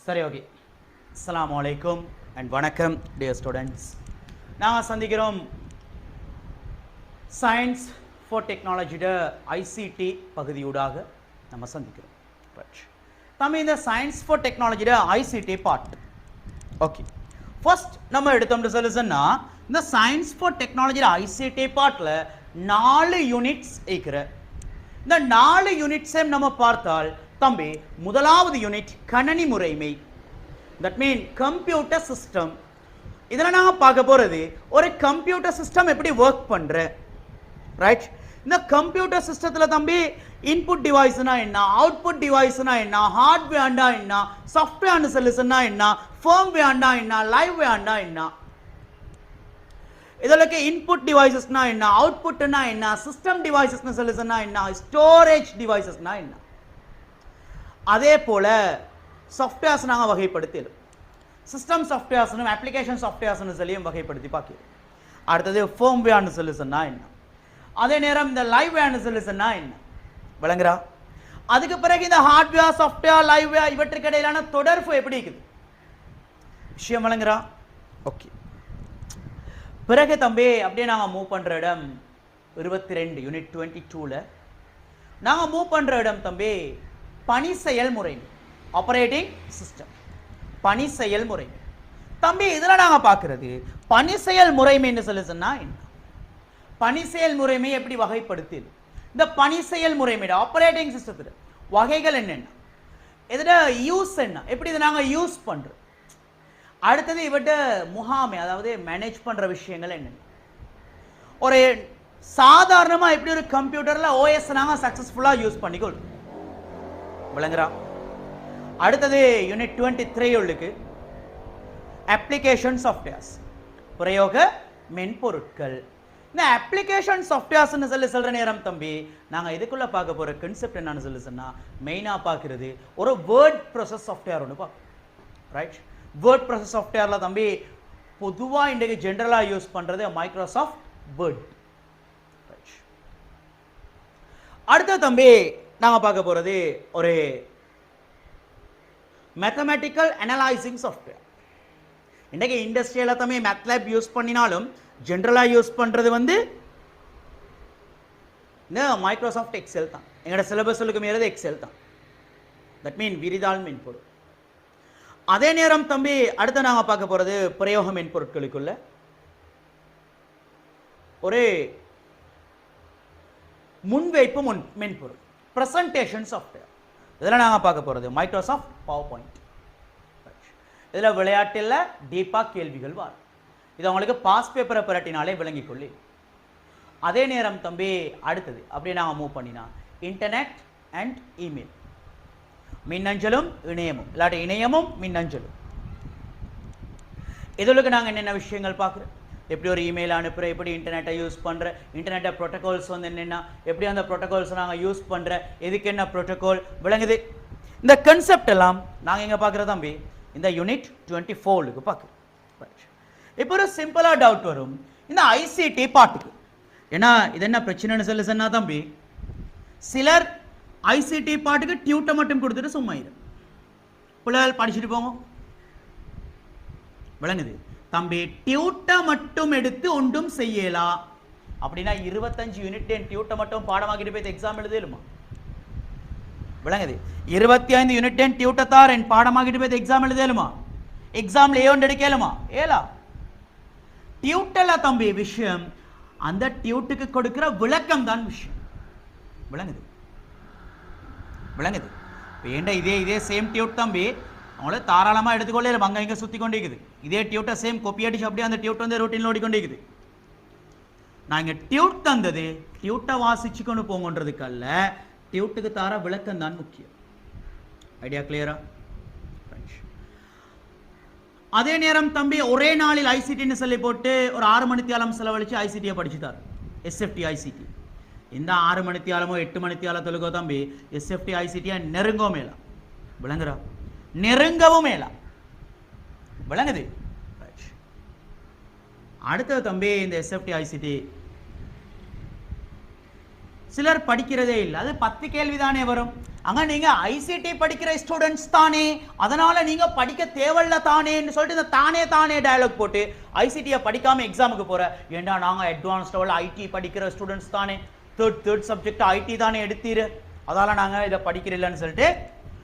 சரி, ஓகே. அஸ்ஸலாமு அலைக்கும் அண்ட் வணக்கம் டியர் ஸ்டூடெண்ட்ஸ். நாங்கள் சந்திக்கிறோம் சயின்ஸ் ஃபார் டெக்னாலஜியோட ஐசிடி பகுதியூடாக நம்ம சந்திக்கிறோம். நம்ம இந்த சயின்ஸ் ஃபார் டெக்னாலஜியோட ஐசிடி பார்ட். ஓகே, ஃபர்ஸ்ட் நம்ம எடுத்தோம்னு சொல்லுன்னா இந்த சயின்ஸ் ஃபார் டெக்னாலஜியோட ஐசிடி பார்ட்டில் 4 யூனிட்ஸ் இருக்கிற. இந்த 4 யூனிட்ஸை நம்ம பார்த்தால் தம்பி, முதலாவது யூனிட் கணனி முறைமை, தட் மீன் கம்ப்யூட்டர் சிஸ்டம். இதில் நாங்கள் பார்க்க போகிறது ஒரு கம்ப்யூட்டர் சிஸ்டம் எப்படி ஒர்க் பண்ணுற, ரைட்? இந்த கம்ப்யூட்டர் சிஸ்டத்தில் தம்பி இன்புட் டிவைஸ்னா என்ன, அவுட்புட் டிவைஸ்னா என்ன, ஹார்ட்வேர்னா என்ன, சாஃப்ட்வேர்னு சொல்லுன்னா என்ன, ஃபர்ம்வேர்னா என்ன, லைவ்வேர்னா என்ன, இதற்கு இன்புட் டிவைசஸ்னா என்ன, அவுட்புட்னா என்ன, சிஸ்டம் டிவைசஸ்னு சொல்லுன்னா என்ன, ஸ்டோரேஜ் டிவைசஸ்னா என்ன. அதே போல சாஃப்ட்வேர்ஸ் நாங்கள் வகைப்படுத்திடும். சிஸ்டம் சாஃப்ட்வேர்ஸ்னு அப்ளிகேஷன் சாஃப்ட்வேர்ஸ்னு சொல்லியும் வகைப்படுத்தி பார்க்கிறோம். அடுத்தது ஃபர்ம்வேர்னு சொல்லுன்னா என்ன, அதே நேரம் இந்த லைவ்வேர்னு சொல்லுன்னா என்ன, விளங்குறா? அதுக்கு பிறகு இந்த ஹார்ட்வேர் சாஃப்ட்வேர் லைவ்வேர் இவற்றுக்கு இடையிலான தொடர்பு எப்படி இருக்குது விஷயம் விளங்குறா? ஓகே, பிறகு தம்பி அப்படியே நாங்கள் மூவ் பண்ணுற இடம் 22 யூனிட் 22ல் நாங்கள் மூவ் பண்ணுற இடம் தம்பி பணி செயல்முறை, ஆப்பரேட்டிங் சிஸ்டம், பணி செயல்முறை. தம்பி இதில் நாங்கள் பார்க்கறது பணி செயல்முறைமைன்னு சொல்லுன்னா என்ன, பணி செயல்முறைமை எப்படி வகைப்படுத்தி, இந்த பணி செயல்முறைமையோட ஆப்பரேட்டிங் சிஸ்டத்தில் வகைகள் என்னென்ன, இதோட யூஸ் என்ன, எப்படி இதை நாங்கள் யூஸ் பண்ணுறோம். அடுத்தது இவட்ட முகாமை, அதாவது மேனேஜ் பண்ணுற விஷயங்கள் என்னென்ன. ஒரு சாதாரணமாக எப்படி ஒரு கம்ப்யூட்டரில் ஓஎஸ் நாங்கள் சக்ஸஸ்ஃபுல்லாக யூஸ் பண்ணிக்கொள்ளும், விளங்குறா? அடுத்தது யூனிட் 23 உள்ளுக்கு அப்ளிகேஷன் சாஃப்ட்வேர்ஸ், பிரயோக மென்பொருட்கள். இந்த அப்ளிகேஷன் சாஃப்ட்வேர்ஸ்னு சொல்கிற நேரம் தம்பி நாங்கள் இதுக்குள்ளே பார்க்க போகிற கான்செப்ட் என்னன்னு சொன்னால் மெயினாக பார்க்குறது ஒரு வேர்ட் ப்ராசஸ் சாஃப்ட்வேர் ஒன்று பார்ப்போம், ரைட்? வேர்ட் ப்ராசஸ் சாஃப்ட்வேரில் தம்பி பொதுவாக இன்றைக்கு ஜென்ரலாக யூஸ் பண்ணுறது மைக்ரோசாஃப்ட் வேர்ட். அடுத்த தம்பி நாங்கள் பார்க்க போகிறது ஒரு மேத்தமெட்டிக்கல் அனலைசிங் சாஃப்ட்வேர். இன்றைக்கு இண்டஸ்ட்ரியலில் தம்பி மேத்லேப் யூஸ் பண்ணினாலும் ஜென்ரலாக யூஸ் பண்ணுறது இந்த மைக்ரோசாஃப்ட் எக்ஸெல் தான். எங்களோட சிலபஸுக்கு மீறது எக்ஸெல் தான், தட் மீன் விரிதாள் மென்பொருள். அதே நேரம் தம்பி அடுத்து நாங்கள் பார்க்க போகிறது பிரயோக மென்பொருட்களுக்குள்ள ஒரு முன்வைப்பு மென்பொருள், பிரசன்டேஷன் சாஃப்ட்வேர். இதில் நாங்கள் பார்க்க போகிறது மைக்ரோசாஃப்ட் பவர் பாயிண்ட். இதில் விளையாட்டில் டீப்பாக கேள்விகள் வரும். இது உங்களுக்கு பாஸ் பேப்பரை புரட்டினாலே விளங்கிக் கொள்ளி. அதே நேரம் தம்பி அடுத்தது அப்படியே நாங்கள் மூவ் பண்ணினா இன்டர்நெட் அண்ட் இமெயில், மின்னஞ்சலும் இணையமும், இல்லாட்டி இணையமும் மின்னஞ்சலும். இதற்கு நாங்கள் என்னென்ன விஷயங்கள் பார்க்குறோம், எப்படி ஒரு இமெயில் அனுப்புகிற, எப்படி இன்டர்நெட்டை யூஸ் பண்ணுற, இன்டர்நெட்டை ப்ரோட்டோகால்ஸ் என்னென்ன, எப்படி அந்த ப்ரோட்டோகால்ஸ் நாங்கள் யூஸ் பண்ணுற, எதுக்கு என்ன ப்ரோட்டோகால் விளங்குது. இந்த கன்செப்ட் எல்லாம் நாங்கள் எங்கே பார்க்குறோம் தம்பி, இந்த யூனிட் 24க்கு பார்க்குறோம். இப்போ ஒரு சிம்பிளாக டவுட் வரும் இந்த ஐசிடி பாட்டுக்கு. ஏன்னா இது என்ன பிரச்சனைன்னு சொன்னா தம்பி, சிலர் ஐசிடி பாட்டுக்கு டியூட்டை மட்டும் கொடுத்துட்டு சும்மா இரு, பிள்ளைகள் படிச்சுட்டு போங்க, விளங்குது தம்பி. டியூட்டை மட்டும் எடுத்து ஒன்றும் செய்யலாம் அப்படின்னா 25 யூனிட் டியூட்டை மட்டும் பாடமாக்கிட்டு போய் எக்ஸாம் எழுதலுமா, விளங்குது? 25 யூனிட் டியூட்டை தார் என் பாடமாக்கிட்டு போய் எக்ஸாம் எழுதலுமா, எக்ஸாம்ல ஏன் எடுக்கலுமா, ஏலா டியூட்டல தம்பி விஷயம், அந்த டியூட்டுக்கு கொடுக்கிற விளக்கம் தான் விஷயம், விளங்குது? விளங்குது? வேண்ட இதே சேம் டியூட் தம்பி அவங்கள தாராளமாக எடுத்துக்கொள்ளே அங்கே இங்கே சுற்றி கொண்டு இருக்குது. இதே டியூட்டை சேம் கொப்பி அடிச்சு அப்படியே அந்த டியூட் ரொட்டீனில் ஓடிக்கொண்டு இருக்குது. நான் இங்கே டியூட் தந்தது டியூட்டை வாசிச்சு கொண்டு போங்கன்றதுக்கல்ல, டியூட்டுக்கு தார விளக்கம் தான் முக்கியம். ஐடியா கிளியரா? அதே நேரம் தம்பி ஒரே நாளில் ஐசிடின்னு சொல்லி போட்டு ஒரு 6 மணித்தியாலம் செலவழிச்சு ஐசிடியை படிச்சுட்டார், எஸ்எஃப்டி ஐசிடி. இந்த 6 மணித்தியாலமோ 8 மணித்தியாலத்துக்கோ தம்பி எஸ்எஃப்டி ஐசிடியை நெருங்கவும் மேலா, விளங்குறா? நெருங்கவும் மேலா, விளங்குது? அடுத்தது தம்பி இந்த எஸ்எஃப்டி ஐசிடி சிலர் படிக்கிறதே இல்லை, அது 10 கேள்வி தானே வரும். அங்க நீங்க ஐசிடி படிக்கிற ஸ்டூடெண்ட்ஸ் தானே, அதனால நீங்க படிக்க தேவையில்ல தானேன்னு சொல்லிட்டு இந்த தானே தானே டயலாக் போட்டு ஐசிடியை படிக்காம எக்ஸாமுக்கு போற. ஏண்டா நாங்க அட்வான்ஸ் லெவல் ஐடி படிக்கிற ஸ்டூடெண்ட்ஸ் தானே, தேர்ட் சப்ஜெக்ட் ஐடி தானே எடுத்தீரு, அதால நாங்க இதை படிக்கிறீங்கன்னு சொல்லிட்டு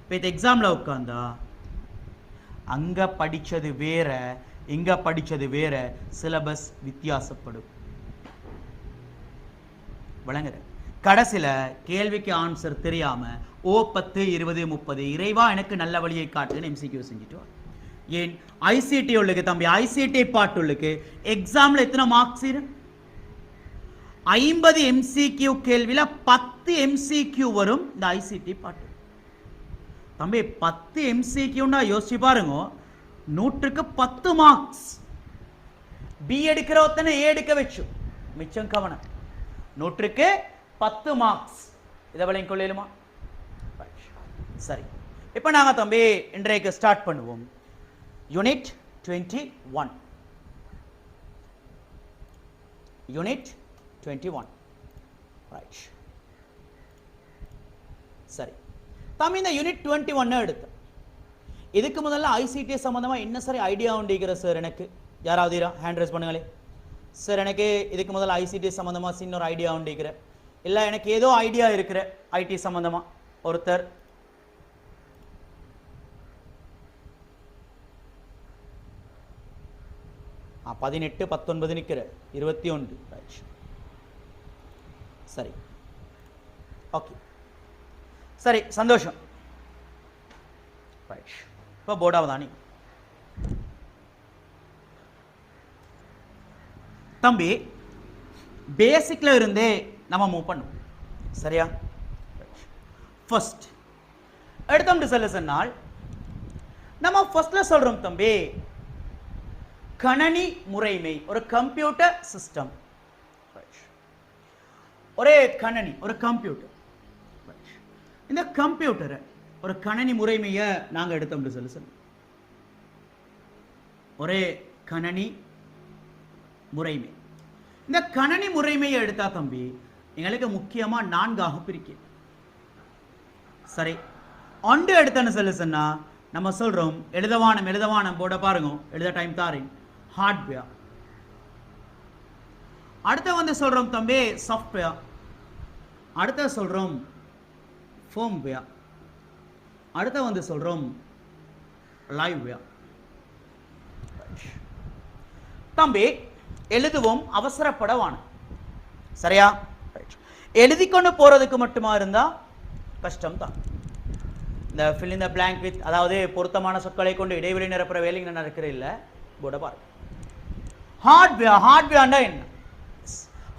இப்போ எக்ஸாம்ல உட்காந்தா அங்க படிச்சது வேற, இங்க படிச்சது வேற, சிலபஸ் வித்தியாசப்படும். வழங்குற கடைசியில கேள்விக்கு ஆன்சர் தெரியாம 10 20 30 இறைவா எனக்கு நல்ல வழியை காட்டுன்னு எம்சிக்யூ செஞ்சுட்டு. ஏன் ஐசிடி உள்ளுக்கு தம்பி, ஐசிடி பாட்டு உள்ளுக்கு எக்ஸாம்ல எத்தனை மார்க்ஸ்? 50 எம்சிக்யூ கேள்வியில 10 எம்சிக்யூ வரும் இந்த ஐசிடி பாட்டு. தம்பி 10 எம்சிக்யூன்னா யோசிச்சு பாருங்க, 100க்கு 10 மார்க்ஸ். பி எடுக்கிற ஒத்தனை ஏ எடுக்க வச்சு மிச்சம் கவனம். 100க்கு 10 மார்க்ஸ். இதை விளையும் கொள்ளையிலுமா? சரி, இப்போ நாங்க தம்பி இன்றைக்கு ஸ்டார்ட் பண்ணுவோம். யூனிட் 21. யூனிட் 21. ரைட். சரி தம்பி, இந்த யூனிட் 21 எடுத்து இதுக்கு முதல்ல ஐசிடி சம்பந்தமா என்ன சரி ஐடியா உண்டிக்கிற சார்? எனக்கு யாராவது ஹேண்ட் ரைஸ் பண்ணுங்களே. சார் எனக்கு இதுக்கு முதல்ல ஐசிடி சம்பந்தமா சின்ன ஒரு ஐடியா உண்டிக்கிற, இல்ல எனக்கு ஏதோ ஐடியா இருக்கிற ஐடி சம்பந்தமா ஒருத்தர். ஆ 18 19 நிக்கிற 21. சரி ஓகே, சரி சந்தோஷம். இப்போ போர்டாவதானி தம்பி, பேசிக்ல இருந்தே நம்ம மூவ் பண்ணும். சரியா? ஃபர்ஸ்ட் எடுத்தோம் சொல்ல சொன்னால் நம்ம ஃபர்ஸ்ட்ல சொல்றோம் தம்பி, கணனி முறைமை, ஒரு கம்ப்யூட்டர் சிஸ்டம். ஒரே கணனி, ஒரு கம்ப்யூட்டர். இந்த கம்ப்யூட்டரை ஒரு கணனி முறைமையை நாங்க எடுத்தோம் சொல்ல ஒரே கணனி முறைமை. இந்த கணனி முறைமையை எடுத்தா தம்பி எங்களுக்கு முக்கியமா 4ஆக பிரிக்க. சரி, ஒன்று எடுத்தன்னு சொல்ல சொன்னா நம்ம சொல்றோம் எழுதவானம் போட பாருங்க, எழுத டைம் தாரேன். ஹார்ட்வேர். அடுத்த வந்து சொல்றோம் தம்பி சாஃப்ட்வேர். அடுத்த சொல்றோம் ஃபர்ம்வேர். அடுத்த வந்து சொல்றோம் லைவ்வேர். தம்பி எழுதுவோம், அவசரப்படவான. சரியா? எழுதிக்கொண்டு போறதுக்கு மட்டுமா இருந்தா கஷ்டம் தான். இந்த fill in the blank with, அதாவது பொருத்தமான சொற்களை கொண்டு இடைவெளி நிரப்புற வேலைங்க நடக்கிற இல்ல. போட பாரு. ஹார்ட்வேர்னா என்ன?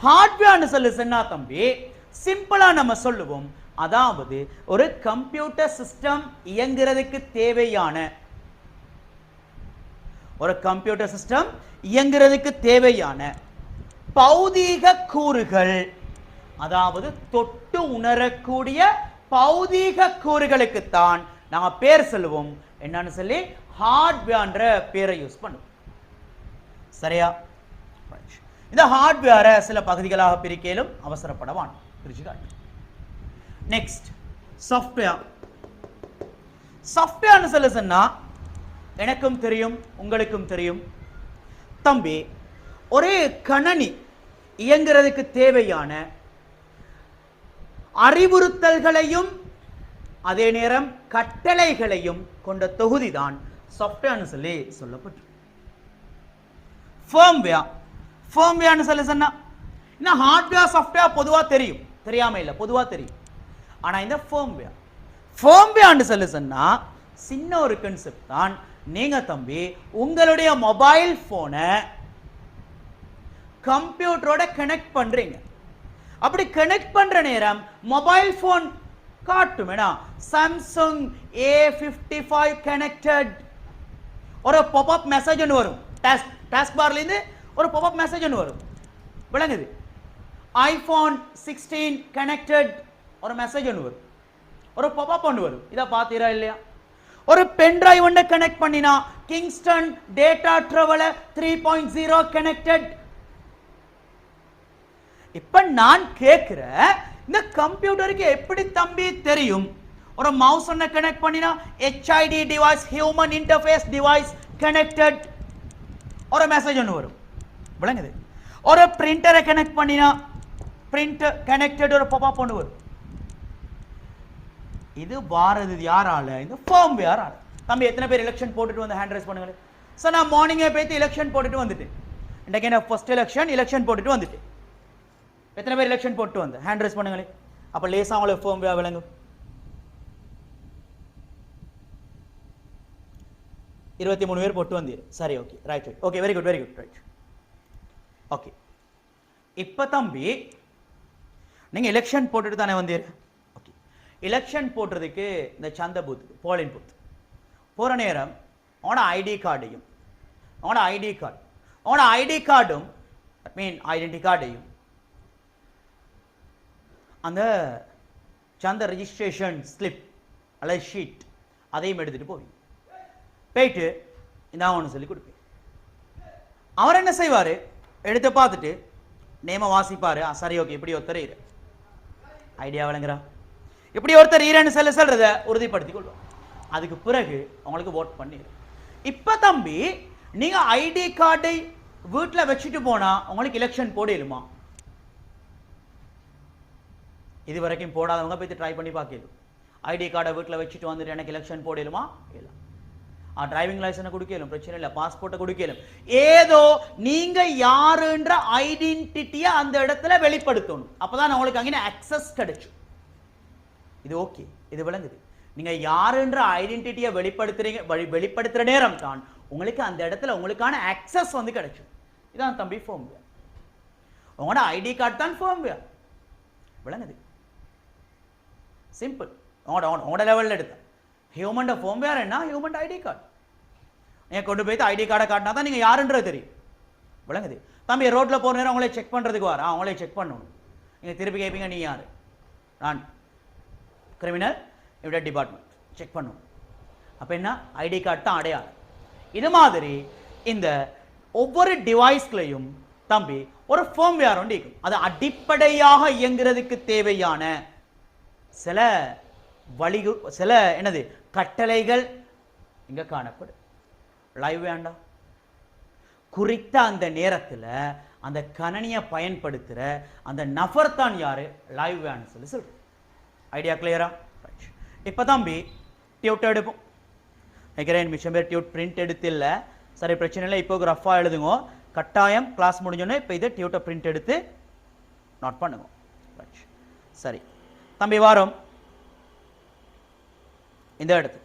ஹார்ட்வேர்னு சொல்லி சொன்னா தம்பி சிம்பிளா நம்ம சொல்லுவோம், அதாவது ஒரு கம்ப்யூட்டர் சிஸ்டம் இயங்குறதுக்கு தேவையான, ஒரு கம்ப்யூட்டர் சிஸ்டம் இயங்குறதுக்கு தேவையான பௌதீக கூறுகள், அதாவது தொட்டு உணரக்கூடிய பௌதீக கூறுகளுக்கு தான் நாம பேர் சொல்லுவோம் என்னன்னு சொல்லி ஹார்ட்வேர்ன்ற பேரை யூஸ் பண்ணுவோம். சரியா? இந்த ஹார்ட்வேரை சில பகுதிகளாக பிரிக்கலும் அவசரப்படவான். பிரிச்சுக்காட்டு. Next software. சாஃப்ட்வேர்னு சொல்ல சொன்னா எனக்கும் தெரியும் உங்களுக்கும் தெரியும் தம்பி, ஒரே கணனி இயங்குறதுக்கு தேவையான அறிவுறுத்தல்களையும் அதே நேரம் கட்டளைகளையும் கொண்ட தொகுதி தான் சாஃப்ட்வேர்னு சொல்லி சொல்லப்பட்டு. ஃபர்ம்வேர்னு சொல்லி சொன்னா இன்னும் ஹார்ட்வேர் சாஃப்ட்வேர் பொதுவா தெரியும், தெரியாம இல்ல, பொதுவா தெரியும். ஆனா இந்த ஃபர்ம்வேர்னு சொல்லி சொன்னா சின்ன ஒரு கான்செப்ட் தான். நீங்க தம்பி உங்களுடைய மொபைல் போனை கம்ப்யூட்டரோட கனெக்ட் பண்றீங்க. அப்படி கனெக்ட் பண்ற நேரம் மொபைல் போன் காட்டும் சாம்சங் A55 கனெக்டட், ஒரு பாப்அப் மெசேஜ் ஒன்று வரும். டாஸ்க் பார்ல இருந்து ஒரு பாப்அப் மெசேஜ் ஒன்று வரும். விளங்குது? iPhone 16 கனெக்டட், ஒரு மெசேஜ் ஒன்று வரும், ஒரு பாப்அப் ஒன்று வரும். இதை பார்த்தீரா இல்லையா? ஒரு பென் டிரைவ் ஒன்று கனெக்ட் பண்ணினா கிங்ஸ்டன் டேட்டா டிராவலர் 3.0 கனெக்டட். இப்ப நான் கேட்கிற இந்த கம்ப்யூட்டருக்கு எப்படி தம்பி தெரியும் ஒரு மவுஸ் ஒன்ன கனெக்ட் பண்ணினா HID device, human interface device connected, ஒரு மெசேஜ் ஒன்று வரும். விளங்குது? ஒரு பிரிண்டரை கனெக்ட் பண்ணினா பிரிண்ட் கனெக்டட் ஒரு பாப்அப் ஒன்று வரும். இது வாரது யாரால? இந்த ஃபர்ம்வேர் ஆல. தம்பி எத்தனை பேர் எலெக்ஷன் போட்டுட்டு வந்து ஹேண்ட் ரைஸ் பண்ணுங்க. சார் நான் மார்னிங்கே போயிட்டு எலெக்ஷன் போட்டுட்டு வந்துட்டேன். இன்றைக்கு என்ன ஃபர்ஸ்ட் எலெக்ஷன் போட்டுட்டு வந்துட்டேன். எத்தனை பேர் எலெக்ஷன் போட்டு வந்து ஹேண்ட் ரைஸ் பண்ணுங்களே. அப்ப லேசா உங்களுக்கு ஃபர்ம்வேர் விளங்கும். 23 பேர் போட்டு வந்தீர். சரி, okay, right, okay, very good, right. Okay, இப்ப தம்பி நீங்க எலெக்ஷன் போட்டுட்டு தானே வந்தீர். ஓகே, எலெக்ஷன் போடுறதுக்கு இந்த சந்த பூத், போலிங் பூத் போற நேரம் அவனோட ஐடி கார்டையும் மீன் ஐடென்டி கார்டையும் அந்த சந்த ரெஜிஸ்ட்ரேஷன் ஸ்லிப் அல்லது ஷீட் அதையும் எடுத்துட்டு போயிட்டு இந்த ஒன்று சொல்லி கொடுப்பேன். அவர் என்ன செய்வார்? எடுத்து பார்த்துட்டு நேம வாசிப்பாரு. சரி, ஓகே, இப்படி ஒருத்தர் இரு, ஐடியா விளங்குறா, இப்படி ஒருத்தர் ஈரன்னு சொல்றத உறுதிப்படுத்திக் கொள்வோம். அதுக்கு பிறகு அவங்களுக்கு ஓட் பண்ணிடு. இப்ப தம்பி நீங்க ஐடி கார்டை வீட்டில் வச்சுட்டு போனா உங்களுக்கு எலெக்ஷன் போடலுமா? இது வரைக்கும் போடாதவங்க போய் ட்ரை பண்ணி பார்க்கணும். ஐடி கார்டை வீட்டில் வச்சுட்டு வந்துட்டு எனக்கு எலெக்ஷன் போடலுமா? இல்லை. டிரைவிங் லைசன்ஸ் கொடுக்கலும், பிரச்சனை இல்லை. பாஸ்போர்ட்டை கொடுக்கலும். ஏதோ நீங்க யாருன்ற ஐடென்டிட்டியை அந்த இடத்துல வெளிப்படுத்தணும். அப்பதான் உங்களுக்கு அங்கே அக்சஸ் கிடைக்கும். இது ஓகே, இது விளங்குது. நீங்க யாருன்ற ஐடென்டிட்டியை வெளிப்படுத்துற நேரம் தான் உங்களுக்கு அந்த இடத்துல உங்களுக்கான அக்சஸ் வந்து கிடைக்கும். இதான் தம்பி ஃபர்ம்வேர். உங்களோட ஐடி கார்டு தான் ஃபர்ம்வேர். விளங்குது? சிம்பிள். உங்களோட லெவலில் எடுத்த ஹியூமன் ஃபர்ம்வேர் என்ன? Human ID card. நீங்கள் கொண்டு போய் ஐடி கார்டை காட்டினா தான் நீங்கள் யாருன்றது தெரியும். விளங்குது? தம்பி ரோட்டில் போகிற நேரம் அவங்களே செக் பண்ணுறதுக்கு வர, அவங்களே செக் பண்ணணும். நீங்கள் திருப்பி கேட்பீங்க, நீ யார்? நான் கிரிமினல் இவிடன்ஸ் டிபார்ட்மெண்ட். செக் பண்ணுவோம். அப்போ என்ன? ஐடி கார்டு தான் அடையாளம். இது மாதிரி இந்த ஒவ்வொரு டிவைஸ்லையும் தம்பி ஒரு ஃபர்ம்வேர் ஒன்று இருக்கும். அது அடிப்படையாக இயங்குறதுக்கு தேவையான சில என்னது கட்டளைகள் இங்க காணப்படும். லைவ் வேண்டாம். குறித்த அந்த நேரத்தில் அந்த கணனியை பயன்படுத்துகிற அந்த நபர் தான் யாரு? லைவ் வேன்னு சொல்லி சொல்றோம். ஐடியா கிளியரா? இப்போ தம்பி டியூட் எடுப்போம். நினைக்கிறேன் மிச்சம் பேர் டியூட் பிரிண்ட் எடுத்து இல்லை. சரி, பிரச்சனை இல்லை. இப்போ ரஃபாக எழுதுங்க. கட்டாயம் கிளாஸ் முடிஞ்சோன்னே இப்போ இதை டியூட்டை பிரிண்ட் எடுத்து நோட் பண்ணுங்க. சரி தம்பி, வாரம் இந்த இடத்து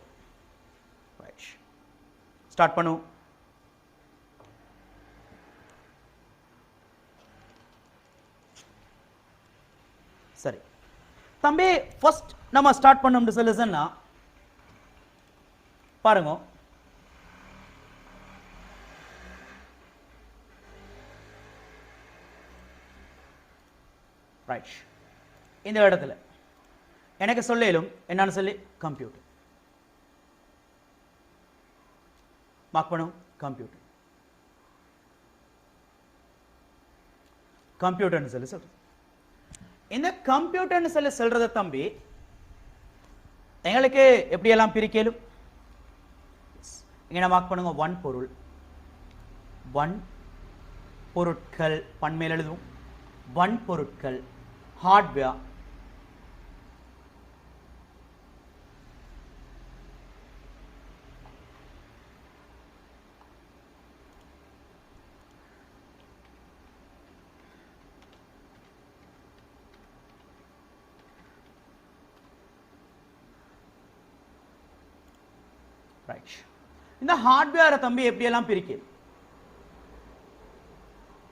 ஸ்டார்ட் பண்ணுவோம். சரி தம்பி, ஃபர்ஸ்ட் நம்ம ஸ்டார்ட் பண்ணோம்னு சொல்லுன்னா பாருங்க. ரைட், இந்த இடத்துல எனக்கு சொல்லும் என்னன்னு சொல்லி கம்ப்யூட்டர் மார்க் பண்ணும். கம்ப்யூட்டர்னு சொல்லி சொல்றது. இந்த கம்ப்யூட்டர்னு சொல்லி சொல்றத தம்பி எங்களுக்கு எப்படியெல்லாம் பிரிக்கலும்? இங்கே மார்க் பண்ணுங்க. ஒன் பொருள், ஒன் பொருட்கள், பன்மையில் எழுதுவோம். ஒன் பொருட்கள், ஹார்ட்வேர், ரைட். இந்த ஹார்ட்வேரை தம்பி எப்படியெல்லாம் பிரிக்கிறது?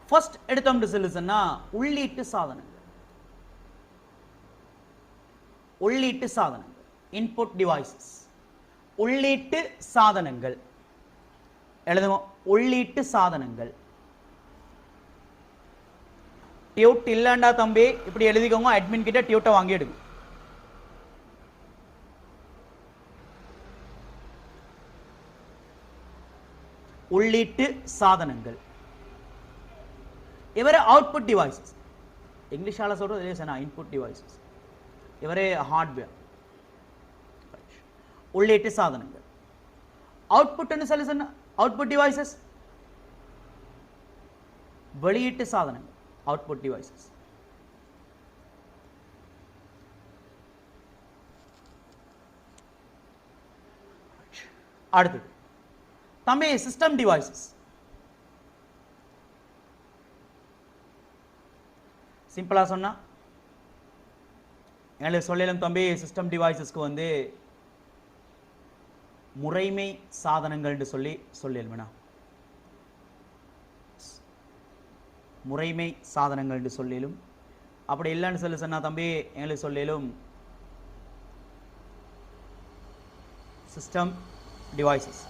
ஃபர்ஸ்ட் எடுத்தோம் சொல்லுன்னா உள்ளீட்டு சாதனங்கள், இன்புட் டிவைசஸ். உள்ளீட்டு சாதனங்கள் எழுதுவோம். உள்ளீட்டு சாதனங்கள். டியூட் இல்லைண்டா தம்பி இப்படி எழுதிக்கோங்க. அட்மின் கிட்ட டியூட்டை வாங்கி எடுங்க. உள்ளீட்டு சாதனங்கள். இவரே அவுட்புட் டிவைசஸ். இங்கிலீஷால சொல்றது இன்புட் டிவைசஸ். இவரே ஹார்ட்வேர். உள்ளீட்டு சாதனங்கள். அவுட்புட்னு சொல்லி சொன்னா அவுட்புட் டிவைசஸ், வெளியீட்டு சாதனங்கள், அவுட்புட் டிவைசஸ். அடுத்து தம்பி சிஸ்டம் டிவைசஸ். சிம்பிளா சொன்னா எங்களுக்கு சொல்லலாம் தம்பி, சிஸ்டம் டிவைசஸ்க்கு வந்து முறைமை சாதனங்கள் சொல்லி சொல்லலும்னா, முறைமை சாதனங்கள் சொல்லலும். அப்படி இல்லைன்னு சொல்லி சொன்னா தம்பி எங்களுக்கு சொல்லலும் சிஸ்டம் டிவைசஸ்.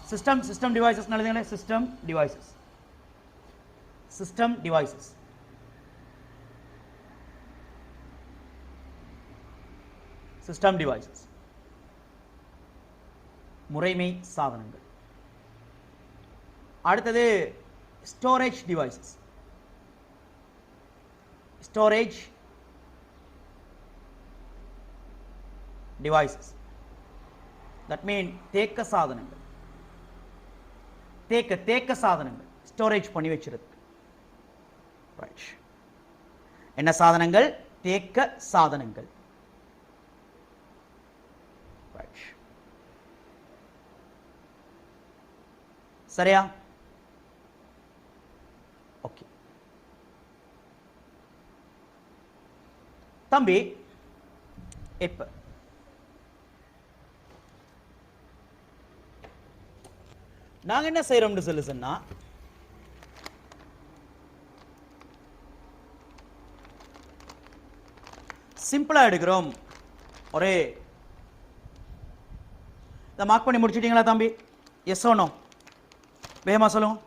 சிஸ்டம் டிவைசஸ் எழுதுங்களே, system devices, system devices. System devices முறைமை சாதனங்கள். அடுத்தது storage devices. Storage devices that mean தேக்க சாதனங்கள், தேக்க சாதனங்கள், ஸ்டோரேஜ் பண்ணி வச்சிருக்கு. என்ன சாதனங்கள்? தேக்க சாதனங்கள். சரியா? ஓகே தம்பி, இப்ப நாங்க என்ன செய்யறோம்னு சொல்லி சொன்னா, சிம்பிளா எடுக்கிறோம். ஒரே இதை மார்க் பண்ணி முடிச்சிட்டீங்களா தம்பி? Yes or no? வேகமா சொல்லுங்க.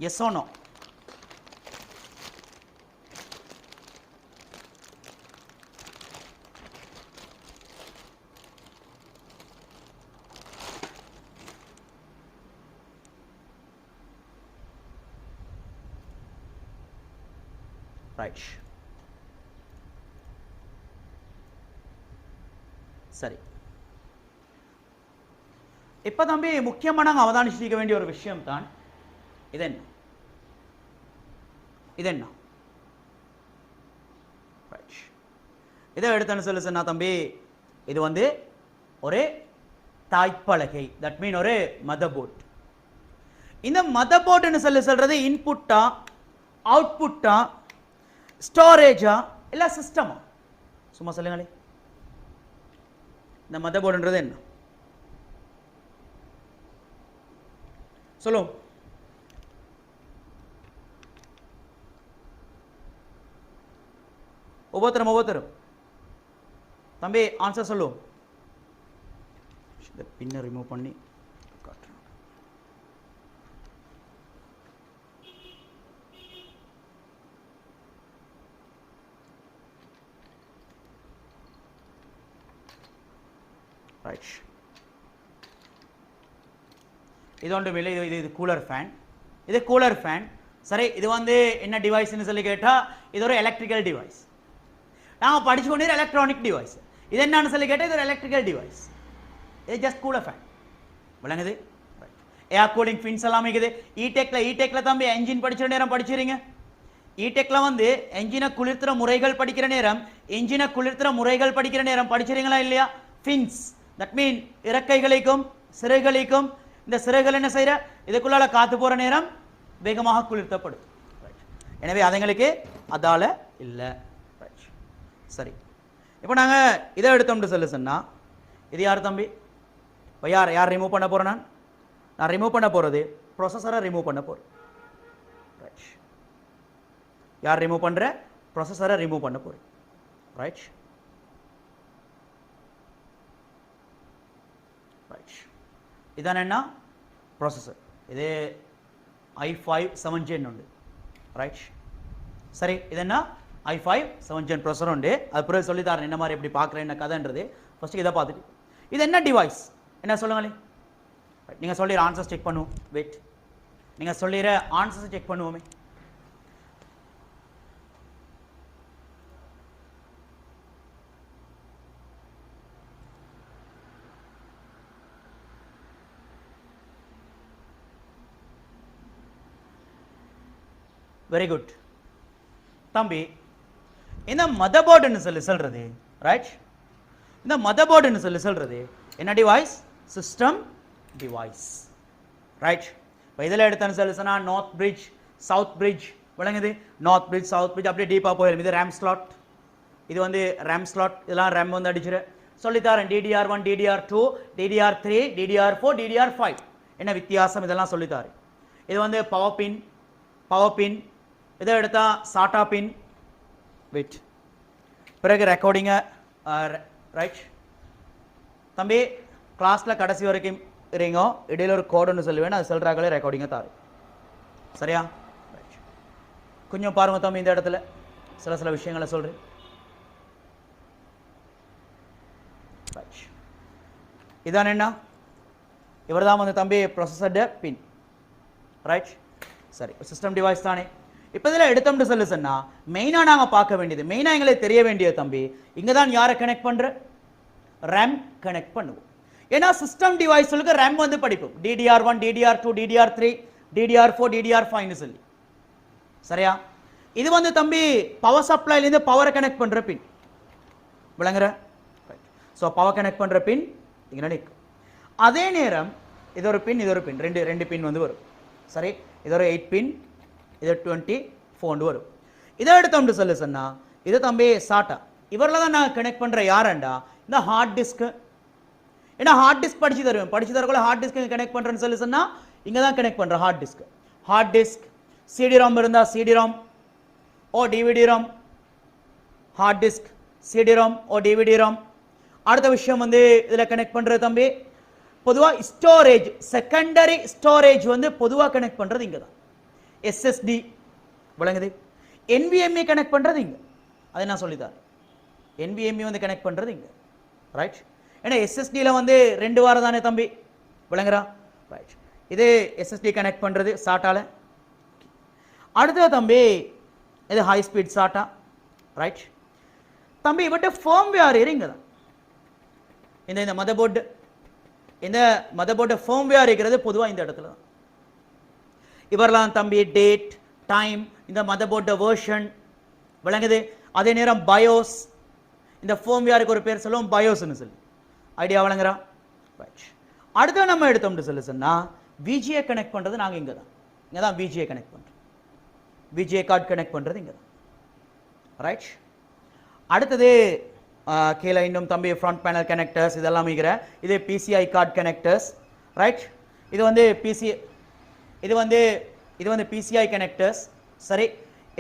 Yes or no? ரைட். சரி, இப்ப தம்பி முக்கியமா நாங்க அவதானிச்சிக்க வேண்டிய ஒரு விஷயம் தான் இது. என்ன இது? என்ன இதை எடுத்தேன்னு சொல்லி சொன்னா தம்பி, இது வந்து ஒரு தாய்ப்பலகை, தட் மீன் ஒரு மதர் போர்ட். இந்த மதர் போர்டுன்னு சொல்லி சொல்றது இன்புட்டா, அவுட்புட்டா, ஸ்டோரேஜா, இல்ல சிஸ்டமா? சும்மா சொல்லுங்களே. இந்த மதர் போர்டுன்றது என்ன சொல்லும்? ஒவ்வொருத்தரும் தம்பி ஆன்சர் சொல்லும். பின்ன ரிமூவ் பண்ணி காட்டுறேன். ரைட். இது ஒன்று இல்லை, இது கூலர் ஃபேன். இது கூலர் ஃபேன். சரி, இது வந்து என்ன டிவைஸ்னு சொல்லி கேட்டா, இது ஒரு எலக்ட்ரிக்கல் டிவைஸ். நாங்கள் படிச்சு கொண்டே எலக்ட்ரானிக் டிவைஸ். இது என்னன்னு சொல்லி கேட்டால் இது ஒரு எலக்ட்ரிக்கல் டிவைஸ். இது ஜஸ்ட் கூலர் ஃபேன். விளங்குது? ஏர் கூலிங் ஃபின்ஸ் எல்லாம் இருக்குது. இடெக்ல தம்பி என்ஜின் படிக்கிற நேரம் படிச்சிருங்க. இடெக்ல வந்து என்ஜினை குளிர்த்துற முறைகள் படிக்கிற நேரம் படிச்சிருங்களா இல்லையா? ஃபின்ஸ் தட் மீன் இறக்கைகளுக்கும் சிறைகளுக்கும், இந்த சிறைகள் என்ன செய்யற, இதுக்குள்ளால காத்து போற நேரம் வேகமாக குளிர்த்தப்படும். எனவே அதுங்களுக்கு அதால இல்லை. சரி, இப்போ நாங்க இதை எடுத்தோம்னு சொல்லி சொன்னா, இது யார் தம்பி? யார் ரிமூவ் பண்ண போறேன்? நான் ரிமூவ் பண்ண போறது ப்ரொசஸரை ரிமூவ் பண்ண போறேன். யார் ரிமூவ் பண்ற? ப்ரொசஸரை ரிமூவ் பண்ண போறேன். ரைட். இதான் என்ன? ப்ராசஸர். இது i5 7th gen உண்டு. ரைட். சரி, இது என்ன? i5 7th gen ப்ராசஸர் உண்டு. அது பிறகு சொல்லி தரேன் என்ன மாதிரி எப்படி பார்க்குறேன் என்ன கதைன்றது. ஃபர்ஸ்ட் இதை பார்த்துட்டு இது என்ன டிவைஸ் என்ன சொல்லுங்களே. நீங்கள் சொல்லிடுற ஆன்சர்ஸ் செக் பண்ணுவோம். வெயிட், நீங்கள் சொல்லிடுற ஆன்சர்ஸ் செக் பண்ணுவோமே. வெரி குட் தம்பி. இந்த மதர் போர்டுன்னு சொல்லி சொல்றது, ரைட்? இந்த மதர் போர்டுன்னு சொல்லி சொல்றது என்ன டிவைஸ்? System device, right? இப்போ இதில் எடுத்தேன்னு சொல்லி சொன்னால் நார்த் பிரிட்ஜ், சவுத் பிரிட்ஜ், விளங்குது? நார்த் பிரிட்ஜ், சவுத் பிரிட்ஜ் அப்படியே டீப்பாக போயிடும். இது ரேம் ஸ்லாட், இது வந்து ரேம் ஸ்லாட். இதெல்லாம் ரேம் வந்து அடிச்சிரு சொல்லித்தாரேன். DDR1, DDR2, DDR3, DDR4, DDR5 என்ன வித்தியாசம் இதெல்லாம் சொல்லித்தாரு. இது வந்து பவர் பின், பவர் பின். இதை எடுத்தா சாட்டா பின். வெயிட், பிறகு ரெக்கார்டிங்க, ரைட் தம்பி? கிளாஸில் கடைசி வரைக்கும் இருங்க. இடையில ஒரு கோடுன்னு சொல்லுவேன், அது சொல்கிறாங்களே ரெக்கார்டிங்க தாரு, சரியா? ரைட், கொஞ்சம் பாருங்க தம்பி. இந்த இடத்துல சில விஷயங்களை சொல்கிறேன். இதான் என்ன? இவர் தான் வந்து தம்பி ப்ரொசஸர் பின், ரைட்? சரி, சிஸ்டம் டிவைஸ் தானே. இப்போ இதில் எடுத்தோம்னு சொல்லி சொன்னால் மெயினாக நாங்கள் பார்க்க வேண்டியது, மெயினாக எங்களுக்கு தெரிய வேண்டியது தம்பி, இங்கே தான் யாரை கனெக்ட் பண்ணுற? ரேம் கனெக்ட் பண்ணுவோம். ஏன்னா சிஸ்டம் டிவைஸ்களுக்கு ரேம் வந்து படிப்போம். DDR1, DDR2, DDR3, DDR4, DDR5 சொல்லி, சரியா? இது வந்து தம்பி பவர் சப்ளைலேருந்து பவரை கனெக்ட் பண்ணுற பின், விளங்குற? ஸோ பவர் கனெக்ட் பண்ணுற பின் இங்கே நினைக்கும். அதே நேரம் இது ஒரு பின், இது ஒரு பின், ரெண்டு பின் வந்து வரும், சரி? இது ஒரு 8 பின், இது 24 வரும். இதை எடுத்தோம்னு சொல்லி சொன்னால் இது தம்பி சாட்டா. இவரில் தான் நான் கனெக்ட் பண்ணுற யாரண்டா? இந்த ஹார்ட் டிஸ்க்கு. ஏன்னா ஹார்ட் டிஸ்க் படிச்சு தருவேன், படிச்சு தரக்குள்ள ஹார்ட் டிஸ்க்கு கனெக்ட் பண்ணுறேன்னு சொல்லி சொன்னால் இங்கே தான் கனெக்ட் பண்ணுறேன் hard disk. Hard disk, CD-ROM இருந்தால் CD-ROM ஓ DVD-ROM, ஹார்ட் டிஸ்க், CD-ROM ஓ DVD-ROM. அடுத்த விஷயம் வந்து இதில் கனெக்ட் பண்ணுறது தம்பி பொதுவாக ஸ்டோரேஜ், செகண்டரி ஸ்டோரேஜ் வந்து பொதுவாக கனெக்ட் பண்ணுறது இங்கே தான். SSD, விளங்குது? NVMe கனெக்ட் பண்ணுறது இங்கே, அதை நான் சொல்லித்தரேன். NVMe வந்து கனெக்ட் பண்ணுறது இங்கே, ரைட்? ஏன்னா SSDயில் வந்து 2 வாரம் தானே தம்பி, விளங்குறா? ரைட், இது SSD கனெக்ட் பண்ணுறது சாட்டால. அடுத்தது தம்பி இது ஹை ஸ்பீட் சாட்டா, ரைட்? தம்பி இவட்ட ஃபர்ம்வேர் இங்கே தான். இந்த மதர் போர்டு, இந்த மதர் போர்டு ஃபர்ம்வேர் இருக்கிறது பொதுவாக இந்த இடத்துல தான். இவரெல்லாம் தம்பி டேட், டைம், இந்த மதர் போர்டு வெர்ஷன், விளங்குது? அதே நேரம் பயோஸ், இந்த ஃபர்ம்வேருக்கு ஒரு பேர் சொல்லுவோம் பயோஸ்னு சொல்லி, ஐடியா விளங்குறா? ரைட். அடுத்து நம்ம எடுத்தோம்னு சொல்லி சொன்னால் VGA கனெக்ட் பண்ணுறது நாங்கள் இங்கே தான் VGA கனெக்ட் பண்ணுறோம். VGA கார்டு கனெக்ட் பண்ணுறது இங்கே தான், ரைட்? அடுத்தது கீழே இன்னும் தம்பி ஃப்ரண்ட் பேனல் கனெக்டர்ஸ் இதெல்லாம் மிகிற, இது PCI கார்டு கனெக்டர்ஸ், ரைட்? இது வந்து இது வந்து PCI கனெக்டர்ஸ், சரி?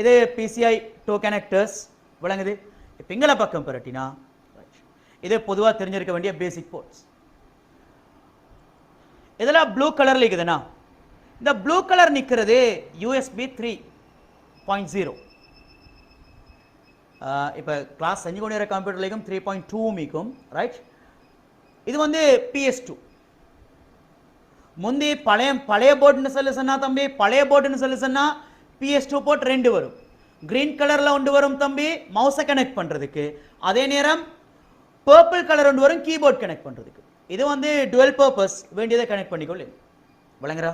இது PCI 2 கனெக்டர்ஸ், விளங்குது? பிங்கள பக்கம் பரட்டினா இது பொதுவாக தெரிஞ்சிருக்க வேண்டிய பேசிக் போர்ட்ஸ். இதெல்லாம் ப்ளூ கலரில் இருக்குதுண்ணா. இந்த ப்ளூ கலர் நிற்கிறது USB 3.0. இப்போ கிளாஸ் செஞ்சு கொண்டு வர கம்ப்யூட்டர்லையும் 3.2 மீக்கும், ரைட்? இது வந்து PS2. முந்தி பழைய போர்டுன்னு சொல்லி சொன்னா தம்பி, பழைய போர்டுன்னு சொல்லி சொன்னா PS2 போர்ட் 2 வரும். கிரீன் கலரில் ஒன்று வரும் தம்பி மவுஸை கனெக்ட் பண்ணுறதுக்கு, அதே நேரம் பர்பிள் கலர் ஒன்று வரும் கீபோர்ட் கனெக்ட் பண்ணுறதுக்கு. இது வந்து டுவெல் பர்பஸ், வேண்டியதை கனெக்ட் பண்ணிக்கொள்ளு, விளங்குறா?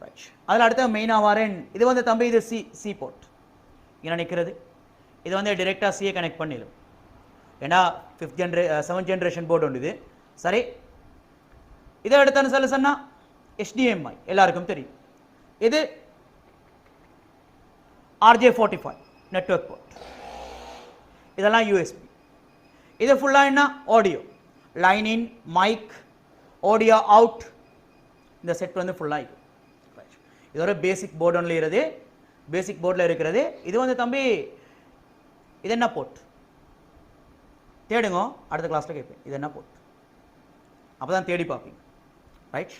ரைட். அதில் அடுத்த மெயினாக வரேன். இது வந்து தம்பி இது சி போர்ட் இங்கே நினைக்கிறது. இது வந்து டிரெக்டாக சியை கனெக்ட் பண்ணிடும், ஏன்னா 7th ஜென்ரேஷன் போர்டு ஒன்று இது, சரி? இதை எடுத்தான்னு சொல்ல சொன்னால் HDMI எல்லாருக்கும் தெரியும். இது RJ45 நெட்வொர்க் போர்ட், இதெல்லாம் USB. இது ஃபுல்லாக என்ன? ஆடியோ, லைன் இன், மைக், ஆடியோ அவுட், இந்த செட் வந்து ஃபுல்லாக இது. இது ஒரு பேசிக் போர்டு ஒன்றில் இருக்கிறது, பேசிக் போர்டில் இருக்கிறது. இது வந்து தம்பி இது என்ன போர்ட் தேடுங்க, அடுத்த கிளாஸில் கேட்பேன் இது என்ன போர்ட், அப்போ தான் தேடி பார்ப்பீங்க, ரைட்?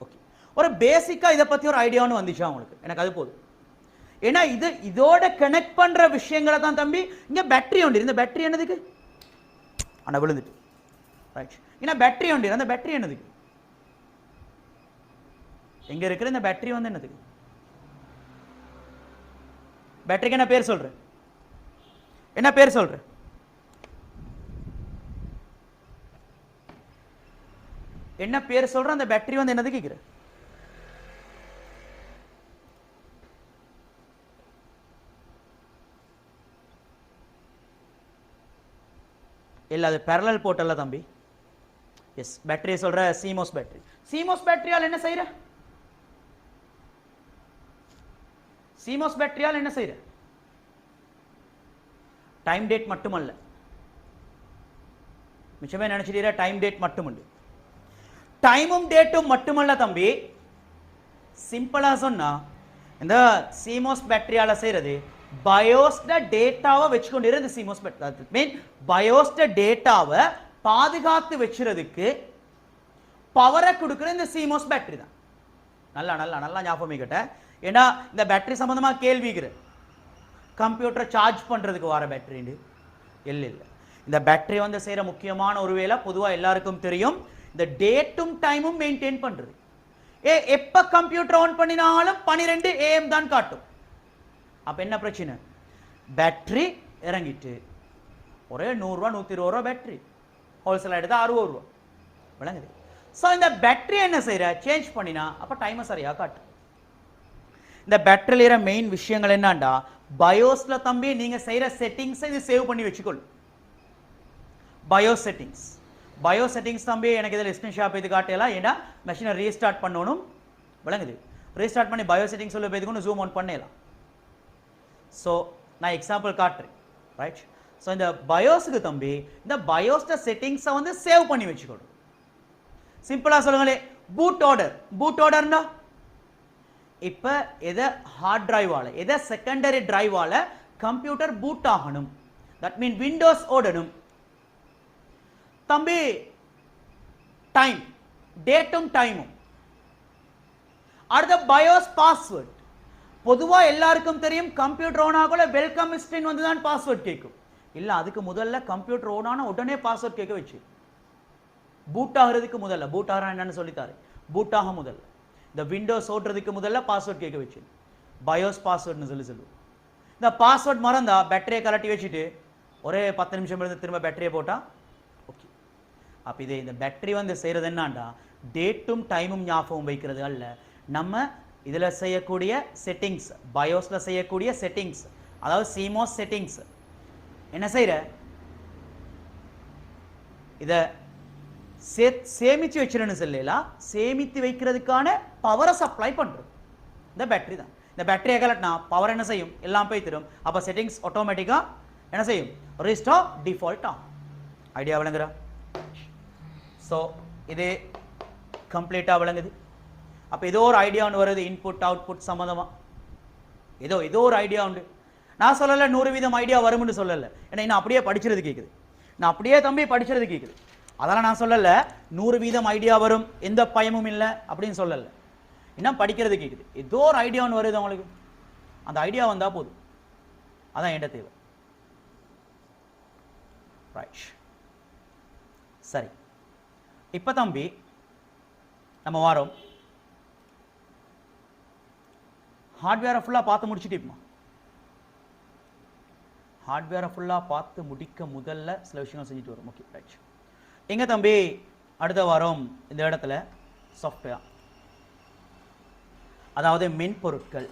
ஓகே, ஒரு பேசிக்காக இதை பற்றி ஒரு ஐடியான்னு வந்துச்சா உங்களுக்கு? எனக்கு அது போதும். ஏன்னா இதோட கனெக்ட் பண்ணுற விஷயங்களை தான் தம்பி இங்கே பேட்டரி உண்டு. இந்த பேட்டரி என்னதுக்கு? ஆனால் விழுந்துட்டு, ரைட்? ஏன்னா பேட்டரி உண்டு, அந்த பேட்டரி என்னதுக்கு? எங்கே இருக்கிற இந்த பேட்டரி வந்து என்னதுக்கு? பேட்டரிக்கு என்ன பேர் சொல்கிறேன்? என்ன பேர் சொல்கிறேன்? என்ன பேர் சொல்கிறேன்? அந்த பேட்டரி வந்து என்னது கேட்குற? இல்லை அது பேரலல் போர்ட்டல்ல தம்பி. எஸ், பேட்டரி சொல்ற சிமோஸ் பேட்டரி. சிமோஸ் பேட்டரியால் என்ன செய்யற? சிமோஸ் பேட்டரியால் என்ன செய்யற? டைம் டேட் மட்டுமல்ல, மிச்சமே நினைச்சிட்டீர டைம் டேட் மட்டுமுண்டு. டைமும் டேட்டும் மட்டுமல்ல தம்பி, சிம்பிளா சொன்னா இந்த சிமோஸ் பேட்டரியால செய்யறது பயோஸ்ட டேட்டாவை வச்சுக்கொண்டு இந்த சிமோஸ் பேட்டரி மீன் பயோஸ்ட டேட்டாவை பாதுகாத்து வச்சுறதுக்கு பவரை கொடுக்குற இந்த சிமோஸ் பேட்டரி தான். நல்லா நல்லா நல்லா ஞாபகம் கிட்ட. ஏன்னா இந்த பேட்டரி சம்பந்தமா கேள்விக்கிற கம்ப்யூட்டரை சார்ஜ் பண்றதுக்கு வர பேட்டரி இல்லை இல்லை. இந்த பேட்டரி வந்து செய்யற முக்கியமான ஒரு வேலை பொதுவாக எல்லாருக்கும் தெரியும், இந்த டேட்டும் டைமும் மெயின்டைன் பண்றது. எப்ப கம்ப்யூட்டர் ஆன் பண்ணினாலும் 12 AM தான் காட்டும். அப்ப என்ன பிரச்சனை? பேட்டரி இறங்கிட்டு ஒரே 100 ரூபா 120 ரூபா பேட்டரி, ஹோல்சேல் எடுத்தா 60 ரூபா விளங்குது. ஸோ இந்த பேட்டரி என்ன செய்யற? சேஞ்ச் பண்ணினா அப்ப டைமை சரியா காட்டும். இந்த பேட்டரியில மெயின் விஷயங்கள் என்னண்டா, பயோஸ்ல தம்பி நீங்க செய்யற செட்டிங்ஸை இது சேவ் பண்ணி வச்சுக்கொள்ளும். பயோ செட்டிங்ஸ், பயோ செட்டிங்ஸ் தம்பி எனக்கு இதில் ஸ்கிரீன்ஷாட் இது காட்டலாம். ஏன்னா மெஷினை ரீஸ்டார்ட் பண்ணணும் விளங்குது. ரீஸ்டார்ட் பண்ணி பயோ செட்டிங்ஸ் சொல்ல போய்துக்கு ஜூம் ஆன் பண்ணலாம். ஸோ நான் எக்ஸாம்பிள் காட்டுறேன் ரைட். ஸோ இந்த பயோஸுக்கு தம்பி இந்த பயோஸ்ட செட்டிங்ஸை வந்து சேவ் பண்ணி வச்சுக்கணும். சிம்பிளா சொல்லுங்களே, பூட் ஆர்டர். பூட் ஆர்டர்னா இப்போ எதை ஹார்ட் டிரைவால எதை செகண்டரி டிரைவால கம்ப்யூட்டர் பூட் ஆகணும், தட் மீன் விண்டோஸ் ஓடணும் தம்பி. டைம் டேட்டும் டைமும். அடுத்த பயோஸ் பாஸ்வேர்ட். பொதுவா எல்லாருக்கும் தெரியும் கம்ப்யூட்டர் ஓன் ஆகல வெல்கம் ஸ்கிரீன் வந்து தான் பாஸ்வேர்ட் கேட்கும். இல்ல அதுக்கு முதல்ல கம்ப்யூட்டர் ஓன் ஆன உடனே பாஸ்வேர்ட் கேட்க வச்சு பூட் ஆகிறதுக்கு முதல்ல, பூட் ஆகிறா என்னன்னு சொல்லித்தாரு, பூட் ஆக முதல்ல இந்த விண்டோஸ் ஓடுறதுக்கு முதல்ல பாஸ்வேர்ட் கேட்க வச்சு பயோஸ் பாஸ்வேர்ட்னு சொல்லுவோம். இந்த பாஸ்வேர்ட் மறந்தா பேட்டரியை கலட்டி வச்சுட்டு ஒரே 10 நிமிஷம் இருந்து திரும்ப பேட்டரியை போட்டா ஓகே. அப்ப இதே இந்த பேட்டரி வந்து செய்யறது என்னண்டா, டேட்டும் டைமும் ஞாபகம் வைக்கிறது அல்ல, நம்ம இதுல செய்யக்கூடிய செட்டிங்ஸ், பயோஸ்ல செய்யக்கூடிய செட்டிங்ஸ், அதாவது சிமோஸ் செட்டிங்ஸ் என்ன செய்யற, இத சேமிச்சு வச்சிருன்னு சொல்லலாம். சேமித்து வைக்கிறதுக்கான பவரை சப்ளை பண்றோம் இந்த பேட்டரி தான். இந்த பேட்டரியை கலட்டினா பவர் என்ன செய்யும், எல்லாம் போய் தரும். அப்ப செட்டிங்ஸ் ஆட்டோமேட்டிக்கா என்ன செய்யும், ரீஸ்டார் டிஃபால்ட் ஆகும். ஐடியா விளங்குறா? ஸோ இது கம்ப்ளீட்டா விளங்குது. அப்ப ஏதோ ஒரு ஐடியா ஒன்று வருது இன்புட் அவுட்புட் சம்பந்தமா, ஏதோ ஒரு ஐடியா உண்டு. நான் சொல்லல 100% ஐடியா வரும்னு சொல்லல, ஏன்னா இன்னும் அப்படியே படிச்சிருது கேட்குது. நான் அப்படியே தம்பி படிச்சிருது கேட்குது, அதெல்லாம் நான் சொல்லல 100% ஐடியா வரும் எந்த பயமும் இல்லை அப்படின்னு சொல்லல. இன்னும் படிக்கிறது கேட்குது, ஏதோ ஒரு ஐடியா ஒன்று வருது அவங்களுக்கு, அந்த ஐடியா வந்தா போதும், அதான் என்கிட்ட தேவை. ரைட், சரி. இப்ப தம்பி நம்ம வாரோம் ஹார்ட்வேரை ஃபுல்லாக பார்த்து முடிச்சுட்டு, ஹார்ட்வேரை ஃபுல்லாக பார்த்து முடிக்க முதல்ல சில விஷயங்கள் செஞ்சுட்டு வரும். Okay right. எங்க தம்பி அடுத்த வாரம் இந்த இடத்துல சாஃப்ட்வேர், அதாவது மென்பொருட்கள்,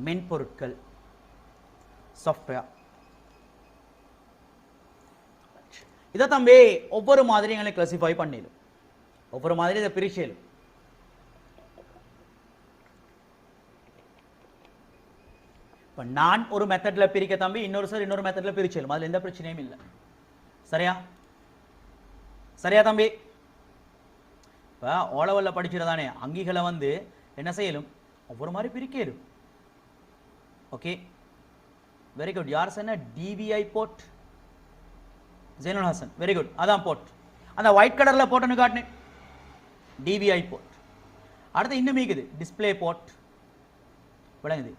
மென்பொருட்கள் சாஃப்ட்வேர். இதை தம்பி ஒவ்வொரு மாதிரி எங்களை கிளாசிஃபை பண்ணிடும், ஒவ்வொரு மாதிரி இதை பிரிச்சேலும். இப்போ நான் ஒரு மெத்தட்ல பிரிக்க தம்பி, இன்னொரு சார் இன்னொரு மெத்தட்ல பிரிச்சேலும், அதுல எந்த பிரச்சனையும் இல்லை. சரியா சரியா தம்பி? இப்போ ஓலவல்ல படிச்சிருந்தானே அங்கிகளை வந்து என்ன செய்யலும், ஒவ்வொரு மாதிரி பிரிக்கலும். Okay very good. யார் சொன்ன? DVI port, Jainul Hasan, very good. அதான் போர்ட், அந்த ஒயிட் கலர்ல போட்டோன்னு காட்டினேன், டிவிஐ போர்ட். அடுத்து இன்னும் மீக்குது டிஸ்பிளே போர்ட், விளங்குது?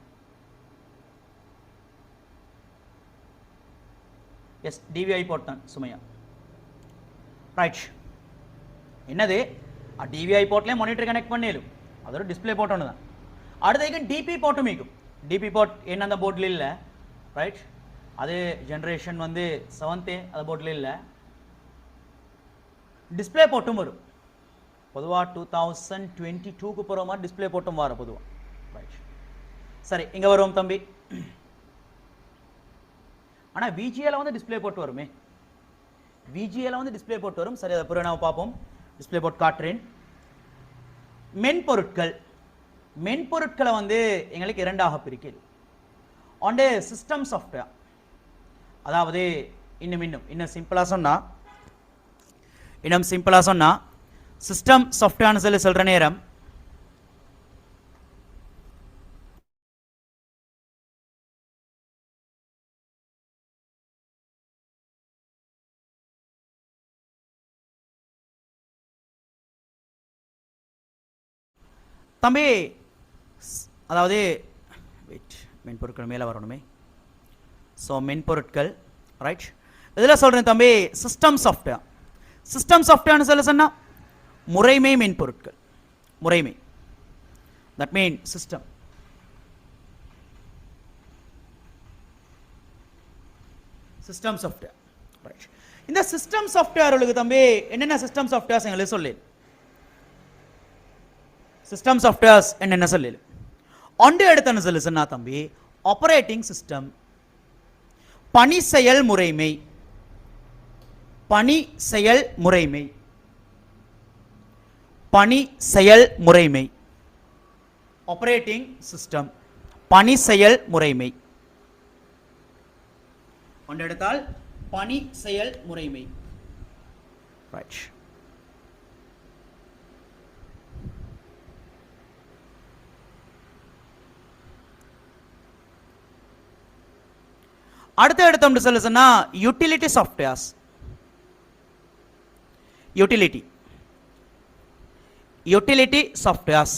எஸ், டிவிஐ போர்ட் தான் சுமையா. ரைட், என்னது டிவிஐ போர்ட்லேயே மானிட்டர் கனெக்ட் பண்ணிடும், அது ஒரு டிஸ்பிளே போர்ட் ஒன்று தான். அடுத்து டிபி போர்ட்டும் மீக்கும். டிபி போர்ட் என்ன அந்த போர்ட்டில் இல்லை, ரைட்? அது ஜென்ரேஷன் வந்து 7th அந்த போர்ட்டில் இல்லை. டிஸ்பிளே போர்ட்டும் வரும் பொதுவாக 2022க்கு போகிற மாதிரி டிஸ்பிளே போர்ட்டும் வர பொதுவாக. ரைட், சரி. இங்கே வருவோம் தம்பி, ஆனால் விஜிஏல வந்து டிஸ்பிளே போட்டு வருமே, விஜிஏல வந்து டிஸ்பிளே போட்டு வரும். சரி, அதை பிறகு நம்ம பார்ப்போம். டிஸ்பிளே போட்டு காட்டுறேன். மென்பொருட்கள், மென்பொருட்களை வந்து எங்களுக்கு இரண்டாக பிரிக்கிறது. ஒன்று சிஸ்டம் சாஃப்ட்வேர், அதாவது இன்னும் சிம்பிளாக சொன்னால் சிஸ்டம் சாஃப்ட்வேர்னு சொல்லி சொல்கிற நேரம் தம்பி, அதாவது வெயிட், மென்பொருட்கள் மேலே வரணுமே. ஸோ மென்பொருட்கள், ரைட். இதில் சொல்கிறேன் தம்பி, சிஸ்டம் சாஃப்ட்வேர். சிஸ்டம் சாஃப்ட்வேர்னு சொன்னா முறைமை மென்பொருட்கள், முறைமை, that mean system. System software, right. இந்த சிஸ்டம் சாஃப்ட்வேர்களுக்கு தம்பி என்னென்ன சிஸ்டம் சாஃப்ட்வேர்ஸ் எங்களுக்கு சொல்லு. சிஸ்டம் சாஃப்ட்வேர்ஸ் என்னென்ன சொல்லு. ஒன்று எடுத்தன்னு சொல்லு சொன்னா தம்பி, ஆப்பரேட்டிங் சிஸ்டம், பணி செயல் முறைமை, பணி செயல் முறைமை, பணி செயல் முறைமை, ஆப்பரேட்டிங் சிஸ்டம், பணி செயல் முறைமை. ஒன்று எடுத்தால் பணி செயல் முறைமை, ரைட். அடுத்த எடுத்தோம் சொல்ல சொன்னா utility softwares, utility, utility softwares.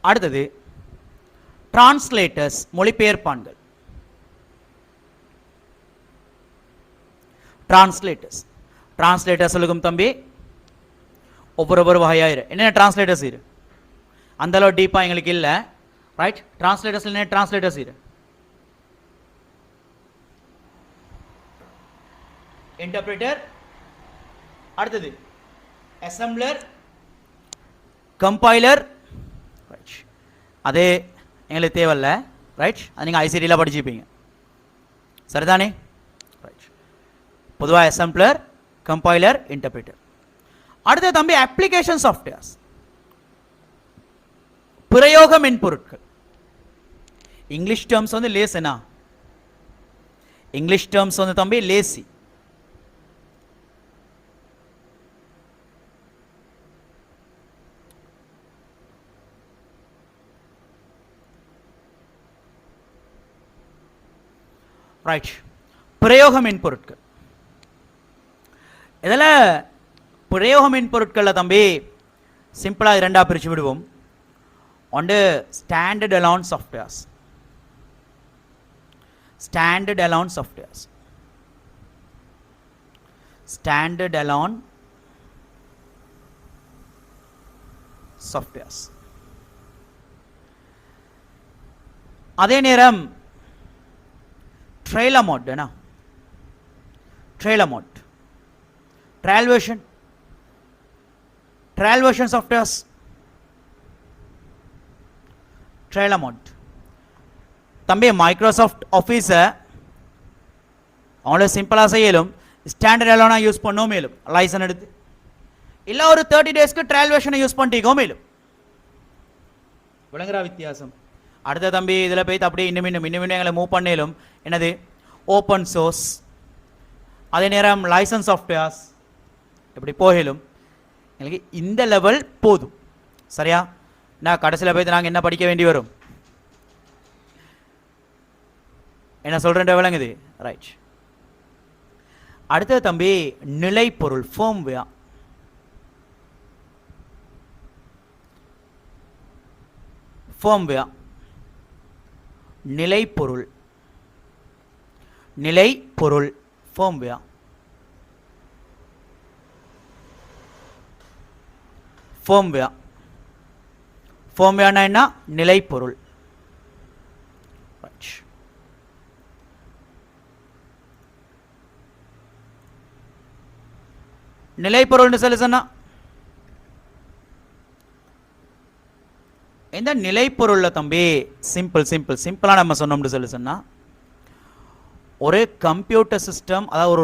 அடுத்தது டிரான்ஸ்லேட்டர்ஸ், மொழிபெயர்ப்பான்கள், டிரான்ஸ்லேட்டர்ஸ். டிரான்ஸ்லேட்டர்ஸ் சொல்லுக்கும் தம்பி ஒவ்வொரு வகையாயிரு. என்னென்ன டிரான்ஸ்லேட்டர்ஸ் இரு, அந்த அளவு டீப்பா எங்களுக்கு இல்லை, ரைட். டிரான்ஸ்லேட்டர்ஸ் என்ன டிரான்ஸ்லேட்டர்ஸ் இரு, இன்டர்பிரேட்டர், அடுத்தது அசெம்பிளர், கம்பைலர், ரைட். அதே எங்களுக்கு தேவையில்ல, ரைட். அது நீங்கள் ஐசிடியில் படிச்சுப்பீங்க, சரிதானே, ரைட். பொதுவாக அசெம்பிளர், கம்பைலர், இன்டர்பிரேட்டர். அடுத்த தம்பி அப்ளிகேஷன் சாஃப்ட்வேர்ஸ், பிரயோக மென்பொருட்கள். இங்கிலீஷ் டேர்ம்ஸ் வந்து லேசுனா, இங்கிலீஷ் டேர்ம்ஸ் வந்து தம்பி லேசி. ரைட். பிரயோக மென்பொருட்கள். இதில் பிரயோக மென்பொருட்களில் தம்பி சிம்பிளாக இரண்டா பிரித்து விடுவோம். ஒன்று standard alone softwares, standard alone softwares, standard alone softwares. அதே நேரம் ட்ரெய்லர் மோட், என்ன trailer mode, trial version, trial version softwares, trial mode. தம்பி மைக்ரோசாஃப்ட் ஆஃபீஸை அவங்கள சிம்பிளாக செய்யலும், ஸ்டாண்டர்ட் அலோனாக யூஸ் பண்ணவும் மேலும் லைசன் எடுத்து, இல்லை ஒரு 30 டேஸ்க்கு ட்ரையல் வெர்ஷனை யூஸ் பண்ணிக்கோ மேலும். விளங்குறா வித்தியாசம்? அடுத்த தம்பி இதில் போய் அப்படியே இன்னும் எங்களை மூவ் பண்ணலும் என்னது ஓப்பன் சோர்ஸ், அதே நேரம் லைசன்ஸ் சாஃப்ட்வேர்ஸ், இப்படி போகலும் எங்களுக்கு இந்த லெவல் போதும், சரியா? நான் கடைசியில் போய் நாங்கள் என்ன படிக்க வேண்டி வரும், என்ன சொல்கிறேன் விளங்குது, ரைட். அடுத்தது தம்பி நிலைப்பொருள், ஃபேர்ம்வேர். ஃபேர்ம்வேர் நிலைப்பொருள், நிலைப்பொருள் ஃபேர்ம்வேர். ஃபேர்ம்வேர், ஃபேர்ம்வேர்னா என்ன? நிலைப்பொருள். நிலைப்பொருள்னு சொல்லி சொன்னா இந்த நிலைப்பொருள்ல தம்பி சிம்பிளா நம்ம சொன்னோம்னு சொன்னா ஒரு கம்ப்யூட்டர் சிஸ்டம், அதாவது ஒரு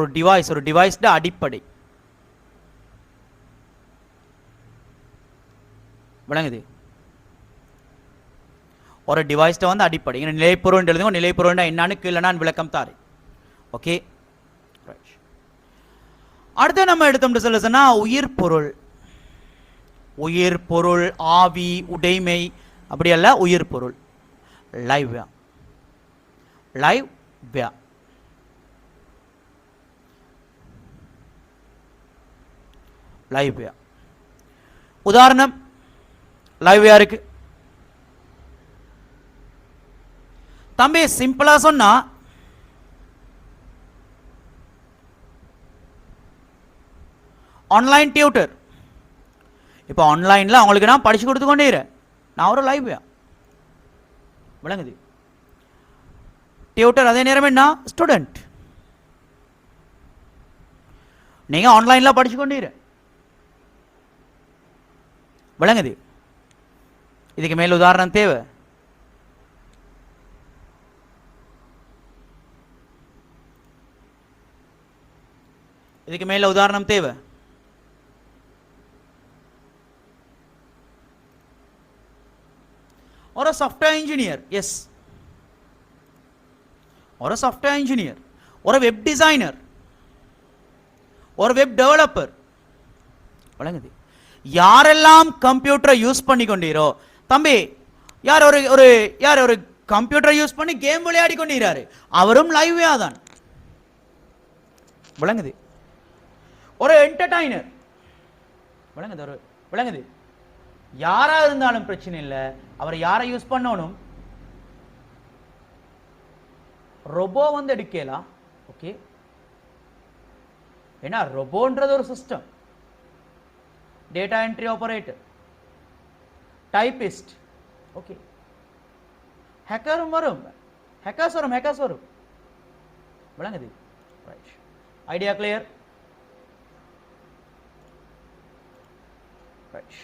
டிவைஸ் அடிப்படை விளங்குது. ஒரு டிவைஸ் வந்து அடிப்படை. நிலைப்பொருள் எழுதுங்க. நிலைப்பொருள் என்னன்னு கீழே நான் விளக்கம் தாரேன். ஓகே, அடுத்து நம்ம எடுத்தோம்னு சொன்னா உயிர் பொருள் ஆவி உடைமை அப்படி அல்ல, உயிர் பொருள் லைவ். உதாரணம் லைவ் இருக்கு தம்பி. சிம்பிளா சொன்னா ஆன்லைன் டியூட்டர். இப்போ ஆன்லைன்ல அவங்களுக்கு நான் படிச்சு கொடுத்து கொண்டே நான் ஒரு லைவ் விளங்குது. டியூட்டர் அதே நேரம் என்ன ஸ்டூடெண்ட். நீங்க ஆன்லைன்ல படிச்சு கொண்டே விளங்குது. இதுக்கு மேல உதாரணம் தேவை? இதுக்கு மேல உதாரணம் தேவை? और सॉफ्टवेयर इंजीनियर, यस, और सॉफ्टवेयर इंजीनियर, और वेब डिजाइनर, और वेब डेवलपर வழங்குது. யாரெல்லாம் கம்ப்யூட்டரை யூஸ் பண்ணி கொண்டீரோ தம்பி, யார் ஒரு கம்ப்யூட்டரை யூஸ் பண்ணி கேம் விளையாடி கொண்டிருக்காரு, அவரும் லைவே தான் விளங்குது. ஒரு என்டர்டைனர் விளங்குது. யாரா இருந்தாலும் பிரச்சனை இல்லை. அவர் யாரை யூஸ் பண்ணணும்? ரோபோ வந்து எடுக்கலாம். ஓகே, ஏன்னா ரோபோன்றது ஒரு system. Data entry operator, typist, okay, ஹேக்கரும் வரும். ஹேக்கர்ஸ் வரும் விளங்குது. Right, idea clear? ரைட்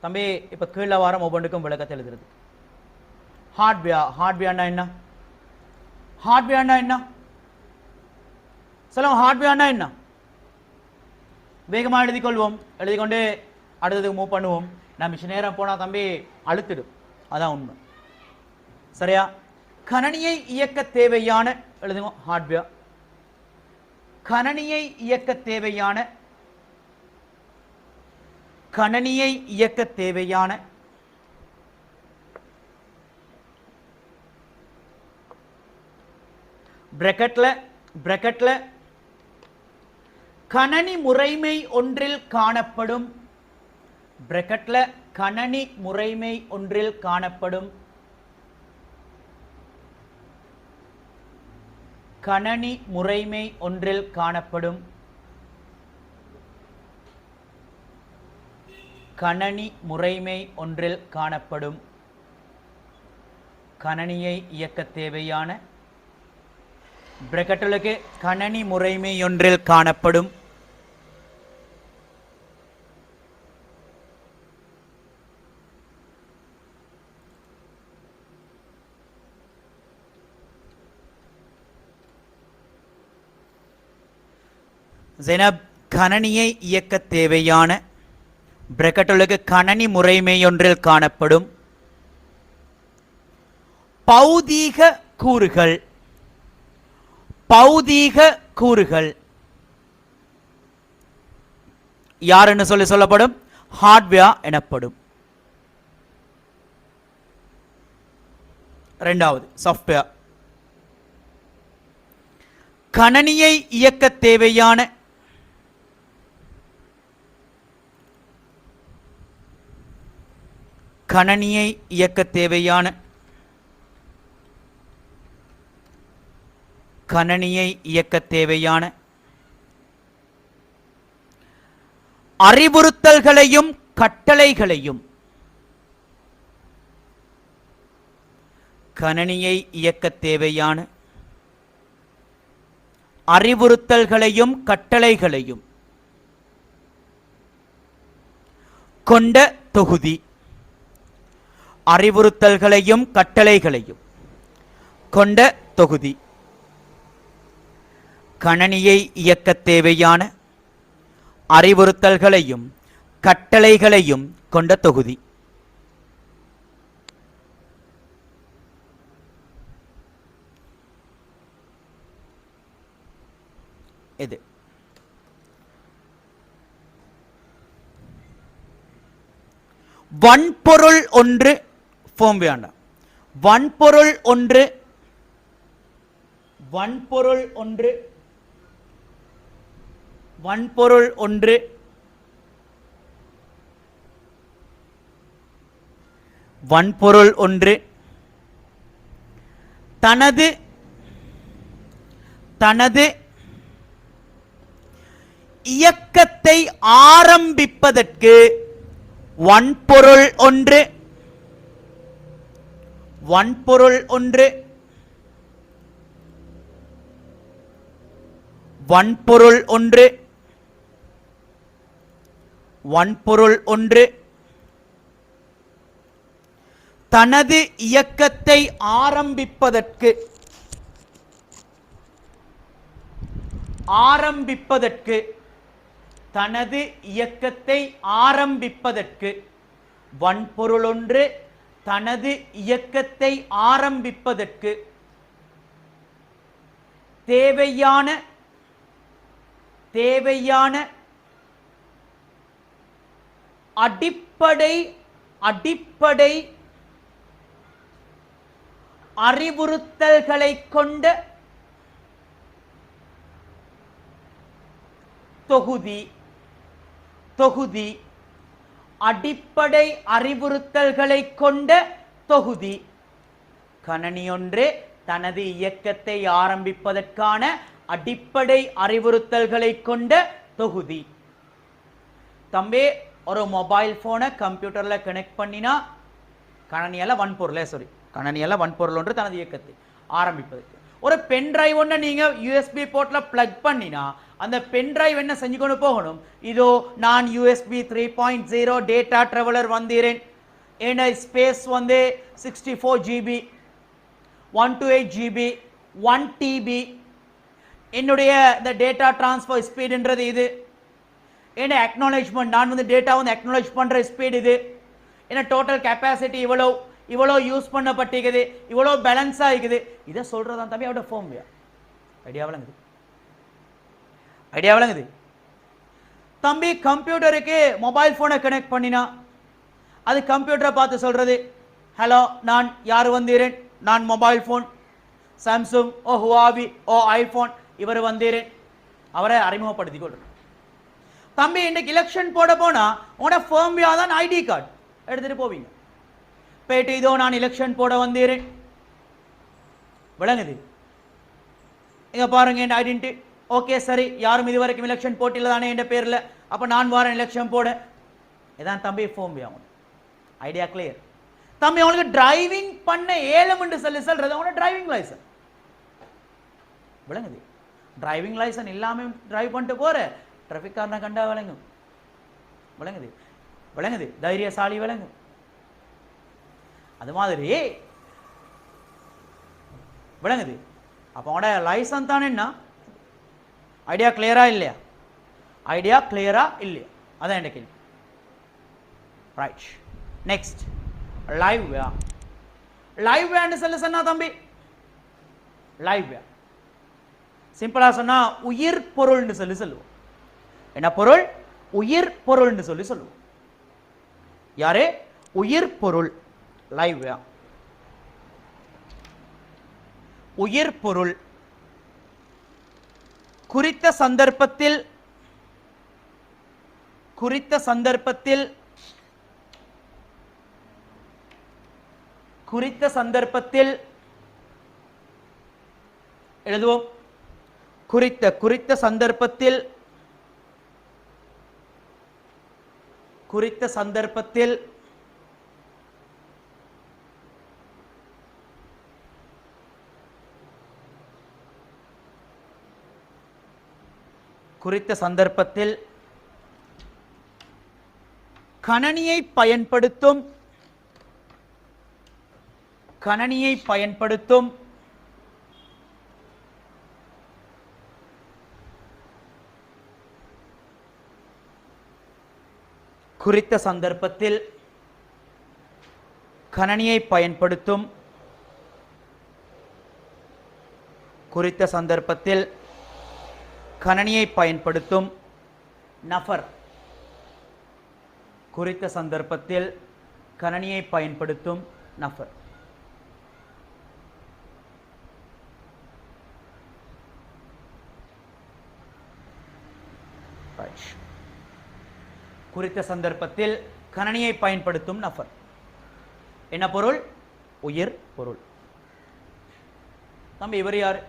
தம்பி, இப்ப கீழே வாரம் ஒவ்வொன்றுக்கும் விளக்கத்தை எழுதுறது. ஹார்ட்வேர்னா என்ன? சொல்லுங்க, ஹார்ட்வேர்னா என்ன? வேகமா எழுதிக்கொள்வோம். எழுதிக்கொண்டு அடுத்ததுக்கு மூவ் பண்ணுவோம். நான் மிஷின் நேரம் போனா தம்பி அழுத்திடும், அதான் உண்மை. சரியா? கணனியை இயக்க தேவையான எழுதுங்க ஹார்ட்வேர். கணனியை இயக்க தேவையான பிரக்கெட்ல கணனி முறைமை ஒன்றில் காணப்படும். பிரக்கெட்ல கணனி முறைமை ஒன்றில் காணப்படும். கணனி முறைமை ஒன்றில் காணப்படும். கணனி முறைமை ஒன்றில் காணப்படும். கணனியை இயக்க தேவையான பிரக்கெட்டுகளுக்கு கணனி முறைமை ஒன்றில் காணப்படும். ஜெனப், கணனியை இயக்க தேவையான பிரக்கெட்டுகளுக்கு கணனி முறைமை ஒன்றில் காணப்படும் பௌதீக கூறுகள். பௌதீக கூறுகள் யாருன்னு சொல்லப்படும்? ஹார்ட்வேர் எனப்படும். இரண்டாவது சாஃப்ட்வேர். கணனியை இயக்க தேவையான கணனியை இயக்க தேவையான கணனியை இயக்க தேவையான அறிவுறுத்தல்களையும் கட்டளைகளையும் கணனியை இயக்க தேவையான அறிவுறுத்தல்களையும் கட்டளைகளையும் கொண்ட தொகுதி. அறிவுறுத்தல்களையும் கட்டளைகளையும் கொண்ட தொகுதி. கணனியை இயக்க தேவையான அறிவுறுத்தல்களையும் கட்டளைகளையும் கொண்ட தொகுதி. இது வன்பொருள் ஒன்று. ஃபோம் வேண்டாம். வன்பொருள் ஒன்று, வன்பொருள் ஒன்று, வன்பொருள் ஒன்று, வன்பொருள் ஒன்று தனது தனது இயக்கத்தை ஆரம்பிப்பதற்கு வன்பொருள் ஒன்று, வன்பொருள் ஒன்று, வன்பொருள் ஒன்று, வன்பொருள் ஒன்று தனது இயக்கத்தை ஆரம்பிப்பதற்கு ஆரம்பிப்பதற்கு தனது இயக்கத்தை ஆரம்பிப்பதற்கு வன்பொருள் ஒன்று தனது இயக்கத்தை ஆரம்பிப்பதற்கு தேவையான தேவையான அடிப்படை அடிப்படை அறிவுறுத்தல்களை கொண்ட தொகுதி. தொகுதி அடிப்படை அறிவுறுத்தல்களை கொண்ட தொகுதி. கணனி ஒன்று தனது இயக்கத்தை ஆரம்பிப்பதற்கான அடிப்படை அறிவுறுத்தல்களை கொண்ட தொகுதி. தம்பி ஒரு மொபைல் போனை கம்ப்யூட்டர்ல கனெக்ட் பண்ணினா கணனியால வன்பொருள் கணனியால வன்பொருள் ஒன்று தனது இயக்கத்தை ஆரம்பிப்பதற்கு. ஒரு பென் டிரைவ் ஒன்று நீங்க யூஎஸ்பி போர்ட்ல பிளக் பண்ணினா அந்த பென் டிரைவ் என்ன செஞ்சு கொண்டு போகணும்? இதோ நான் யூஎஸ்பி 3.0 டேட்டா டிராவலர் வந்தீரேன். என்ன ஸ்பேஸ் வந்து 64 GB, 128 GB, 1 TB. என்னுடைய இந்த டேட்டா டிரான்ஸ்ஃபர் ஸ்பீடுன்றது இது. என்ன அக்னாலேஜ்மெண்ட், நான் வந்து டேட்டா வந்து அக்னாலேஜ் பண்ற ஸ்பீட் இது. என்ன டோட்டல் கெப்பாசிட்டி இவ்வளோ இவ்வளோ யூஸ் பண்ணப்பட்டிருக்குது, இவ்வளோ பேலன்ஸ் ஆகிக்குது. இதை சொல்றதான் தம்பி அவட ஃபோம்வியா. ஐடியா விளங்குது? ஐடியா விளங்குது தம்பி? கம்ப்யூட்டருக்கு மொபைல் போனை கனெக்ட் பண்ணினா அது கம்ப்யூட்டரை பார்த்து சொல்றது, ஹலோ நான் யார் வந்தீரேன், நான் மொபைல் போன் சாம்சங், ஓ ஹுவாவி, ஓ ஐபோன், இவர் வந்தீரேன். அவரை அறிமுகப்படுத்தி கொள்றேன். தம்பி இன்னைக்கு எலெக்ஷன் போட போனா உங்களோட ஃபேம்வியா தான் ஐடி கார்டு எடுத்துட்டு போவீங்க. போயிட்டு இதோ நான் எலெக்ஷன் போட வந்தீரேன். விளங்குது? இங்க பாருங்க என் ஐடென்டி. ஓகே சரி, யாரும் இது வரைக்கும் எலெக்ஷன் போட்டியில் தானே என் பேர்ல, அப்ப நான் வரேன் எலெக்ஷன் போட. இதான் தம்பி ஃபோம்வியா. Idea clear? தம்பி அவனுக்கு டிரைவிங் பண்ண ஏழுமென்று சொல்றது அவனோட டிரைவிங் லைசன்ஸ். விளங்குது? டிரைவிங் லைசன்ஸ் இல்லாம டிரைவ் பண்ணிட்டு போற டிராஃபிக் காரனை கண்டா விளங்கும். விளங்குது? விளங்குது? தைரியசாலி விளங்கும். அது மாதிரி விளங்குது? அப்போ அவனோட லைசன்ஸ் தானே. என்ன ஐடியா கிளியரா இல்லையா? ஐடியா கிளியரா இல்லையா? அதான் என் கேள்வி. ரைட். நெக்ஸ்ட் லைவ் வே. லைவ் வேன்னு சொன்னா தம்பி, லைவ் வே சிம்பிளா சொன்னா உயிர் பொருள்னு சொல்லுவோம். என்ன பொருள்? உயிர் பொருள்னு சொல்லுவோம். யாரு? உயிர் பொருள். லைவ் வே உயிர் பொருள். குறித்த சந்தர்ப்பத்தில் குறித்த சந்தர்ப்பத்தில் குறித்த சந்தர்ப்பத்தில் எழுதுவோம். குறித்த சந்தர்ப்பத்தில் குறித்த சந்தர்ப்பத்தில் குறித்த சந்தர்ப்பத்தில் கணனியை பயன்படுத்தும் குறித்த சந்தர்ப்பத்தில் கணனியை பயன்படுத்தும் நபர் என்ன பொருள்? உயிர் பொருள். தம்பி இவர் யார்?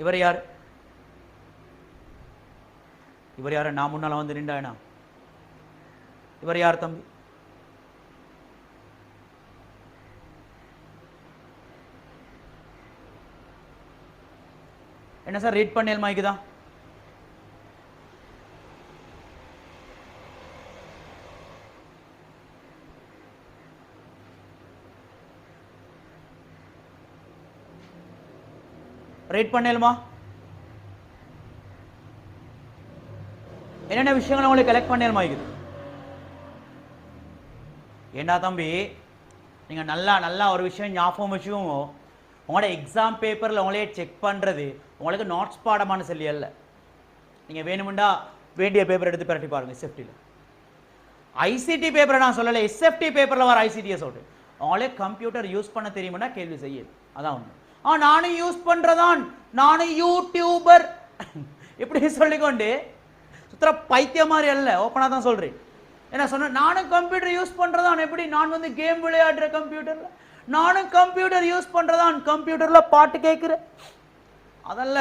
இவர் யார்? நான் முன்னால வந்து நின்றானா? இவர் யார் தம்பி? என்ன சார் ரீட் பண்ணேல் மைக்கு தான்? ரீட் பண்ணேலுமா? என்னென்ன விஷயங்கள் உங்களுக்கு கலெக்ட் பண்ணேலுமா? ஏண்டா தம்பி நீங்க நல்லா ஒரு விஷயம் ஞாபகம் வச்சுக்கோங்க. உங்களோட எக்ஸாம் பேப்பரில் உங்களே செக் பண்ணுறது உங்களுக்கு நோட்ஸ் பாடமான சொல்லி அல்ல. நீங்கள் வேணுமெண்டா வேண்டிய பேப்பர் எடுத்து பிரட்டி பாருங்க. எஸ்எஃப்டியில் ஐசிடி பேப்பரை நான் சொல்லலை, எஸ்எஃப்டி பேப்பரில் வர ஐசிடியை சொல்கிறேன். அவங்களே கம்ப்யூட்டர் யூஸ் பண்ண தெரியுமுன்னா கேள்வி செய்யுது. அதான் ஒன்று. நானும் யூஸ் பண்ணுறதான், நானும் யூடியூபர் இப்படி சொல்லிக்கொண்டு சுத்தர பைத்திய மாதிரி அல்ல, ஓப்பனாக தான் சொல்கிறேன். என்ன சொன்ன, நானும் கம்ப்யூட்டர் யூஸ் பண்ணுறதான். எப்படி? நான் வந்து கேம் விளையாடுற கம்ப்யூட்டரில், நானும் கம்ப்யூட்டர் யூஸ் பண்ணுறதான். கம்ப்யூட்டரில் பாட்டு கேட்குறேன் அதல்ல,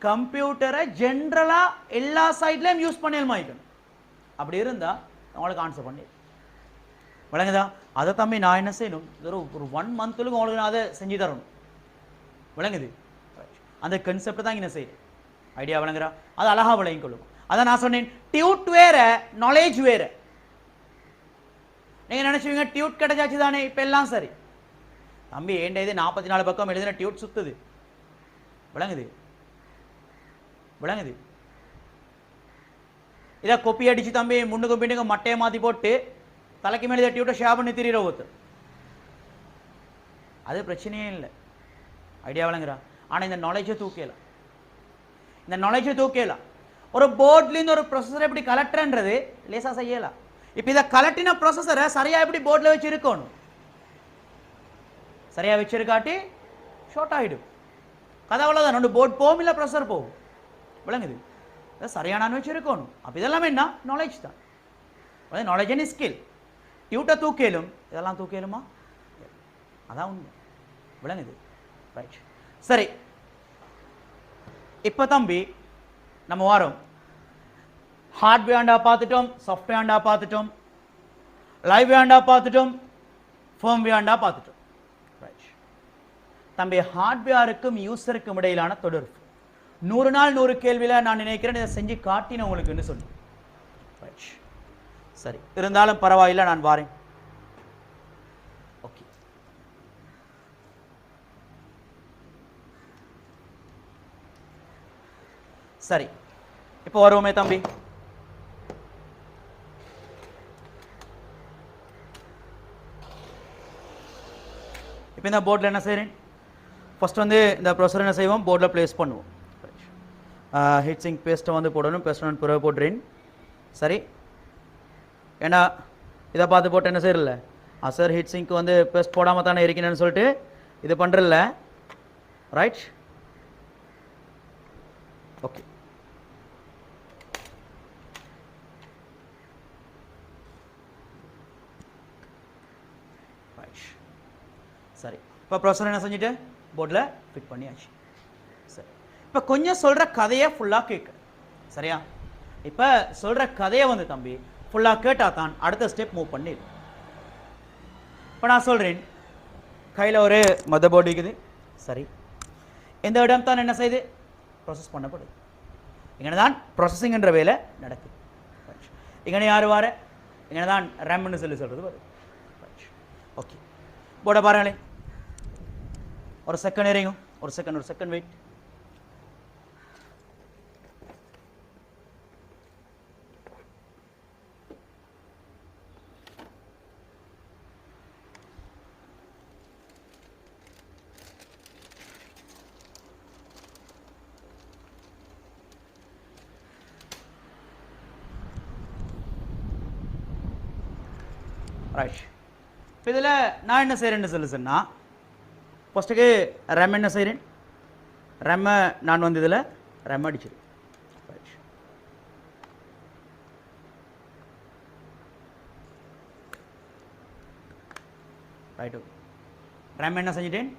கம்ப்யூட்டரை ஜென்ரலாக எல்லா சைட்லையும் யூஸ் பண்ணியல்மாய்க்கணும். அப்படி இருந்தால் உங்களுக்கு ஆன்சர் பண்ணி விளங்குதா? அதை தம்பி நான் என்ன செய்யணும், ஒரு 1 மந்த்துக்கு உங்களுக்கு நான் அதை செஞ்சு தரணும். விளங்குது? அந்த கன்செப்ட் தான் என்ன செய்யுது, ஐடியா விளங்குறா? அது அழகா விளங்கிக் கொள்ளும். அதை நான் சொன்னேன், டியூட் வேற, நாலேஜ் வேற. நீங்க நினைச்சுவீங்க டியூட் கிடைச்சாச்சு தானே இப்ப எல்லாம் சரி. தம்பி ஏண்ட இது 44 பக்கம் எழுதின டியூட் சுத்துது. விளங்குது? இதை கொப்பி அடிச்சு தம்பி முன்னுக்கும் பின்னுக்கும் மட்டையை மாத்தி போட்டு தலைக்கு மேலே இதை டியூட்டை ஷேர் பண்ணி திரியிற ஒருத்தர், அது பிரச்சனையே இல்லை. ஐடியா விளங்குறா? ஆனால் இந்த நாலேஜை தூக்கலாம். ஒரு போர்ட்லேருந்து ஒரு ப்ரொசஸரை எப்படி கலெக்டர்ன்றது லேசாக செய்யலாம். இப்போ இதை கலெக்டின ப்ரொசஸரை சரியாக எப்படி போர்டில் வச்சு இருக்கணும், சரியாக வச்சிருக்காட்டி ஷார்ட் ஆகிடும். கதை அவ்வளோதான். 2 போர்ட் போகும், இல்லை ப்ரொசஸர் போகும். விளங்குது? சரியான வச்சு இருக்கணும். அப்போ இதெல்லாம் என்ன? நாலேஜ் தான். Knowledge and skill. டியூட்டை தூக்கலும், இதெல்லாம் தூக்கலுமா? அதான் உண்மை. விளங்குது? ரைட். சரி, இப்போ தம்பி நம்ம வாரோம். ஹார்ட்வேர்ண்டா பார்த்துட்டோம், சாஃப்ட்வேர்ண்டா பார்த்துட்டோம், லைவ்வேர்ண்டா பார்த்துட்டோம், ஃபர்ம்வேர்ண்டா பார்த்துட்டோம். ரைட் தம்பி, ஹார்ட்வேருக்கும் யூசருக்கும் இடையிலான தொடர்பு 100 நாள் 100 கேள்வியில் நான் நினைக்கிறேன் இதை செஞ்சு காட்டின உங்களுக்கு சொல்லி. ரைட் சரி, இருந்தாலும் பரவாயில்லை, நான் வாரேன். ஓகே, சரி, இப்போ வருவோமே தம்பி. இப்போ இந்த போர்டில் என்ன செய்கிறேன், ஃபர்ஸ்ட் வந்து இந்த ப்ரொசர் என்ன செய்வோம், போர்டில் பிளேஸ் பண்ணுவோம். ஹீட் சிங்க் பேஸ்ட்டை வந்து போடணும். பேஸ்ட் நான் பிறகு போடுறேன். சரி, ஏன்னா இதை பார்த்து போட்டு என்ன செய்யறல, சார் ஹீட் சிங்க் வந்து பேஸ்ட் போடாமல் தானே இருக்கணும்னு சொல்லிட்டு இது பண்ணுறல. Right, okay. சரி, இப்போ ப்ரொசர் என்ன செஞ்சுட்டு போர்டில் ஃபிட் பண்ணியாச்சு. சரி, இப்போ கொஞ்சம் சொல்கிற கதையை ஃபுல்லாக கேட்க. சரியா? இப்போ சொல்கிற கதையை வந்து தம்பி ஃபுல்லாக கேட்டால் தான் அடுத்த ஸ்டெப் மூவ் பண்ணிடு. இப்போ நான் சொல்கிறேன், கையில் ஒரு மதர் போர்டு இருக்குது. சரி, இந்த இடம் தான் என்ன செய்யுது, ப்ராசஸ் பண்ணப்படுது. இங்கே தான் ப்ராசஸிங்ன்ற வேலை நடக்குது. இங்கே யார் வார இங்கே தான் ரேம்னு சொல்கிறது வரும். ஓகே, போர்டை பாருங்களேன். ஒரு செகண்ட் இறங்கும், ஒரு செகண்ட் வெயிட். ரைட், இப்போ இதில் நான் என்ன செய்கிறேன்னு சொல்லுன்னா, ஃபஸ்ட்டுக்கு ரெம் என்ன செய்கிறேன், ரெம்மை நான் வந்து இதில் ரெம் அடிச்சிருக்கேன். Right, okay. ரெம் என்ன செஞ்சிட்டேன்,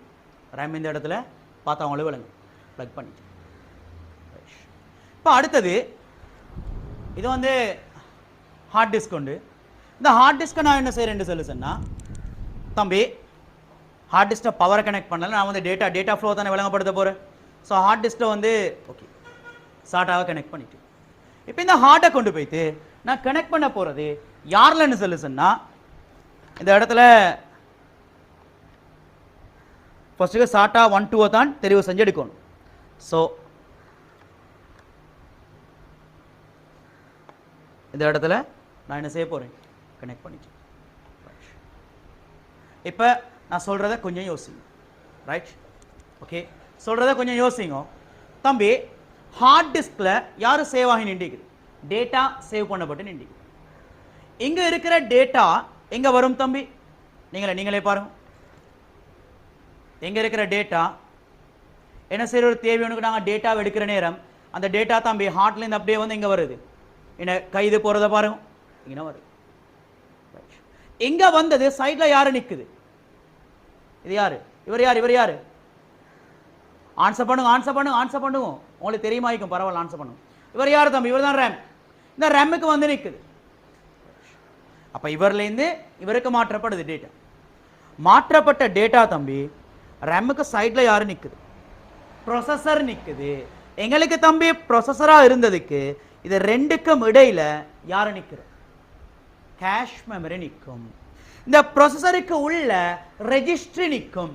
ரெம் இந்த இடத்துல பார்த்தா அவங்களே விளங்கு ப்ளக் பண்ணிட்டேன். இப்போ அடுத்தது இது வந்து ஹார்ட் டிஸ்க் உண்டு. இந்த ஹார்ட் டிஸ்க்கை நான் என்ன செய்கிறேன்னு சொல்லுன்னா, தம்பி ஹார்ட் டிஸ்க்கை பவரை கனெக்ட் பண்ணல, நான் வந்து டேட்டா ஃப்ளோ தானே விளங்கப்படுத்த போகிறேன். ஸோ ஹார்ட் டிஸ்க்கை வந்து ஓகே ஷார்ட்டாக கனெக்ட் பண்ணிட்டு, இப்போ இந்த ஹார்ட்டை கொண்டு போய்த்து நான் கனெக்ட் பண்ண போகிறது யாரில்னு சொல்லுன்னா, இந்த இடத்துல ஃபஸ்ட்டுக்கு ஷார்ட்டாக 1 2 தான் தெரிவு செஞ்சு எடுக்கணும். ஸோ இந்த இடத்துல நான் என்ன செய்ய போகிறேன், கனெக்ட் பண்ணிட்டேன். இப்போ நான் சொல்கிறத கொஞ்சம் யோசிங்க. ரைட், ஓகே, சொல்கிறத கொஞ்சம் யோசிங்க. தம்பி ஹார்ட் டிஸ்கில் யார் சேவ் ஆகி நின்றுக்குது, டேட்டா சேவ் பண்ணப்பட்டு நின்றுக்குது. இங்கே இருக்கிற டேட்டா எங்கே வரும் தம்பி, நீங்களே பாருங்க. எங்கே இருக்கிற டேட்டா என்ன செய்கிற ஒரு தேவையானுக்கு நாங்கள் டேட்டாவை எடுக்கிற நேரம் அந்த டேட்டா தம்பி ஹார்ட்லேருந்து அப்படியே வந்து இங்கே வருது. என்ன கைது போகிறத பாருங்க, இங்கே வருது. எங்க வந்தது, சைட்ல யாரு நிக்குது, இது யாரு, இவர் யாரு, ஆன்சர் பண்ணுங்க. உங்களுக்கு தெரியுமா, பரவாயில்ல ஆன்சர் பண்ணுங்க. இவர் யாரு தம்பி, இவர் தான் ரேம். இந்த ரேமுக்கு வந்து நிக்குது. அப்ப இவர்ல இருந்து இவருக்கு மாற்றப்படுது டேட்டா. மாற்றப்பட்ட டேட்டா தம்பி ரேமுக்கு சைட்ல யாரு நிக்குது, ப்ரொசஸர் நிக்குது. எங்களுக்கு தம்பி ப்ரொசஸரா இருந்ததுக்கு இது ரெண்டுக்கும் இடையில யாரு நிக்குது, கேஷ் மெமரி நிற்கும். இந்த ப்ரொசஸருக்கு உள்ள ரெஜிஸ்ட்ரி நிற்கும்.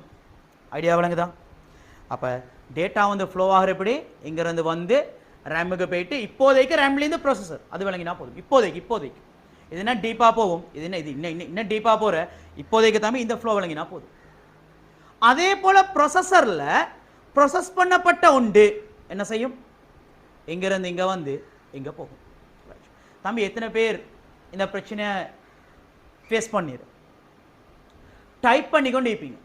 ஐடியா விளங்குதா? அப்போ டேட்டா வந்து ஃப்ளோ ஆகிற எப்படி இங்கிருந்து வந்து ரேமுக்கு போயிட்டு இப்போதைக்கு ரேம்லேருந்து ப்ரொசஸர் அது விளங்கினா போதும். இப்போதைக்கு இது என்ன டீப்பாக போகும், இது இன்னும் டீப்பாக போகிற இப்போதைக்கு தம்பி இந்த ஃப்ளோ விளங்கினா போதும். அதே போல் ப்ரொசஸரில் ப்ரொசஸ் பண்ணப்பட்ட உண்டு என்ன செய்யும், இங்கிருந்து இங்கே வந்து இங்கே போகும். தம்பி எத்தனை பேர் இந்த பிரச்சனையை ஃபேஸ் பண்ணிடு, டைப் பண்ணிக்கொண்டு இருப்பீங்க,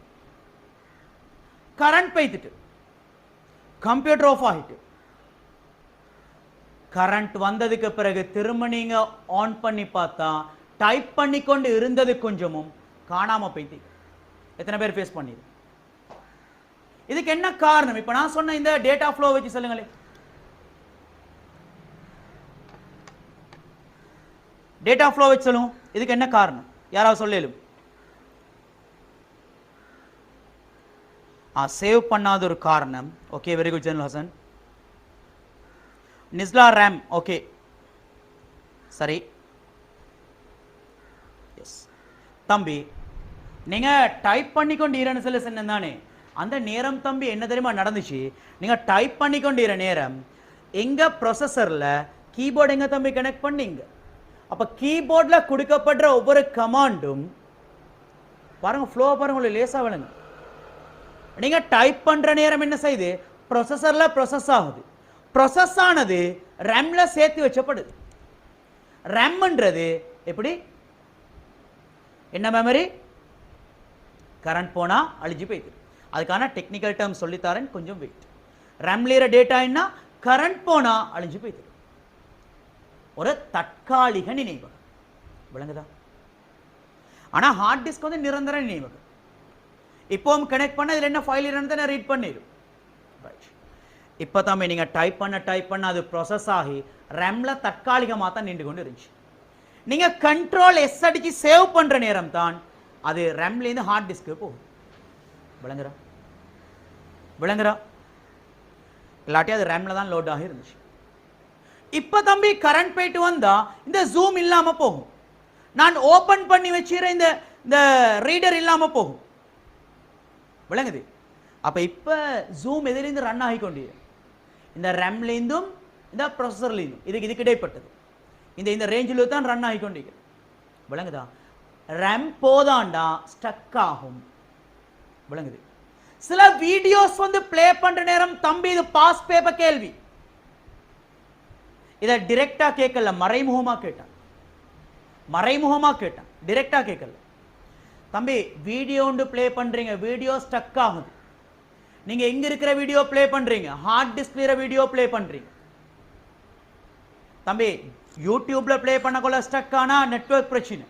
கரண்ட் போய்த்துட்டு கம்ப்யூட்டர் ஆஃப் ஆகிட்டு கரண்ட் வந்ததுக்கு பிறகு திரும்ப நீங்க ஆன் பண்ணி பார்த்தா டைப் பண்ணிக்கொண்டு இருந்தது கொஞ்சமும் காணாம போய்த்து. எத்தனை பேர் ஃபேஸ் பண்ணிடு? இதுக்கு என்ன காரணம்? இப்ப நான் சொன்ன இந்த டேட்டா ஃப்ளோ வச்சு சொல்லுங்களேன். டேட்டா ஃப்ளோ வச்சு சொல்லுங்க, இதுக்கு என்ன காரணம்? யாராவது சொல்லலும்? சேவ் பண்ணாத ஒரு காரணம். Okay, very good Jainul Hasan. Nisla RAM, okay சரி. எஸ் தம்பி, நீங்க டைப் பண்ணிக்கொண்டு சொல்ல சொன்ன தானே, அந்த நேரம் தம்பி என்ன தெரியுமா நடந்துச்சு, நீங்க டைப் பண்ணிக்கொண்டு நேரம் எங்க ப்ரொசஸர்ல கீபோர்டு எங்க தம்பி கனெக்ட் பண்ணீங்க. அப்ப கீபோர்ட்ல கொடுக்கப்படுற ஒவ்வொரு கமாண்டும் பாருங்க, ஃப்ளோ பாருங்க, லேசா விளங்க. நீங்க டைப் பண்ற நேரம் என்ன செய்யுது, ப்ரொசஸர்ல ப்ரொசஸ் ஆகுது. ப்ரொசஸ் ஆனது ரேம்ல சேர்த்து வச்சப்படுது. ரேம்ன்றது எப்படி, என்ன மெமரி, கரண்ட் போனா அழிஞ்சு போயிடுது. அதுக்கான டெக்னிக்கல் டேர்ம் சொல்லித்தாரேன், கொஞ்சம் வெயிட். ரேம்ல டேட்டா என்ன, கரண்ட் போனா அழிஞ்சு போயிடுது. ஒரு தற்காலிக நினைவகம், விளங்குதா? ஆனா ஹார்ட் டிஸ்க் வந்து நிரந்தர நினைவகம். இப்போவும் கனெக்ட் பண்ண இதுல என்ன ஃபைல் இருந்தா ரீட் பண்ணிடும். இப்போ தம்பி நீங்க டைப் பண்ண அது ப்ராசஸ் ஆகி ரேம்ல தற்காலிகமாக தான் நின்று கொண்டு இருந்துச்சு. நீங்க கண்ட்ரோல் எஸ் அடிச்சு சேவ் பண்ற நேரம் தான் அது ரேம்ல இருந்து ஹார்ட் டிஸ்க்கு போகும். விளங்குறா? இல்லாட்டி அது ரேம்ல தான் லோட் ஆகி இருந்துச்சு. இப்போ தம்பி கரண்ட் போயிட்டு வந்தா இந்த ஜூம் இல்லாமல் போகும். நான் ஓப்பன் பண்ணி வச்சுக்கிற இந்த ரீடர் இல்லாமல் போகும். விளங்குது? அப்போ இப்போ ஜூம் எதிலிருந்து ரன் ஆகிக்கொண்டு இந்த ரேம்லேருந்தும் இந்த ப்ரொசஸர்லேருந்தும் இதுக்கு இடைப்பட்டது இந்த ரேஞ்சில் தான் ரன் ஆகிக்கொண்டிருக்கிறது. விளங்குதா? ரேம் போதாண்டா ஸ்டக் ஆகும். விளங்குது? சில வீடியோஸ் வந்து பிளே பண்ற நேரம் தம்பி இது பாஸ் பேப்பர் கேள்வி, இதை டிரெக்டா கேட்கல, மறைமுகமா கேட்டான். டிரெக்டா கேட்கல. தம்பி வீடியோ ஒன்று பிளே பண்றீங்க, வீடியோ ஸ்டக் ஆகுது. நீங்க எங்க இருக்கிற வீடியோ பிளே பண்றீங்க, ஹார்ட் டிஸ்க்ல வீடியோ பிளே பண்றீங்க. தம்பி யூடியூப்ல பிளே பண்ணக்குள்ள ஸ்டக் ஆனா நெட்வொர்க் பிரச்சனை,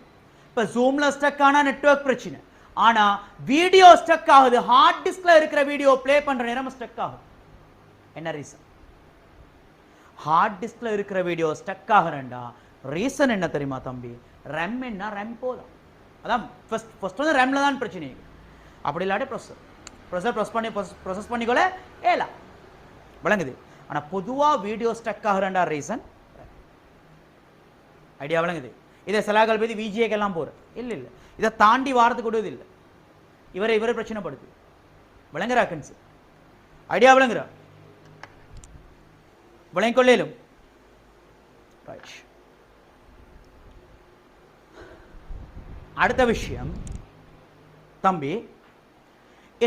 இப்ப ஜூம்ல ஸ்டக் ஆனா நெட்வொர்க் பிரச்சனை. ஆனா வீடியோ ஸ்டக் ஆகுது, ஹார்ட் டிஸ்க்ல இருக்கிற வீடியோ பிளே பண்ற நேரம் ஸ்டக் ஆகுது. என்ன ரீசன்? ஹார்ட் டிஸ்க்ல இருக்கிற வீடியோ ஸ்டக் ஆகுறேன்டா ரீசன் என்ன தெரியுமா தம்பி? ரேம் என்ன, ரேம் போதும். அதான் ஃபர்ஸ்ட் வந்து ரேம்ல தான் பிரச்சனை. அப்படி இல்லாட்டி ப்ரொசஸ் பண்ணிக்கொள்ள ஏலா. விளங்குது? ஆனா பொதுவா வீடியோ ஸ்டக் ஆகுறேன்டா ரீசன் ஐடியா. விளங்குது? இதை சிலாக்கள் பற்றி விஜிஏக்கெல்லாம் போகிற இல்லை, இதை தாண்டி வாரத்துக்கு விடுவது இல்லை. இவரை பிரச்சனைப்படுது. விளங்குறா கன்ஸ்? ஐடியா விளங்குறா? விளங்கிக்கொள்ளேலும். அடுத்த விஷயம் தம்பி,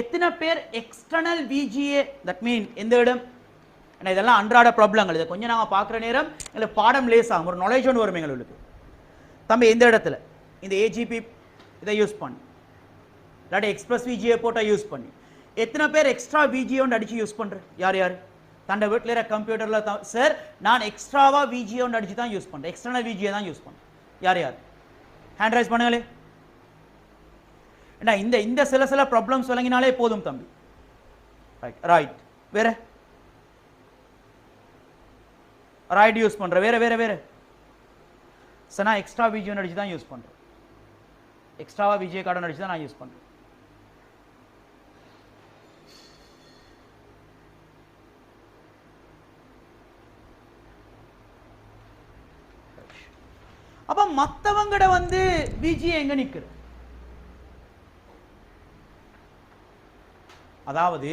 எத்தனை பேர் எக்ஸ்டர்னல் விஜிஏ, தட் மீன் எந்த இடம், இதெல்லாம் அன்றாட ப்ராப்ளங்கள். இதை கொஞ்சம் நாங்கள் பார்க்குற நேரம் எங்களுக்கு பாடம் லேஸ் ஆகும், ஒரு நாலேஜ் ஒன்று வரும் எங்களுக்கு. தம்பி இந்த இடத்துல இந்த ஏஜிபி இதை யூஸ் பண்ணி இல்லாட்டி எக்ஸ்பிரஸ் விஜிஏ போட்டால் யூஸ் பண்ணி எத்தனை பேர் எக்ஸ்ட்ரா விஜிஏ ஒன்று அடித்து யூஸ் பண்ணுற? யார் தண்டை வீட்டில் இருக்கிற கம்ப்யூட்டரில் சார் நான் எக்ஸ்ட்ராவாக விஜிஏ ஒன்று அடித்து தான் யூஸ் பண்ணுறேன், எக்ஸ்டர்னல் விஜிஏ தான் யூஸ் பண்ணுறேன். யார் ஹேண்ட் ரைஸ் பண்ணுங்களே. ஏன்னா இந்த சில ப்ராப்ளம்ஸ் விளங்கினாலே போதும் தம்பி. ரைட். வேற ரைட் யூஸ் பண்ணுற. வேற சார் நான் எக்ஸ்ட்ரா விஜிஏ அடிச்சு தான் யூஸ் பண்ணுறேன், எக்ஸ்ட்ராவா விஜிஏ கார்டு அடிச்சு தான் நான் யூஸ் பண்ணுறேன். அப்ப மற்றவங்கட வந்து விஜிஏ எங்க நிற்குது? அதாவது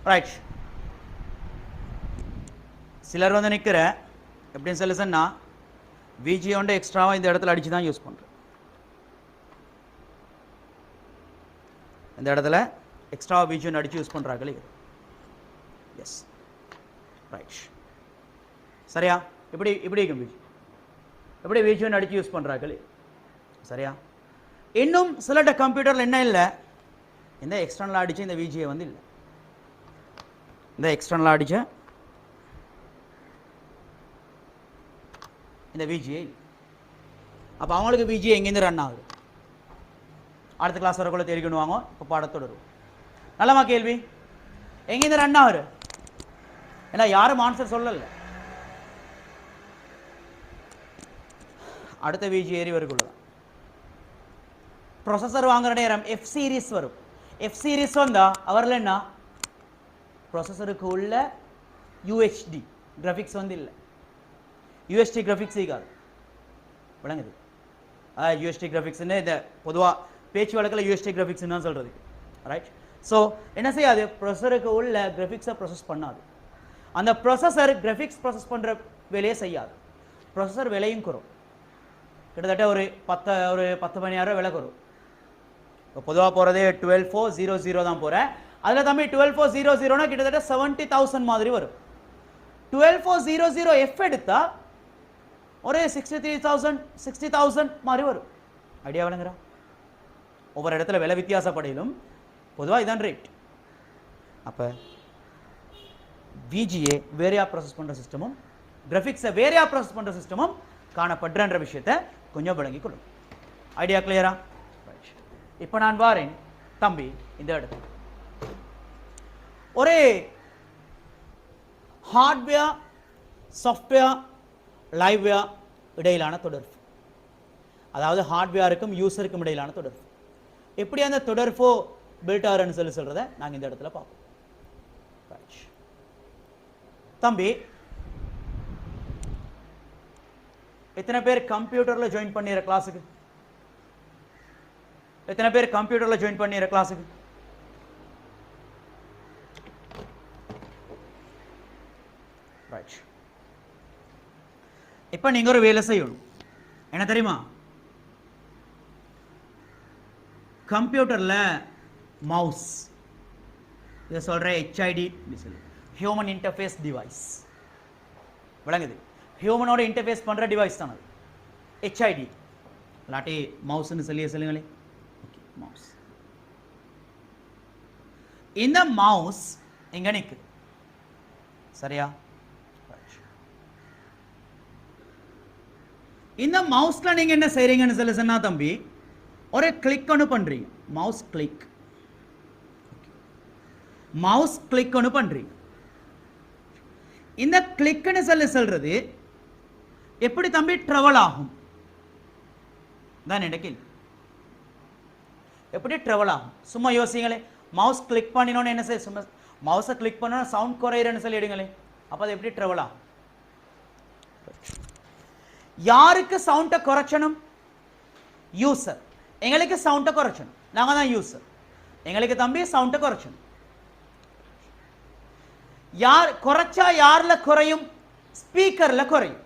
ரைட், சிலர் வந்து நிற்கிற எப்படின்னு சொல்லி சொன்னால் விஜிஏ ஒன்று எக்ஸ்ட்ராவாக இந்த இடத்துல அடித்து தான் யூஸ் பண்ணுறேன். இந்த இடத்துல எக்ஸ்ட்ரா விஜிஏ ஒன்று அடித்து யூஸ் பண்ணுறாங்களே. Yes, right. சரியா? இப்படி இருக்கும் விஜி, எப்படி விஜிஏ ஒன்று அடித்து யூஸ் பண்ணுறாங்களே. சரியா? இன்னும் சிலட்ட கம்ப்யூட்டரில் என்ன இல்லை, இந்த எக்ஸ்டர்னலாக அடித்து இந்த விஜிஏ வந்து இல்லை, இந்த எக்ஸ்டர்னலாக அடிச்ச இந்த விஜிஏ. அப்போ அவங்களுக்கு விஜிஏ எங்கேருந்து ரன் ஆகுது? அடுத்த கிளாஸ் வரக்குள்ள தெரிவிக்கணும் வாங்க. இப்போ பாடத்தொடரும். நல்லமா கேள்வி, எங்கேருந்து ரன் ஆகுது? ஏன்னா யாரும் ஆன்சர் சொல்லல. அடுத்த விஜிஏ ஏறி வருக்குள்ள ப்ரொசஸர் வாங்குற நேரம் எஃப் சீரிஸ் வரும். எஃப் சீரிஸ் வந்தா அவரில் என்ன ப்ரொசஸருக்கு உள்ள யூஹெச்டி கிராஃபிக்ஸ் வந்து இல்லை, யூஎஸ்டி கிராஃபிக்ஸ் இருக்காது. விளங்குது? யூஎஸ்டி கிராஃபிக்ஸ்ன்னு இந்த பொதுவாக பேச்சு வழக்கில் யூஎஸ்டி கிராஃபிக்ஸ்ன்னு தான் சொல்கிறது. ரைட். ஸோ என்ன செய்யாது, ப்ரொசஸருக்கு உள்ள கிராஃபிக்ஸை ப்ரொசஸ் பண்ணாது. அந்த ப்ரொசஸர் கிராஃபிக்ஸ் ப்ரொசஸ் பண்ணுற வேலையை செய்யாது. ப்ரொசஸர் விலையும் குறும், கிட்டத்தட்ட ஒரு 10 மணி நேரம் விலை குறும். இப்போ பொதுவாக போகிறதே 12400 தான் போகிறேன். அதில் தம்பி 12400 கிட்டத்தட்ட 70,000 மாதிரி வரும். 12400 எஃப் எடுத்தா ஒரு 60,000 மாதிரி வரும். ஐடியா விளங்குறா? ஒவ்வொரு இடத்துல விலை வித்தியாசப்படையிலும் பொதுவாக இதான் ரேட். அப்போ விஜிஏ வேறையாக ப்ராசஸ் பண்ணுற சிஸ்டமும் கிராஃபிக்ஸை வேறையா ப்ராசஸ் பண்ணுற சிஸ்டமும் காணப்படுறன்ற விஷயத்தை கொஞ்சம் விளங்கிக் கொள்ளும். ஐடியா கிளியரா? இப்போ நான் வாரேன் தம்பி இந்த இடத்துல ஒரு ஹார்ட்வேர் சாஃப்ட்வேர் லைவ்வேர் இடையிலான தொடர்பு, அதாவது ஹார்ட்வேருக்கும் யூசருக்கும் இடையிலான தொடர்பு. எப்படி அந்த தொடர்போ பில்ட் ஆகுறன்னு சொல்றதை நாங்கள் இந்த இடத்துல பார்ப்போம். தம்பி எத்தனை பேர் கம்ப்யூட்டர்ல ஜாயின் பண்ணிற கிளாஸுக்கு? எத்தனை பேர் கம்ப்யூட்டர்ல ஜாயின் பண்ணிற கிளாஸுக்கு? இப்ப நீங்க ஒரு வேலை செய்யணும். என்ன தெரியுமா? கம்ப்யூட்டர்ல மவுஸ், இதை சொல்ற HID, ஹியூமன் இன்டர்ஃபேஸ் டிவைஸ். விளங்குது? ஹியூமனோட இன்டர்ஃபேஸ் பண்ற டிவைஸ் தான் அது HID. இல்லாட்டி மவுஸ்ன்னு சொல்லுங்களே. Okay, mouse. இந்த மவுஸ் எங்க நிக்குது? சரியா? இந்த மவுஸ்ல நீங்க என்ன செய்றீங்கன்னு சொன்னா தம்பி, ஒரு கிளிக் ஒன்று பண்றீங்க. மவுஸ் கிளிக், மவுஸ் கிளிக் ஒன்று பண்றீங்க. இந்த கிளிக்னு சொல்றது எப்படி தம்பி டிராவல் ஆகும் தான் எனக்கு எப்படி டிராவல் ஆகும்? சும்மா யோசிங்களே. மவுஸ் கிளிக் பண்ணினோன்னு என்ன செய்ய? சும்மா மவுஸை கிளிக் பண்ணோன்னா சவுண்ட் குறையிறன்னு சொல்லிடுங்களே. அப்போ அது எப்படி டிராவல் ஆகும்? யாருக்கு சவுண்டை குறைச்சணும்? யூசர். எங்களுக்கு சவுண்டை குறைச்சணும், நாங்க தான் யூசர். எங்களுக்கு தம்பி சவுண்டை குறைச்சணும். யார் குறைச்சா யார்ல குறையும்? ஸ்பீக்கர்ல குறையும்.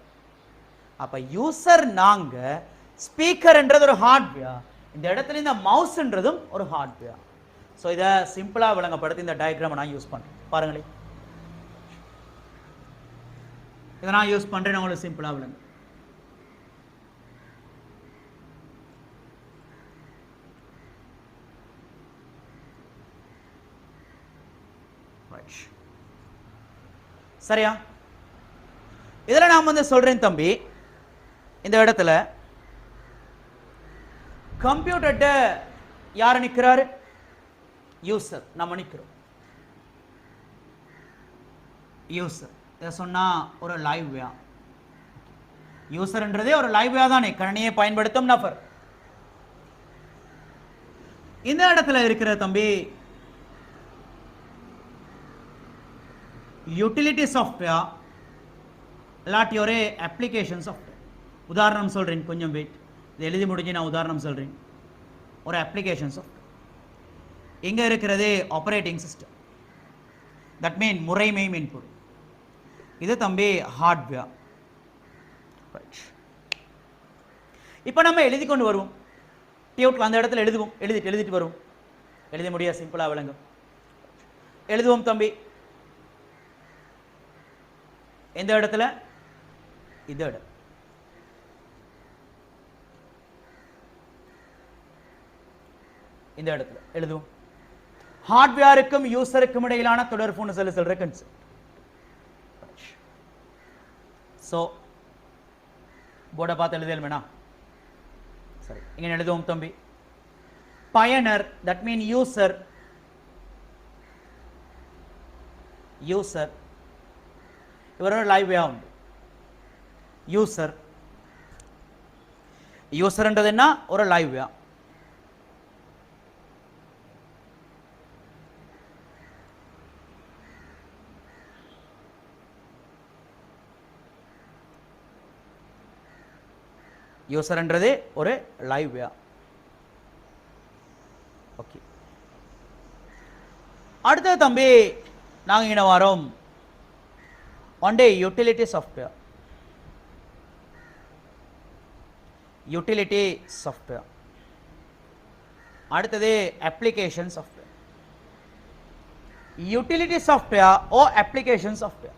அப்ப யூசர் நாங்க, ஸ்பீக்கர்ன்றது ஒரு ஹார்ட்வேர், இந்த இடத்துல இந்த மவுஸ்ன்றதும் ஒரு ஹார்ட்வேர். ஸோ இதை சிம்பிளா விளங்கப்படுத்தி இந்த டயக்ராம் நான் யூஸ் பண்றேன். பாருங்களேன், இதை நான் யூஸ் பண்றேன், உங்களுக்கு சிம்பிளா விளங்க. சரியா? இதுல நான் வந்து சொல்றேன் தம்பி, இந்த இடத்துல கம்ப்யூட்டர்ட்ட யார் நிற்கிறாரு? யூசர். நம்ம நிற்கிறோம் யூசர். இதை சொன்னா ஒரு லைவ் வே. யூசர்ன்றதே ஒரு லைவ் வே தானே, கணினியை பயன்படுத்தும் நபர். இந்த இடத்துல இருக்கிற தம்பி யூட்டிலிட்டி சாஃப்ட்வேர் இல்லாட்டி ஒரு அப்ளிகேஷன் சாஃப்ட்வேர். உதாரணம் சொல்றேன், கொஞ்சம் வெயிட். இது எழுதி முடிஞ்சு நான் உதாரணம் சொல்றேன். ஒரு அப்ளிகேஷன் சாஃப்ட்வேர் எங்க இருக்கிறது? Operating system. தட் மீன் முறைமை மென்பொருள். இது தம்பி ஹார்ட்வேர். இப்போ நம்ம எழுதி கொண்டு வருவோம். டியூட்ல அந்த இடத்துல எழுதுவோம். எழுதிட்டு வருவோம். எழுத முடியாது, சிம்பிளா விளங்கும். எழுதுவோம் தம்பி. எந்த இடத்துல? இந்த இடம். இந்த இடத்துல எழுதுவோம். ஹார்ட்வேருக்கும் யூசருக்கும் இடையிலான தொடர்புன்னு சொல்ற கன்செப்ட். சோ போர்டை பார்த்து எழுதல் வேணா? சரி, இங்க எழுதுவோம் தம்பி. பயனர், தட் மீன் யூசர். யூசர் இவரோட லைவ் வே உண்டு. யூசர், யூசர்ன்றது என்ன? ஒரு லைவ் வே. யூசர்ன்றது ஒரு லைவ் வே. ஓகே, அடுத்தது தம்பி நாங்க இங்க வரோம் one day utility software. Utility software. அடுத்தது அப்ளிகேஷன் சாஃப்ட்வேர். யூட்டிலிட்டி சாஃப்ட்வேர் ஓ அப்ளிகேஷன் சாஃப்ட்வேர்.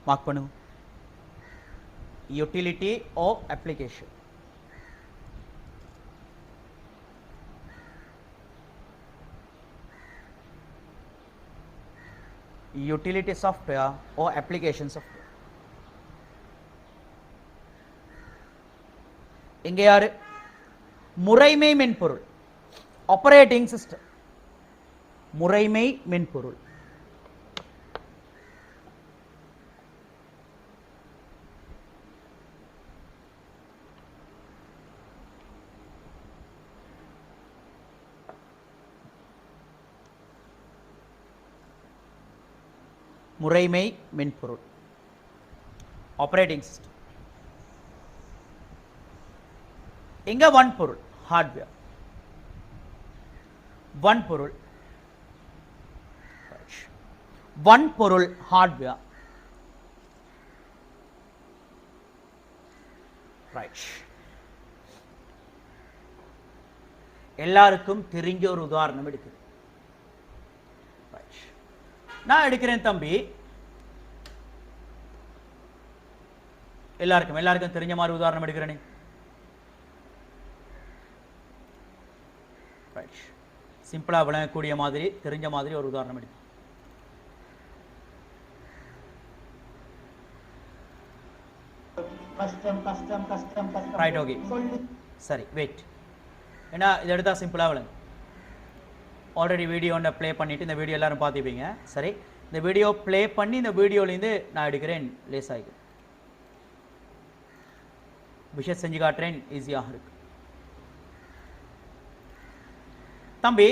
மார்க் பண்ணுங்க. யூட்டிலிட்டி ஓ அப்ளிகேஷன். யூட்டிலிட்டி சாஃப்ட்வேர் ஓ அப்ளிகேஷன் சாஃப்ட்வேர். இங்கே யாரு? முறைமை மென்பொருள், ஆப்பரேட்டிங் சிஸ்டம். முறைமை மென்பொருள். முறைமை மென்பொருள், ஆப்பரேட்டிங் சிஸ்டம். இங்க வன்பொருள், ஹார்ட்வேர். வன்பொருள், வன்பொருள் ஹார்ட்வேர். ரைட். எல்லாருக்கும் தெரிஞ்ச ஒரு உதாரணம் எடுக்குது. நான் எடுக்கிறேன் தம்பி, எல்லாருக்கும் தெரிஞ்ச மாதிரி உதாரணம் எடுக்கிறேனே. சிம்பிளா விளங்கக்கூடிய மாதிரி, தெரிஞ்ச மாதிரி ஒரு உதாரணம் எடுக்க. ரைட், ஓகே, சரி, வெயிட். ஏன்னா இதை எடுத்தா சிம்பிளா விளங்கும். ஆல்ரெடி வீடியோ ஒன்றை ப்ளே பண்ணிவிட்டு இந்த வீடியோ எல்லாரும் பார்த்துப்பீங்க. சரி, இந்த வீடியோ ப்ளே பண்ணி இந்த வீடியோலேருந்து நான் எடுக்கிறேன், லேஸ் ஆகிடும். விஷயம் செஞ்சு காட்டுறேன், ஈஸியாக இருக்கு தம்பி.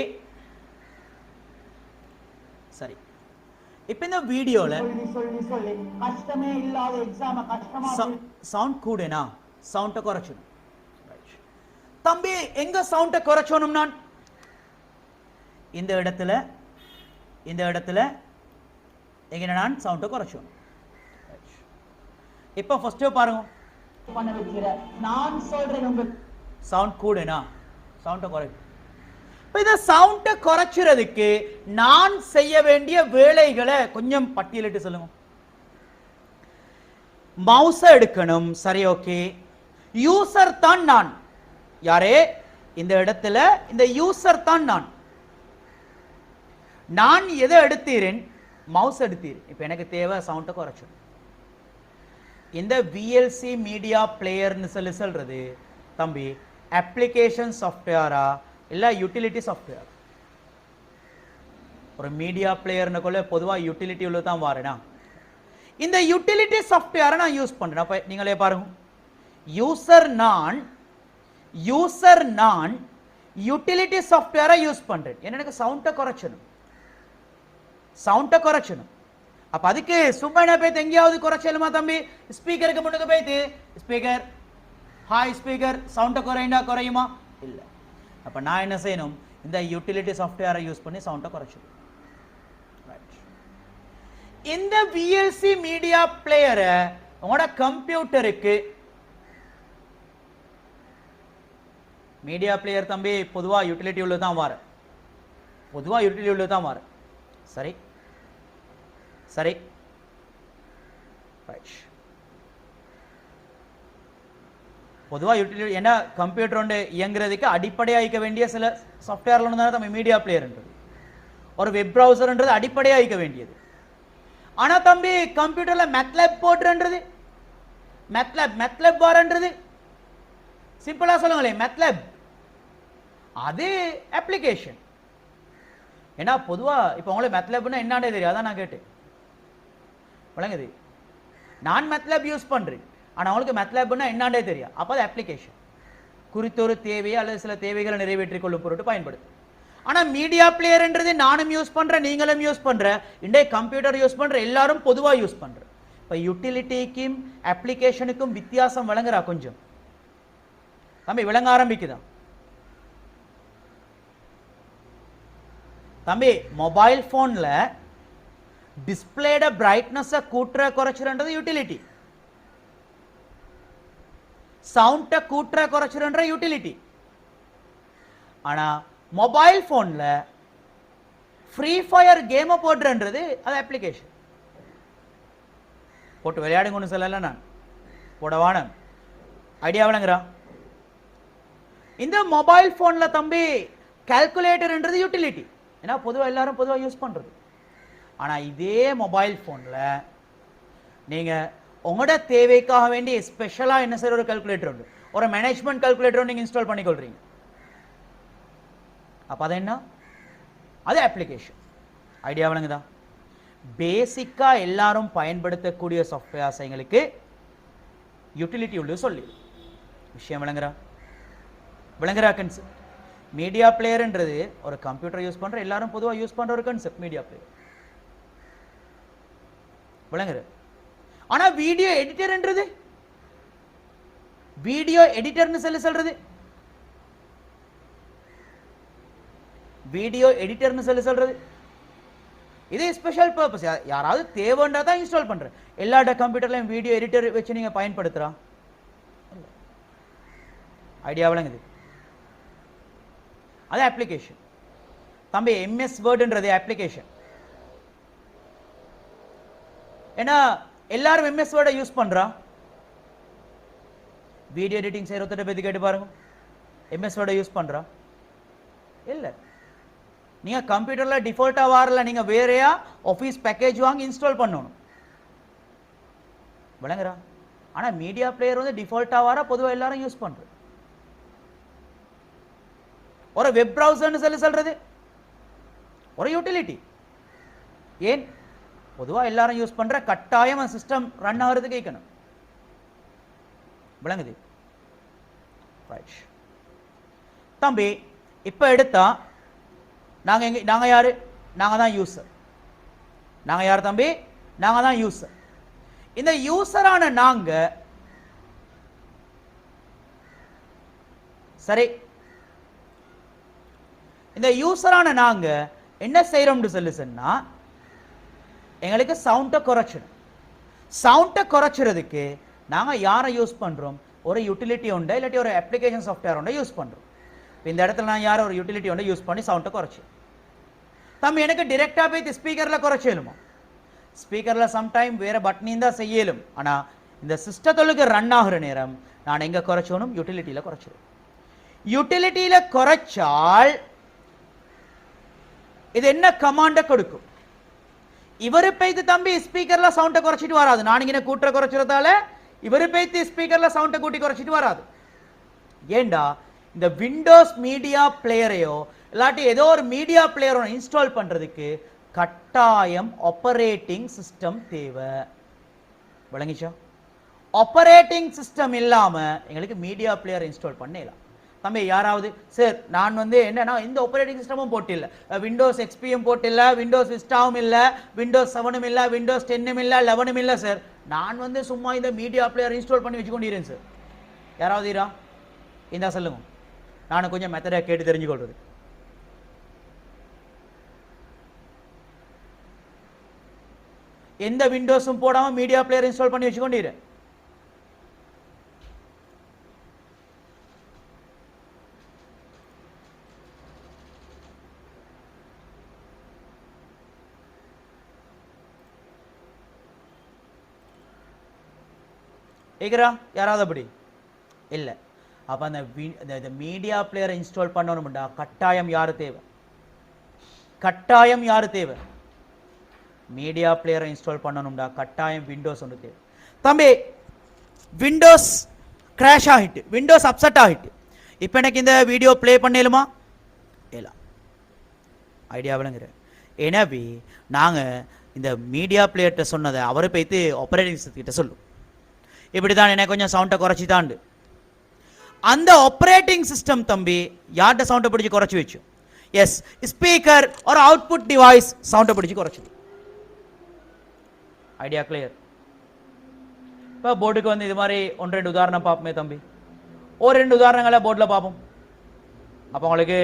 சரி, இப்போ இந்த வீடியோவில் சவுண்ட் கூடனா, சவுண்டை குறைச்சணும் தம்பி. எங்க சவுண்டை குறைச்சணும்? நான் இந்த இடத்துல எங்க நான் சவுண்டை குறைச்சோம். இப்போ ஃபர்ஸ்ட் பாருங்க, நான் சொல்றேன் சவுண்ட் கூடனா, சவுண்டை குறை. இப்போ இந்த சவுண்டை குறைக்கிறதுக்கு நான் செய்ய வேண்டிய வேலைகளை கொஞ்சம் பட்டியலிட்டு சொல்லுங்க. மவுஸை எடுக்கணும், சரி, ஓகே. யூசர் தான் நான். யாரே? இந்த இடத்துல இந்த யூசர் தான் நான். நான் எதை எடுத்தீரேன்? மவுஸ் எடுத்தீர். இப்போ எனக்கு தேவை சவுண்டை குறைச்சணும். இந்த விஎல்சி மீடியா பிளேயர்னு சொல்றது தம்பி அப்ளிகேஷன் சாஃப்ட்வேரா இல்லை யூட்டிலிட்டி சாஃப்ட்வேர்? ஒரு மீடியா பிளேயர்னுக்குள்ள பொதுவாக யூட்டிலிட்டி உள்ள தான் வரேனா. இந்த யூட்டிலிட்டி சாஃப்ட்வேரை நான் யூஸ் பண்ணுறேன். அப்போ நீங்களே பாருங்க, யூசர் நான் யூட்டிலிட்டி சாஃப்ட்வேரை யூஸ் பண்ணுறேன். எனக்கு சவுண்டை குறைச்சணும். அப்ப அதுக்கு சும்மா என்ன போய் எங்கேயாவது குறைச்சலுமா தம்பி? ஸ்பீக்கருக்கு முன்னுக்கு போய்த்து ஸ்பீக்கர், ஹாய் ஸ்பீக்கர், சவுண்டை குறைண்டா குறையுமா? இல்லை. அப்ப நான் என்ன செய்யணும்? இந்த யூட்டிலிட்டி சாஃப்ட்வேரை யூஸ் பண்ணி சவுண்டை குறைச்சிடும். இந்த விஎல்சி மீடியா பிளேயரை உங்களோட கம்ப்யூட்டருக்கு, மீடியா பிளேயர் தம்பி பொதுவாக யூட்டிலிட்டி உள்ள தான் வர, சரி சரி, பொதுவாக யூட்டிலிட்டி என்ன, கம்ப்யூட்டர் ஒன்று இயங்குறதுக்கு அடிப்படையாக இருக்க வேண்டிய சில சாஃப்ட்வேர்ல ஒன்று தானே தம்பி மீடியா பிளேயர்ன்றது. ஒரு வெப் ப்ரௌசர்ன்றது அடிப்படையாக இருக்க வேண்டியது. ஆனால் தம்பி கம்ப்யூட்டரில் மெத்லப் போட்டுன்றது, மெத்லப் வரன்றது சிம்பிளாக சொல்லுங்களேன், மெத்லப் அது அப்ளிகேஷன். ஏன்னா பொதுவாக இப்போ உங்களுக்கு மெத்லப்னா என்னன்னே தெரியும், அதான் நான் கேட்டேன். விளங்குது? நான் மெத்லப் யூஸ் பண்ணுறேன், ஆனால் அவங்களுக்கு மெத்லப்னா என்னன்னே தெரியும். அப்போ அது அப்ளிகேஷன், குறித்தொரு தேவையை அல்லது சில தேவைகளை நிறைவேற்றிக் கொள்ளும் பொருட்டு பயன்படுது. ஆனால் மீடியா பிளேயர்ன்றது நானும் யூஸ் பண்ணுறேன், நீங்களும் யூஸ் பண்ணுறேன், இன்றைய கம்ப்யூட்டர் யூஸ் பண்ணுற எல்லாரும் பொதுவாக யூஸ் பண்ணுறேன். இப்போ யூட்டிலிட்டிக்கும் அப்ளிகேஷனுக்கும் வித்தியாசம் விளங்குறா கொஞ்சம் தம்பி? விளங்க ஆரம்பிக்குதான் தம்பி? மொபைல் போன்ல டிஸ்பிளேட பிரைட்னஸை கூட்டுற குறைச்சிருன்றது யூட்டிலிட்டி, சவுண்டை கூட்டுற குறைச்சிருன்ற யூட்டிலிட்டி. ஆனா மொபைல் போன்ல ஃப்ரீ ஃபயர் கேமை போடுறன்றது அது அப்ளிகேஷன். போட்டு விளையாடுங்கன்னு சொல்லல, நான் போடவான ஐடியா விளங்குறா? இந்த மொபைல் போன்ல தம்பி கால்குலேட்டர்ன்றது யூட்டிலிட்டி. ஏன்னா பொதுவாக எல்லாரும் பொதுவாக யூஸ் பண்றது. ஆனால் இதே மொபைல் ஃபோனில் நீங்கள் உங்களோட தேவைக்காக வேண்டி ஸ்பெஷலாக என்ன செய்கிற ஒரு கால்குலேட்டர் உண்டு, ஒரு மேனேஜ்மெண்ட் கால்குலேட்டர் நீங்கள் இன்ஸ்டால் பண்ணிக்கொள்றீங்க. அப்போ அது என்ன, அது அப்ளிகேஷன். ஐடியா விளங்குதா? பேசிக்காக எல்லாரும் பயன்படுத்தக்கூடிய சாஃப்ட்வேர்ஸ் எங்களுக்கு யூட்டிலிட்டி உள்ள சொல்லி விஷயம் விளங்குறா கன்செப்ட். மீடியா பிளேயர்ன்றது ஒரு கம்ப்யூட்டர் யூஸ் பண்ணுற எல்லாரும் பொதுவாக யூஸ் பண்ணுற ஒரு கன்செப்ட் மீடியா பிளேயர் விளங்குற. ஆனால் வீடியோ எடிட்டர்ன்றது, வீடியோ எடிட்டர்னு சொல்றது, வீடியோ எடிட்டர்னு சொல்றது இது ஸ்பெஷல் பர்பஸ். யாராவது தேவைன்றா தான் இன்ஸ்டால் பண்ற. எல்லா கம்ப்யூட்டர்லையும் வீடியோ எடிட்டர் வச்சு நீங்க பயன்படுத்துறா? ஐடியா விளங்குது? அது அப்ளிகேஷன் தம்பி. எம்எஸ் வேர்டுன்றது அப்ளிகேஷன். ஏன்னா எல்லாரும் எம்எஸ் வேர்டை யூஸ் பண்றா. வீடியோ எடிட்டிங் செய்யற ஒருத்தரை பத்தி கேட்டு பாருங்க, எம்எஸ் வேர்டை யூஸ் பண்றா? இல்ல. நீங்க கம்ப்யூட்டர்ல டிஃபால்ட்டா வரல, நீங்க வேறையா ஆஃபீஸ் பேக்கேஜ் வாங்கி இன்ஸ்டால் பண்ணணும். விளங்குறா? ஆனா மீடியா பிளேயர் வந்து டிஃபால்ட்டா வர பொதுவாக எல்லாரும் யூஸ் பண்றது. ஒரு வெப் பிரவுசர்னு சொல்றது ஒரு யூட்டிலிட்டி. ஏன் பொதுவா எல்லாரும் யூஸ் பண்ற கட்டாயம் சிஸ்டம் ரன் ஆகிறதுக்கு கேட்கணும். விளங்குது? தம்பி இப்ப எடுத்தா நாங்க யாரு? நாங்க தான் யூசர். நாங்க யார் தம்பி? நாங்க தான் யூசர். இந்த யூசரான நாங்க சரி, இந்த யூசரான நாங்க என்ன செய்யறோம்னு சொல்லி சொன்னா, எங்களுக்கு சவுண்டை குறைச்சிடும். சவுண்டை குறைச்சிறதுக்கு நாங்க யாரை யூஸ் பண்றோம்? ஒரு யூட்டிலிட்டி உண்டு, இல்லாட்டி ஒரு அப்ளிகேஷன் சாஃப்ட்வேர் உண்டு யூஸ் பண்றோம். இந்த இடத்துல நான் யாரும் ஒரு யூட்டிலிட்டி உண்டு யூஸ் பண்ணி சவுண்டை குறைச்சி. தம்பி எனக்கு டிரெக்டா போய் ஸ்பீக்கர்ல குறைச்சேலுமா? ஸ்பீக்கர்ல சம்டைம் வேற பட்டனையும் தான் செய்யலும். ஆனா இந்த சிஸ்டத்துக்கு ரன் ஆகிற நேரம் நான் எங்க குறைச்சோனும்? யூட்டிலிட்டியில குறைச்சிடும். யூட்டிலிட்டியில குறைச்சால் இது என்ன கமாண்ட கொடுக்கும்? இவரு பேய்த்து தம்பி ஸ்பீக்கர்ல சவுண்டை குறைச்சிட்டு வராது. நான் இங்கே கூட்டுற குறைச்சிறதால இவரு பேய்த்து ஸ்பீக்கர்ல சவுண்டை கூட்டி குறைச்சிட்டு வராது. ஏண்டா இந்த விண்டோஸ் மீடியா பிளேயரையோ இல்லாட்டி ஏதோ ஒரு மீடியா பிளேயரோ இன்ஸ்டால் பண்றதுக்கு கட்டாயம் ஆப்பரேட்டிங் சிஸ்டம் தேவை. விளங்கிச்சா? ஆப்பரேட்டிங் சிஸ்டம் இல்லாம எங்களுக்கு மீடியா பிளேயர் இன்ஸ்டால் பண்ணலாம். தம்பி யாராவது சார் நான் வந்து என்னன்னா இந்த ஆப்பரேட்டிங் சிஸ்டமும் போட்டில்ல, விண்டோஸ் எக்ஸ்பியும் போட்டில்ல, விண்டோஸ் விஸ்டாவும் இல்ல, விண்டோஸ் 7ம் இல்ல, விண்டோஸ் 10ம் இல்ல, 11ம் இல்ல சார், நான் வந்து சும்மா இந்த மீடியா பிளேயர் இன்ஸ்டால் பண்ணி வச்சுக்கொண்டிருக்கேன் சார். யாராவது இரா இந்த சொல்லுங்க, நான் கொஞ்சம் மெத்தடை கேட்டு தெரிஞ்சுக்கொள்றது. எந்த விண்டோஸும் போடாம மீடியா பிளேயர் இன்ஸ்டால் பண்ணி வச்சுக்கொண்டிரு. ஏகிறா யாராவது அப்படி இல்லை. அப்போ அந்த மீடியா பிளேயரை இன்ஸ்டால் பண்ணணும்டா கட்டாயம் யாரு தேவை? கட்டாயம் யாரு தேவை? மீடியா பிளேயரை இன்ஸ்டால் பண்ணணும்டா கட்டாயம் விண்டோஸ் ஒன்று தேவை. தம்பி விண்டோஸ் கிராஷ் ஆகிட்டு, விண்டோஸ் அப்செட் ஆகிட்டு, இப்போ எனக்கு இந்த வீடியோ பிளே பண்ணலுமா? இல்லை. ஐடியா விளங்குற. எனவே நாங்கள் இந்த மீடியா பிளேயர்கிட்ட சொன்னதை அவரை போய்த்து ஆப்பரேட்டிங் சிஸ்டத்திட்ட சொல்லும், இப்படி தான் எனக்கு கொஞ்சம் சவுண்டை குறைச்சி தாண்டு. அந்த ஆப்பரேட்டிங் சிஸ்டம் தம்பி யார்கிட்ட சவுண்டை பிடிச்சி குறைச்சி வச்சு? எஸ், ஸ்பீக்கர் ஒரு அவுட்புட் டிவைஸ் சவுண்டை பிடிச்சி குறைச்சி. Idea clear? இப்போ போர்டுக்கு வந்து இது மாதிரி 1-2 உதாரணம் பார்ப்போமே தம்பி. ஒரு 2 உதாரணங்களை போர்டில் பார்ப்போம். அப்போ உங்களுக்கு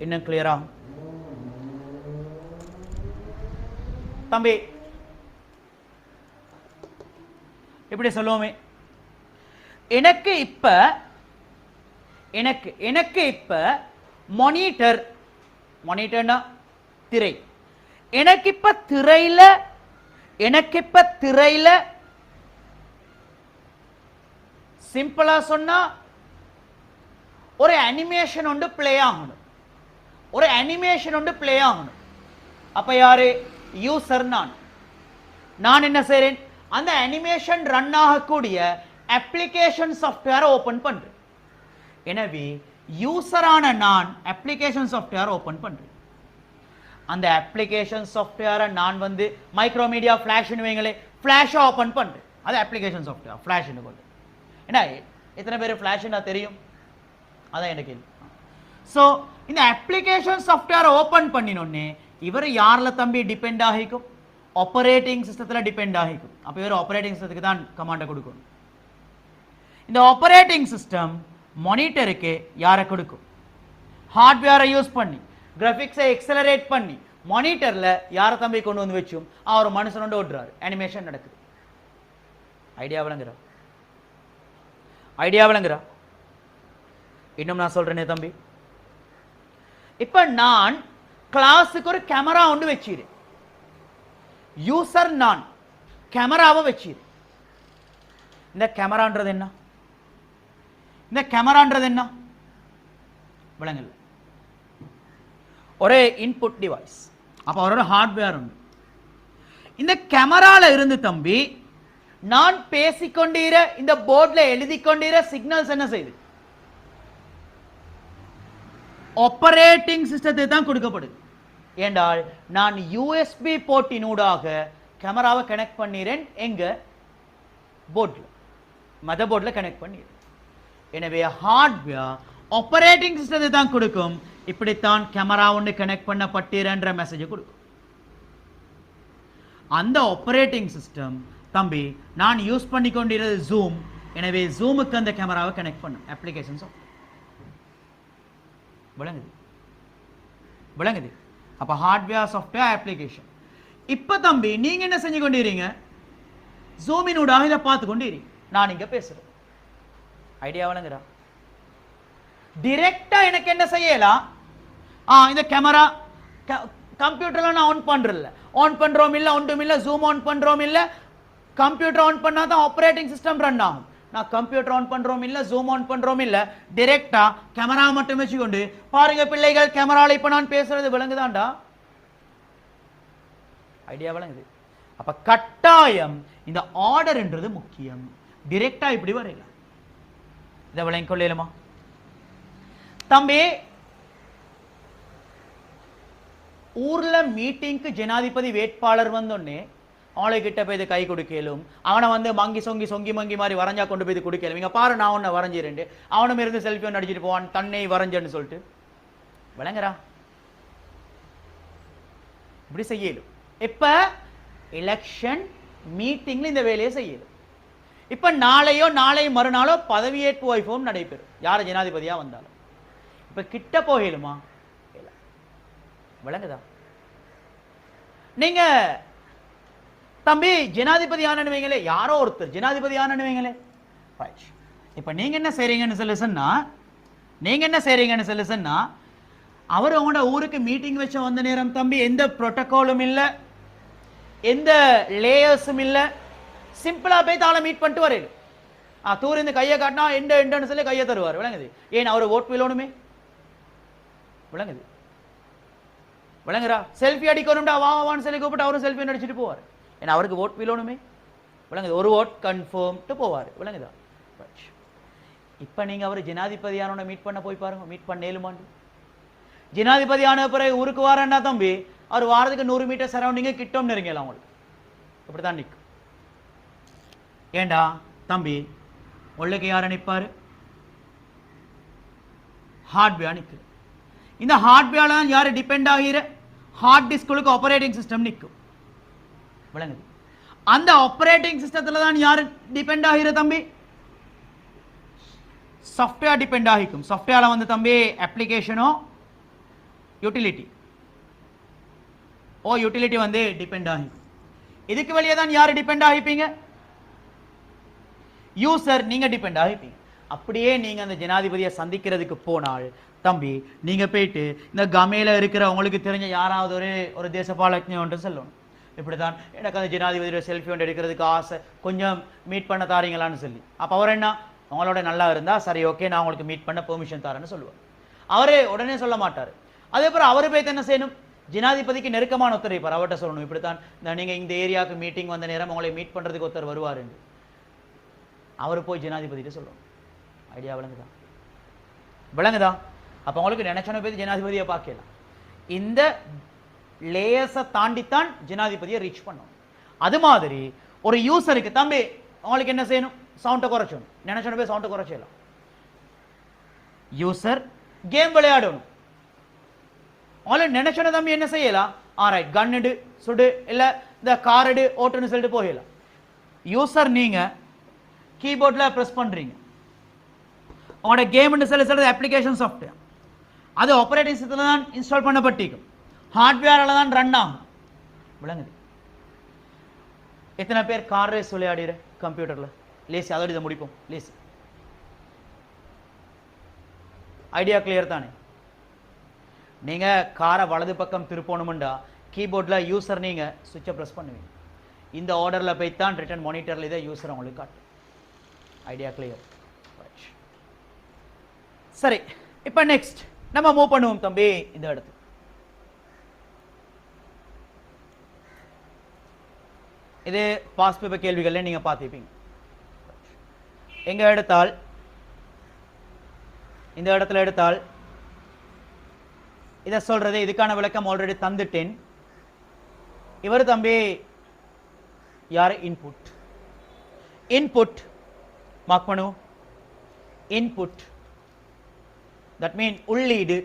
இன்னும் கிளியரா தம்பி இப்படி சொல்லுவோமே, எனக்கு இப்ப மானிட்டர்னா திரை, எனக்கு இப்ப திரையில சிம்பிளா சொன்னா ஒரு அனிமேஷன் ஒன்று பிளே ஆகணும். அப்ப யாரு? யூசர் நான் என்ன செய்றேன், அந்த அனிமேஷன் ரன் ஆகக்கூடிய அப்ளிகேஷன் சாஃப்ட்வேரை ஓபன் பண்றேன். எனவே யூசரான நான் அப்ளிகேஷன் சாஃப்ட்வேரை ஓபன் பண்றேன். அந்த அப்ளிகேஷன் சாஃப்ட்வேரை நான் வந்து மைக்ரோமீடியா ஃபிளாஷ்னு வைங்களே, ஃபிளாஷை ஓபன் பண்றேன். அது அப்ளிகேஷன் சாஃப்ட்வேர் ஃபிளாஷ்னு கொண்டு. ஏன்னா எத்தனை பேர் ஃபிளாஷ்னா தெரியும்? அதான் எனக்கு கேள்வி. ஸோ இந்த அப்ளிகேஷன் சாஃப்ட்வேரை ஓபன் பண்ணினோடனே இவர் யாரில் தம்பி டிபெண்ட் ஆகிக்கும்? ஆப்பரேட்டிங் சிஸ்டத்தில் டிபெண்ட் ஆகிக்கும். அப்போ இவர் ஆப்பரேட்டிங் சிஸ்டத்துக்கு தான் கமாண்டை கொடுக்கணும். இந்த ஆப்பரேட்டிங் சிஸ்டம் மானிட்டருக்கு யாரை கொடுக்கும்? ஹார்ட்வேரை யூஸ் பண்ணி கிராஃபிக்ஸை எக்ஸலரேட் பண்ணி மானிட்டரில் யாரை தம்பி கொண்டு வந்து வச்சும் அவர் மனுஷனோட ஓடுறாரு, அனிமேஷன் நடக்குது. ஐடியா விளங்குறா? ஐடியா விளங்குறா? இன்னும் நான் சொல்றேனே தம்பி, இப்ப நான் கிளாஸுக்கு ஒரு கேமரா ஒன்று வச்சிருக்கேன். யூசர் நான் கேமராவை வச்சிரு. இந்த கேமரான்றது என்ன? இந்த கேமரான்றது என்ன விளங்கல? ஒரே இன்புட் டிவைஸ். அப்ப ஒரு ஹார்ட்வேர் உண்டு. இந்த கேமரால இருந்து தம்பி நான் பேசிக்கொண்டீர இந்த போர்ட்ல எழுதி கொண்டீர சிக்னல்ஸ் என்ன செய்யுது? ஆப்பரேட்டிங் சிஸ்டத்துக்கு தான் கொடுக்கப்படுது. ஏண்டால் நான் யூஎஸ்பி போர்ட்டினூடாக கேமராவை கனெக்ட் பண்ணிறேன். எங்க போர்ட்ல, மதர் போர்ட்ல கனெக்ட் பண்ணிறேன். எனவே ஹார்ட்வேர் ஆப்பரேட்டிங் சிஸ்டத்தை தான் கொடுக்கும். இப்படித்தான் கேமரா ஒன்று கனெக்ட் பண்ணப்பட்டீரன்ற மெசேஜ் கொடுக்கும். அந்த ஆப்பரேட்டிங் சிஸ்டம் தம்பி நான் யூஸ் பண்ணி கொண்டிருக்கிறது ஜூம். எனவே ஜூமுக்கு அந்த கேமராவை கனெக்ட் பண்ணும் அப்ளிகேஷன்ஸ். விளங்குது? விளங்குது? அப்ப ஹார்ட்வேர் சாஃப்ட்வேர் அப்ளிகேஷன். இப்ப தம்பி நீங்க என்ன செஞ்சு கொண்டிருக்கீங்க? ஜூமினூடாக இதை பார்த்து கொண்டிருக்கீங்க. நான் இங்க பேசுறேன். ஐடியா விளங்குறா? டிரெக்டா எனக்கு என்ன செய்யலாம்? இந்த கேமரா கம்ப்யூட்டர்ல நான் ஆன் பண்றல, ஆன் பண்றோம் இல்ல, ஒன்றும் இல்ல, ஜூம் ஆன் பண்றோம் இல்ல, கம்ப்யூட்டர் ஆன் பண்ணா தான் ஆப்பரேட்டிங் சிஸ்டம் ரன் ஆகும். நான் கம்ப்யூட்டர் ஆன் பண்றோம் இல்ல, ஜூம் ஆன் பண்றோம் இல்ல, டைரக்டா கேமரா மட்டும் வச்சுக்கொண்டு பாருங்க பிள்ளைகள், கேமரால இப்ப நான் பேசுறது விளங்குதாண்டா? ஐடியா விளங்குது? அப்ப கட்டாயம் இந்த ஆர்டர்ன்றது முக்கியம். டைரக்டா இப்படி வரையல. இதை விளங்கிக் கொள்ளலாமா தம்பி? ஊர்ல மீட்டிங்க்கு ஜனாதிபதி வேட்பாளர் வந்தோடனே அவளை கிட்ட போய் கை கொடுக்கலும், அவனை வந்து மங்கி சொங்கி மங்கி மாதிரி வரைஞ்சா கொண்டு போய் கொடுக்கலும். இங்க பாரு நான் உன்னை வரைஞ்சிருண்டு, அவனும் இருந்து செல்ஃபி ஒன்று அடிச்சுட்டு போவான், தன்னை வரைஞ்சன்னு சொல்லிட்டு. விளங்குறா? இப்படி செய்யலும். இப்ப எலெக்ஷன் மீட்டிங்ல இந்த வேலையை செய்யலும். இப்ப நாளை மறுநாளோ பதவியேற்பு வைபவம் நடைபெறும், யார் ஜனாதிபதியா வந்தாலும். இப்ப கிட்ட போகலுமா? விளங்குதா? நீங்க தம்பி ஜனாதிபதி ஆனனுவீங்களே, யாரோ ஒருத்தர் ஜனாதிபதி ஆனனுவீங்களே, இப்ப நீங்க என்ன செய்றீங்கன்னு சொல்லி சொன்னா, அவர் உங்களோட ஊருக்கு மீட்டிங் வச்ச வந்த நேரம் தம்பி எந்த புரோட்டோகாலும் இல்ல, எந்த லேயர்ஸும் இல்ல, சிம்பிளா போய் தாளை மீட் பண்ணிட்டு வரையில. தூர் இந்த கையை காட்டினா எண்டன்னு சொல்லி கையை தருவார். விளங்குது? ஏன் அவர் ஓட் விழணுமே. விளங்குது? விளங்குறா? செல்ஃபி அடிக்கணும்டா வான்னு சொல்லி கூப்பிட்டு அவரும் செல்ஃபி அடிச்சுட்டு போவார். ஏன்னா அவருக்கு ஓட் விழணுமே. விளங்குது? ஒரு ஓட் கன்ஃபார்ம்ட்டு போவார். விளங்குதா? இப்ப நீங்க அவர் ஜனாதிபதியான மீட் பண்ண போய் பாருங்க, மீட் பண்ண 7 மாண்டு ஜனாதிபதியான பிறகு ஊருக்கு வாரன்னா தம்பி அவர் வாரத்துக்கு 100 மீட்டர் சரௌண்டிங்க கிட்டம் நெருங்கலாம் அவங்களுக்கு. இப்படித்தான் நிற்கும். ஏண்டா தம்பி உள்ளுக்கு யார நிற்பாரு? ஹார்ட்வேர் நிற்குது. இந்த ஹார்ட்வேர்ல தான் யாரு டிபெண்ட் ஆகிற? ஹார்ட் டிஸ்குக்கு ஆப்பரேட்டிங் சிஸ்டம் நிற்கும். விளங்குது? அந்த ஆப்பரேட்டிங் சிஸ்டத்துல தான் யாரு டிபெண்ட் ஆகிற தம்பி? சாஃப்ட்வேர் டிபெண்ட் ஆகிக்கும். சாஃப்ட்வேர்ல வந்து தம்பி அப்ளிகேஷனோ யூட்டிலிட்டி யூட்டிலிட்டி வந்து டிபெண்ட் ஆகிக்கும். இதுக்கு வெளியே தான் யாரு டிபெண்ட் ஆகிப்பீங்க? யூசர் நீங்க டிபெண்ட் ஆகிப்பீங்க. அப்படியே நீங்க அந்த ஜனாதிபதியை சந்திக்கிறதுக்கு போனால் தம்பி நீங்க போயிட்டு இந்த கமையில இருக்கிற உங்களுக்கு தெரிஞ்ச யாராவது ஒரு தேசபாலஜ்ஞ ஒன்று சொல்லணும், இப்படித்தான் எனக்கு அந்த ஜனாதிபதியோட செல்ஃபி ஒன்று எடுக்கிறதுக்கு ஆசை, கொஞ்சம் மீட் பண்ண தாரீங்களான்னு சொல்லி. அப்போ அவர் என்ன உங்களோட நல்லா இருந்தா சரி ஓகே நான் உங்களுக்கு மீட் பண்ண பெர்மிஷன் தரேன்னு சொல்லுவார். அவரே உடனே சொல்ல மாட்டார். அதே போல அவரு போய் என்ன செய்யணும்? ஜனாதிபதிக்கு நெருக்கமான ஒருத்தர் இருப்பார், அவர்கிட்ட சொல்லணும் இப்படித்தான் நீங்கள் இந்த ஏரியாவுக்கு மீட்டிங் வந்த நேரம் உங்களை மீட் பண்ணுறதுக்கு ஒருத்தர் வருவார், அவர் போய் ஜனாதிபதிட்டு சொல்லணும். ஐடியா விளங்குதா? விளங்குதா? அப்போ உங்களுக்கு நினைச்சோன்னு போய் ஜனாதிபதியை பார்க்கலாம். இந்த லேயர்ஸை தாண்டித்தான் ஜனாதிபதியை ரீச் பண்ணணும். அது மாதிரி ஒரு யூசருக்கு தம்பி உங்களுக்கு என்ன செய்யணும், சவுண்டை குறைச்சணும், நினைச்சோன்னு போய் சவுண்டை குறைச்சிடலாம். யூசர் கேம் விளையாடணும், அவங்கள நினைச்சோன்னு தம்பி என்ன செய்யலாம், ஆரைட் கன் எடு சுடு இல்லை இந்த கார் எடு ஓட்டுன்னு சொல்லிட்டு போயிடலாம். யூசர் நீங்க கீபோர்டில் ப்ரெஸ் பண்ணுறீங்க, உங்களோட கேம்னு சொல்லுறது அப்ளிகேஷன் சாஃப்ட்வேர், அது ஆப்ரேட்டிங் சிஸ்டத்தில் தான் இன்ஸ்டால் பண்ணப்பட்டிருக்கும், ஹார்ட்வேரில் தான் ரன் ஆகும். விளங்குது? எத்தனை பேர் கார் ரேஸ் விளையாடுற கம்ப்யூட்டரில்? லேசி, அதோட இதை முடிப்போம். லேசி, ஐடியா கிளியர் தானே? நீங்கள் காரை வலது பக்கம் திருப்பணும்டா கீபோர்டில் யூசர் நீங்கள் சுவிட்சை ப்ரெஸ் பண்ணுவீங்க. இந்த ஆர்டரில் போய் தான் ரிட்டன் மானிட்டரில் இதை யூசர் உங்களுக்கு காட்டும். Idea clear? சரி, இப்போ நெக்ஸ்ட் நம்ம மூவ் பண்ணுவோம் தம்பி இந்த இடத்துக்கு. இது பாஸ் பேப்பர் கேள்விகள் நீங்க பார்த்துப்பீங்க. எங்க எடுத்தால் இந்த இடத்துல எடுத்தால் இதை சொல்றது, இதுக்கான விளக்கம் ஆல்ரெடி தந்துட்டேன். இவர் தம்பி யார்? இன்புட். இன்புட் மார்க் பண்ணுவோம். இன்புட் that mean உள்ளீடு.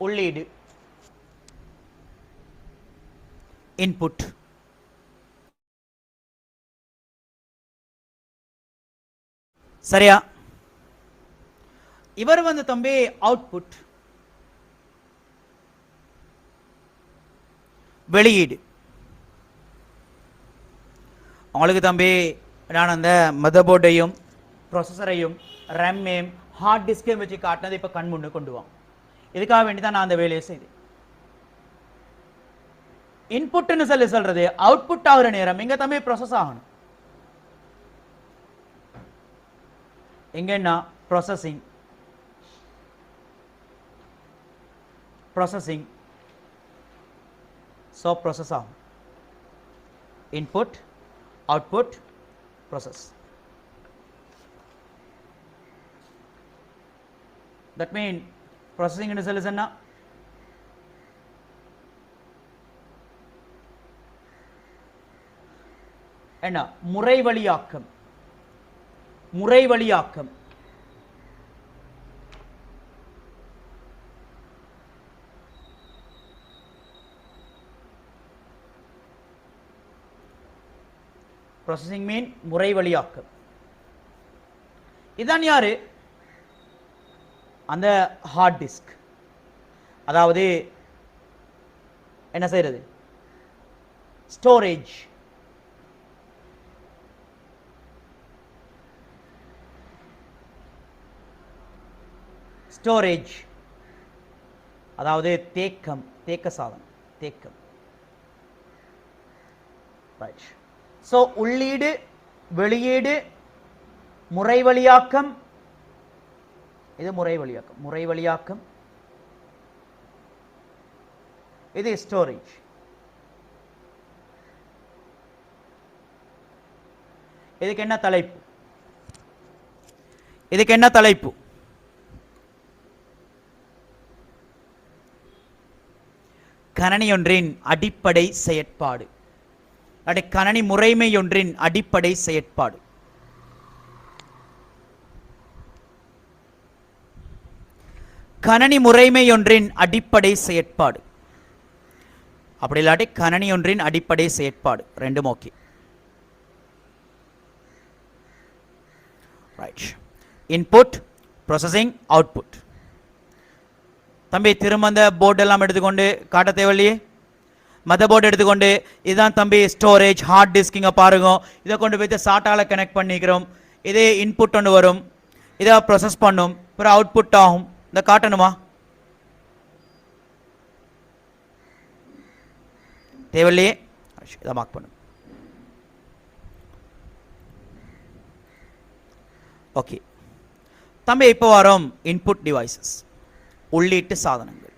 உள்ளீடு input. சரியா? இவர் வந்து தம்பி அவுட்புட், வெளியீடு. உங்களுக்கு தம்பி நான் அந்த மதர்போர்டையும் ப்ரொசஸரையும் ரேமையும் ஹார்ட் டிஸ்கையும் வச்சு காட்டினது இப்போ கண் முன்னு கொண்டு வாங்க. இதுக்காக வேண்டி தான் நான் அந்த வேலையை செய்தேன். இன்புட்னு சொல்றது அவுட்புட் ஆகிற நேரம் இங்க தம்பி ப்ராசஸ் ஆகணும். எங்கன்னா ப்ராசஸிங், ப்ராசஸிங் ஸோ ப்ராசஸ் ஆகும். Input, output, process. That mean processing into cell is என்ன? என்ன? முறைவழியாக்கம். முறைவழியாக்கம். processing mean முறைவழியாக்கம். இதான் யாரு? அந்த ஹார்ட் டிஸ்க். அதாவது என்ன செய்யறது? ஸ்டோரேஜ். ஸ்டோரேஜ் அதாவது தேக்கம், தேக்க சாதனம், தேக்கம். ரைட். ஸோ உள்ளீடு, வெளியீடு, முறைவழியாக்கம். இது முறைவழியாக்கம். முறைவழியாக்கம் இது ஸ்டோரேஜ். இதுக்கு என்ன தலைப்பு? இதுக்கு என்ன தலைப்பு? கணனியொன்றின் அடிப்படை செயற்பாடு. அது கணனி முறைமையொன்றின் அடிப்படை செயற்பாடு. கணனி முறைமையொன்றின் அடிப்படை செயற்பாடு. அப்படி இல்லாட்டி கணனியொன்றின் அடிப்படை செயற்பாடு, ரெண்டும் okay. Right. Input, processing, output. தம்பி திரும்ப அந்த போர்டு எல்லாம் எடுத்துக்கொண்டு காட்ட தேவையில்லையே. மதர் போர்டு எடுத்துக்கொண்டு இதுதான் தம்பி ஸ்டோரேஜ், ஹார்ட் டிஸ்க். இங்கே பாருங்க, இதை கொண்டு போய் சாட்டால கனெக்ட் பண்ணிக்கிறோம். இதே இன்புட் ஒன்று வரும், இதை ப்ராசஸ் பண்ணும், அப்புறம் அவுட்புட் ஆகும். இந்த காட்டணுமா? தேவையில்லையே. இதை மார்க் பண்ணும். ஓகே தம்பி, இப்போ வரோம் இன்புட் டிவைசஸ். உள்ளீட்டு சாதனங்கள்.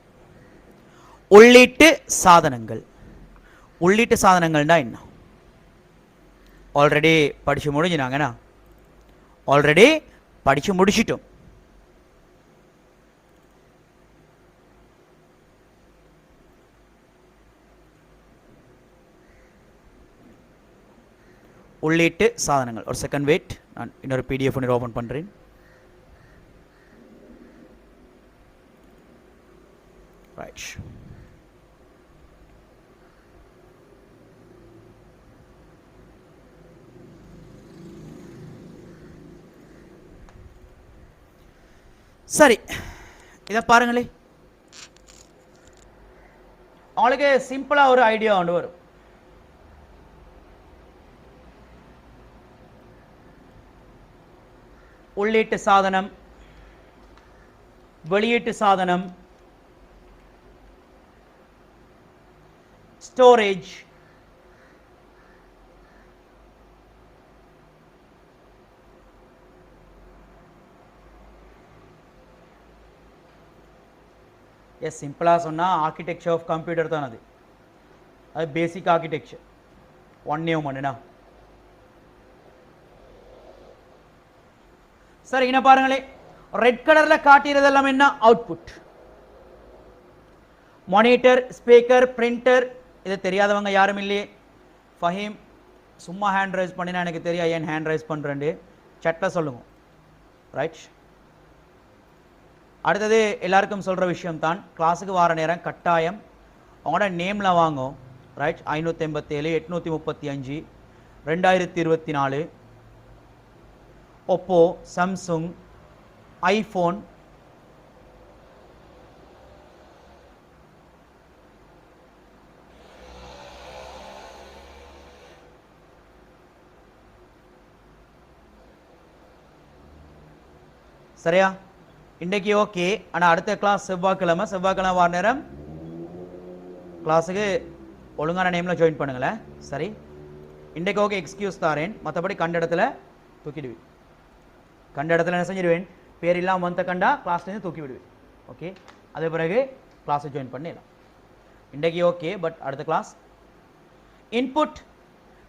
உள்ளீட்டு சாதனங்கள், உள்ளீட்டு சாதனங்கள்னா என்ன? ஆல்ரெடி படிச்சு முடிஞ்சினாங்கண்ணா, ஆல்ரெடி படிச்சு முடிச்சிட்டோம். உள்ளீட்டு சாதனங்கள். ஒரு செகண்ட் வெயிட், நான் இன்னொரு பிடிஎஃப் ஒன்று ஓபன் பண்றேன். ரைட், சரி, இதை பாருங்களே, அவங்களுக்கு சிம்பிளா ஒரு ஐடியா ஒன்று வரும். உள்ளீட்டு சாதனம், வெளியீட்டு சாதனம், ஸ்டோரேஜ், எஸ் சிம்பிளா சொன்னா ஆர்கிடெக்சர் ஆஃப் கம்ப்யூட்டர் தான். அது பேசிக் ஆர்கிடெக்சர் ஒன்னே ஒன்றுனா. சரி, என்ன பாருங்களே, ரெட் கலர்ல காட்டியது எல்லாம் என்ன? அவுட்புட். Monitor, speaker, printer. இது தெரியாதவங்க யாரும் இல்லையே. ஃபஹீம் சும்மா ஹேண்ட் ரைஸ் பண்ணினா எனக்கு தெரியும், ஏன் ஹேண்ட் ரைஸ் பண்றேன் சட்ட சொல்லுங்க. ரைட், அடுத்தது எல்லாருக்கும் சொல்ற விஷயம் தான், கிளாஸுக்கு வர நேரம் கட்டாயம் அவங்களோட நேம்ல வாங்கும். ரைட், 587 835 2024 ஒப்போ, சாம்சங், ஐஃபோன், சரியா? இன்றைக்கு ஓகே, ஆனால் அடுத்த கிளாஸ் செவ்வாய்க்கிழமை வர நேரம் கிளாஸுக்கு ஒழுங்கான நேமில் ஜாயின் பண்ணுங்களேன். சரி, இன்றைக்கு ஓகே, எக்ஸ்கியூஸ் தாரேன், மற்றபடி கண்ட இடத்துல தூக்கிடுவேன். கண்ட இடத்துல என்ன செஞ்சிடுவேன், பேர் இல்லாமல் வந்த கண்டா கிளாஸ்லேருந்து தூக்கி விடுவேன். ஓகே, அதே பிறகு கிளாஸை ஜாயின் பண்ணிடலாம். இன்றைக்கு ஓகே, பட் அடுத்த கிளாஸ் இன்புட்.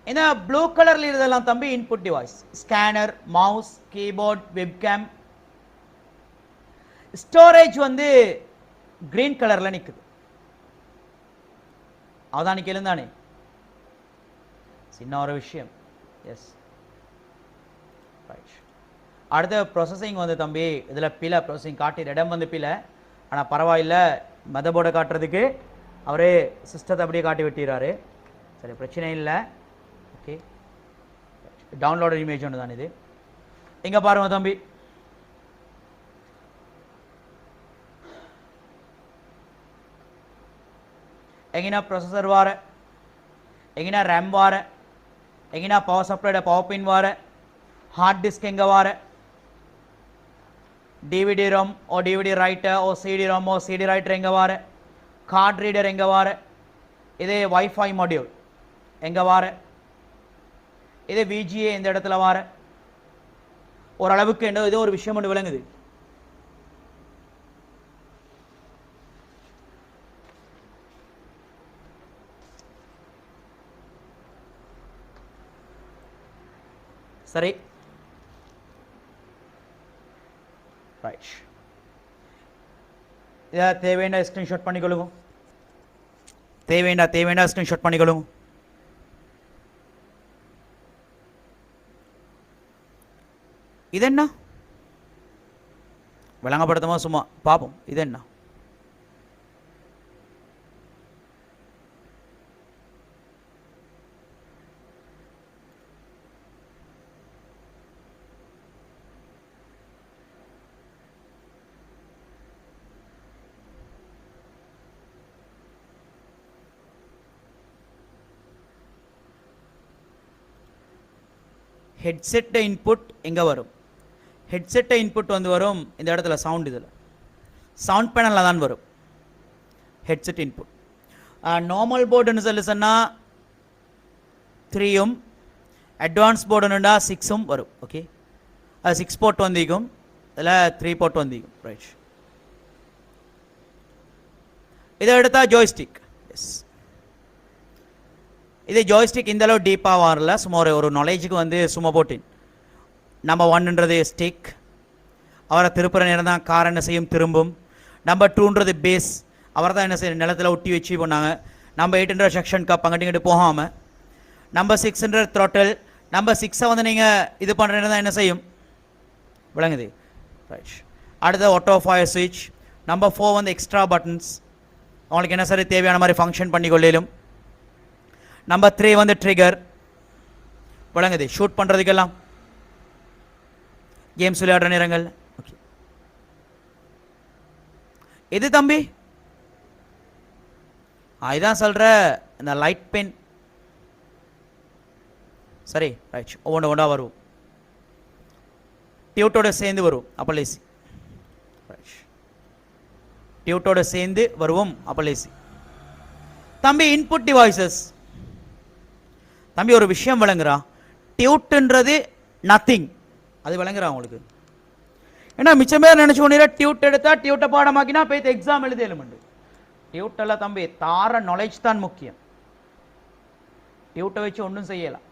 இந்த ப்ளூ கலரில் இருந்தெல்லாம் தம்பி input device. Scanner, mouse, keyboard, webcam. Storage வந்து கிரீன் கலர்ல நிக்குது. அவதானிக்கு எழுந்தானே சின்ன ஒரு விஷயம். S, right. அடுத்த ப்ராசஸிங் வந்து தம்பி இதில் பிழை, ப்ராசஸிங் காட்டிற இடம் வந்து பிழை. ஆனால் பரவாயில்ல, மதர்போர்டை காட்டுறதுக்கு அவரே சிஸ்டத்தை அப்படியே காட்டி விட்டுறாரு. சரி, பிரச்சனை இல்லை. ஓகே, டவுன்லோட் இமேஜ் ஒன்று தான் இது. இங்கே பாருங்க தம்பி, எங்கன்னா ப்ரொசஸர் வார, எங்கன்னா ரேம் வார, எங்கன்னா பவர் சப்ளைட பவர் பின் வார, ஹார்ட் டிஸ்க் எங்கே வார, டிவிடி ரோம் ஓ டிவிடி ரைட்டர் ஓ சிடி ரோம் ஓ சிடி ரைட்டர் எங்கே வார, கார்ட் ரீடர் எங்கே வார, இதே வைஃபை மாடியூல் எங்கே வார, இதே விஜிஏ இந்த இடத்துல வார. ஓரளவுக்கு என்ன ஏதோ ஒரு விஷயம் ஒன்று விளங்குது. சரி, ரைட். இதை தேவையான ஸ்கிரீன்ஷாட் பண்ணிக்கொள்ளுங்க. தேவையான ஸ்கிரீன்ஷாட் பண்ணிக்கொள்ளுங்க. இது என்ன விளங்கப்படுத்தமா? சும்மா பாப்போம், இது என்ன? ஹெட்செட் இன்புட் எங்கே வரும்? ஹெட்செட்டை இன்புட் வந்து வரும் இந்த இடத்துல, சவுண்ட், இதில் சவுண்ட் பேனலில் தான் வரும் ஹெட்செட் இன்புட். நார்மல் போர்டுன்னு சொல்லி சொன்னால் 3ம், அட்வான்ஸ் போர்டுன்னுடா 6ம் வரும். ஓகே, அது 6 போர்ட் வந்திக்கும், இதில் 3 போர்ட் வந்திக்கும். ரைட், இதை எடுத்தா ஜாய்ஸ்டிக். எஸ், இது ஜாய்ஸ்டிக் இந்த அளவு டீப்பாக வரல, சும்மா ஒரு நாலேஜுக்கு வந்து சும்மா போட்டின். நம்பர் 1ன்றது ஸ்டிக், அவரை திருப்புற நேரம் தான் கார் என்ன செய்யும், திரும்பும். நம்பர் 2ன்றது பேஸ், அவரை தான் என்ன செய்யும், நிலத்தில் ஒட்டி வச்சு பண்ணாங்க. நம்பர் 8ன்ற செக்ஷன் கப் அங்கிட்டு போகாமல். Number 6ன்ற throttle. நம்பர் 6 வந்து நீங்கள் இது பண்ணுறது தான் என்ன செய்யும், விளங்குது, ரைட். அடுத்த ஆட்டோ ஃபயர் சுவிட்ச். நம்பர் 4 வந்து எக்ஸ்ட்ரா பட்டன்ஸ், அவங்களுக்கு என்ன சரி தேவையான மாதிரி ஃபங்க்ஷன் பண்ணி கொள்ளையிலும். நம்பர் 3 வந்து ட்ரிகர், விளங்குது, ஷூட் பண்ணுறதுக்கெல்லாம், கேம்ஸ் விளையாடுற நேரங்கள். ஓகே, இது தம்பி இதான் சொல்கிற இந்த லைட் பென். சரி, ரைட், ஒவ்வொன்றா வரும், டியூட்டோட சேர்ந்து வரும் அப்பலேசி. டியூட்டோட சேர்ந்து வருவோம் அப்பலேசி. தம்பி இன்புட் டிவைசஸ், தம்பி ஒரு விஷயம் விளங்குறா, டியூட்ன்றது நத்திங், அது விளங்குறா உங்களுக்கு. ஏன்னா மிச்சம் பேர் நினைச்சு கொண்டீங்க டியூட் எடுத்தா டியூட்டை பாடமாக்கினா போய் எக்ஸாம் எழுதி எழுமண்டு. டியூட்டெல்லாம் தம்பி தார நாலேஜ் தான் முக்கியம். டியூட்டை வச்சு ஒன்றும் செய்யலாம்,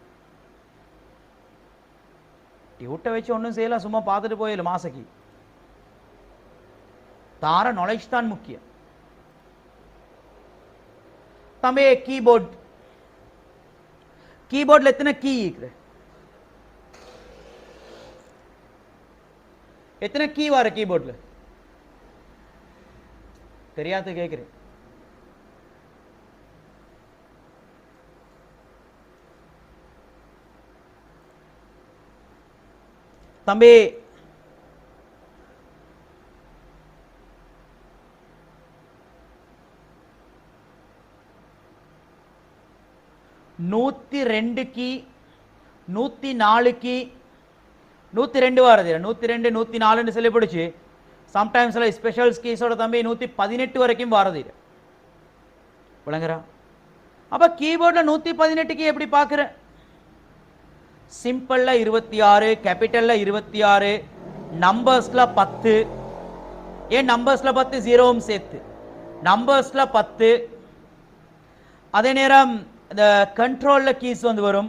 டியூட்டை வச்சு ஒன்றும் செய்யலாம், சும்மா பார்த்துட்டு போயிடலாம் மாசக்கி. தார நாலேஜ் தான் முக்கியம் தம்பி. கீபோர்ட், கீபோர்டில் எத்தனை கீ இருக்கு, எத்தனை கீ வார கீபோர்டில் தெரியாது கேட்குறேன். தம்பி 102 கீ, 104 கீ, 102 வாரது, 102 104 சொல்லி பிடிச்சி சம்டைம்ஸ்ல ஸ்பெஷல் கீஸோட தம்பி 118 வரைக்கும் வாரது விளங்குறா. அப்ப கீபோர்டில் 118 கீ எப்படி பார்க்குற, சிம்பிள்ல 26, கேபிட்டல்ல 26, நம்பர்ஸ்ல 10, ஏன் நம்பர்ஸ்ல 10 ஜீரோவும் சேர்த்து, நம்பர்ஸ்ல 10. அதே நேரம் இந்த கண்ட்ரோல்ல கீஸ் வந்து வரும்,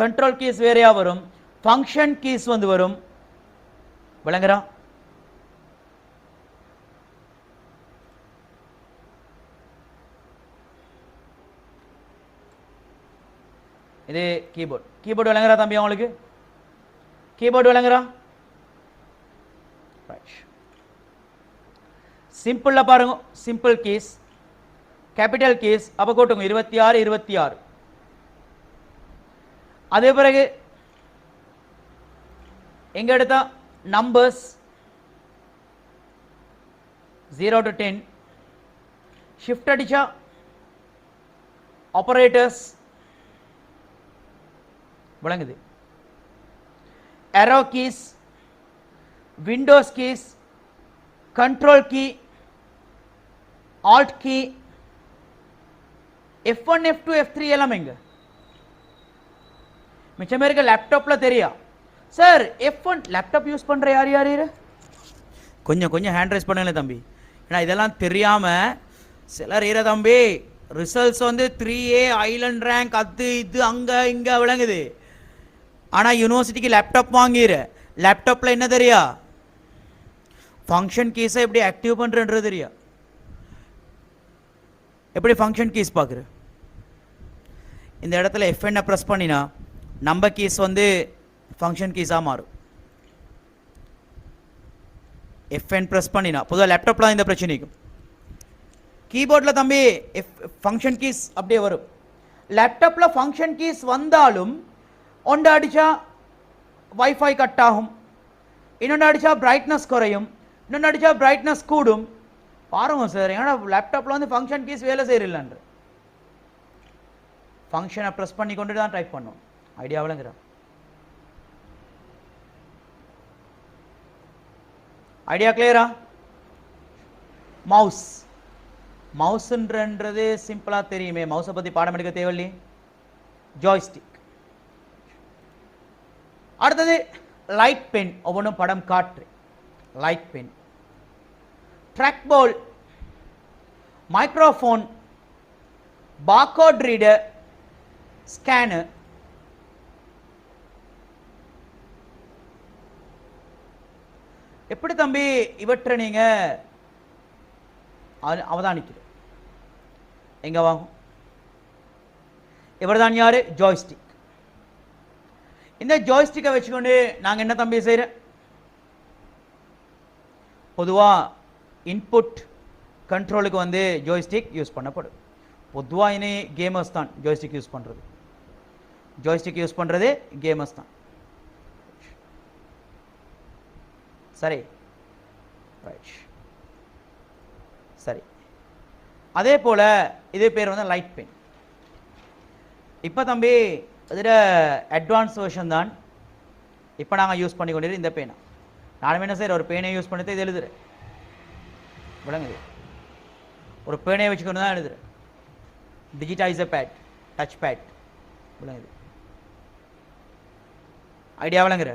கண்ட்ரோல் கீஸ் வேறையா வரும், ஃபங்க்ஷன் கீஸ் வந்து வரும், விளங்குறா. இது கீபோர்ட், கீபோர்டு விளங்குறா தம்பி உங்களுக்கு, கீபோர்டு விளங்குறா. சிம்பிள்ல பாருங்க, சிம்பிள் கீஸ், கேபிட்டல் கீஸ், அப்ப கூட்டுங்க 26 26. அதே பிறகு எங்க எடுத்தா நம்பர்ஸ் 0 to 10, ஷிஃப்ட் அடிச்சா ஆபரேட்டர்ஸ் விளங்குது, arrow keys, Windows keys, control key, alt key, F1 F2 F3 எல்லாம் எங்க மிச்சம் பேருக்கு லேப்டாப்ல தெரியா. சார் F1 லேப்டாப் யூஸ் பண்ற யார் யார் கொஞ்சம் கொஞ்சம் ஹேண்ட் ரைஸ் பண்ணுங்களே தம்பி. ஏன்னா இதெல்லாம் தெரியாம சிலர் ஈர தம்பி ரிசல்ட்ஸ் வந்து 3A ஐலண்ட் ரேங்க் அது இது அங்க இங்க விளங்குது. ஆனா யூனிவர்சிட்டிக்கு லேப்டாப் வாங்கிற, லேப்டாப்ல என்ன தெரியா, ஃபங்க்ஷன் கீஸை எப்படி ஆக்டிவ் பண்றன்றது தெரியா, எப்படி ஃபங்க்ஷன் கீஸ் பார்க்குற. இந்த இடத்துல F1 ப்ரெஸ் பண்ணினா நம்பர் கீஸ் வந்து ஃபங்க்ஷன் கீஸாக மாறும். F1 ப்ரெஸ் பண்ணினா பொதுவாக லேப்டாப்லாம் இந்த பிரச்சனைக்கும், கீபோர்டில் தம்பி ஃபங்க்ஷன் கீஸ் அப்படியே வரும். லேப்டாப்பில் ஃபங்க்ஷன் கீஸ் வந்தாலும் ஒன்று அடித்தா வைஃபை கட் ஆகும், இன்னொன்று அடித்தா பிரைட்னஸ் குறையும், இன்னொன்று அடித்தா பிரைட்னஸ் கூடும். பாருங்க சார், ஏன்னா லேப்டாப்பில் வந்து ஃபங்க்ஷன் கீஸ் வேலை செய்யறதில்லைன்ற, ஃபங்க்ஷனை ப்ரெஸ் பண்ணி கொண்டு தான் டைப் பண்ணும். ஐடியா விளங்குறா, ஐடியா கிளியரா. மவுஸ், மவுஸ்ன்றது சிம்பிளா தெரியுமே, மவுஸை பத்தி பாடம் எடுக்க தேவையில்லையே. ஜாய்ஸ்டிக். அடுத்தது லைட் பென், ஒவ்வொன்றும் படம் காற்று. லைட் பென், ட்ராக் பால், மைக்ரோஃபோன், பார்கோட் ரீடர், ஸ்கேனர், எப்படி தம்பி இவற்றை நீங்க அவதானிக்கிறது? எங்க வாங்கும்? இவர் தான் யாரு? ஜாய்ஸ்டிக். இந்த ஜாய்ஸ்டிக்கை வச்சுக்கொண்டு நாங்கள் என்ன தம்பி செய்கிறோம்? பொதுவாக இன்புட் கண்ட்ரோலுக்கு வந்து ஜாய்ஸ்டிக் யூஸ் பண்ணப்படும். பொதுவாக இனி கேமர்ஸ் தான் ஜாய்ஸ்டிக் யூஸ் பண்ணுறது. ஜாய்ஸ்டிக் யூஸ் பண்ணுறது கேமர்ஸ் தான். சரி, ரைட், சரி. அதே போல் இது பேர் வந்து லைட் பென். இப்போ தம்பி இதில் அட்வான்ஸ் வெர்ஷன் தான் இப்போ நாங்கள் யூஸ் பண்ணி கொண்டிருக்கோம். இந்த பேனை நானும் என்ன செய்கிற ஒரு பேனை யூஸ் பண்ணிட்டு இது எழுதுறேன். விளங்குது? ஒரு பேனையை வச்சுக்கொண்டு தான் எழுதுறேன். Digitizer pad, touch pad. விளங்குது? ஐடியா விளங்குற?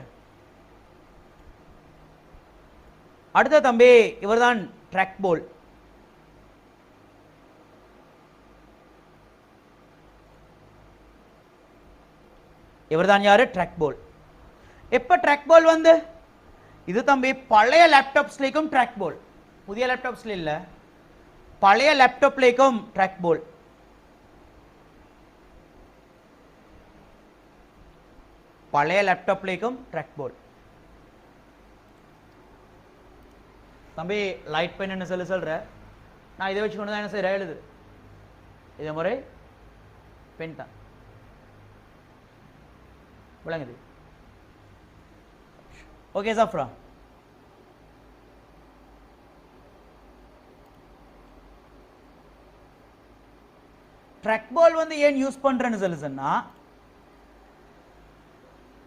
அடுத்த தம்பி இவர் தான் ட்ராக் போல். இவர் தான் யாரு? ட்ராக் போல். எப்ப ட்ராக் போல் வந்து? இது தம்பி பழைய லேப்டாப்ஸ்லேயும் ட்ராக் போல், புதிய லேப்டாப்ஸ்ல இல்ல, பழைய லேப்டாப்லேயும் ட்ராக் போல். பழைய லேப்டாப்லேயும் ட்ராக் போல். தம்பி லைட் பென் என்ன சொல்ற? நான் இதை வச்சு கொண்டு தான் என்ன செய்யற? எழுது. இதே முறை பென் தான். விளங்குது? Okay Safra. ட்ராக் பால் வந்து ஏன் யூஸ் பண்றேன்னு சொல்லுன்னா,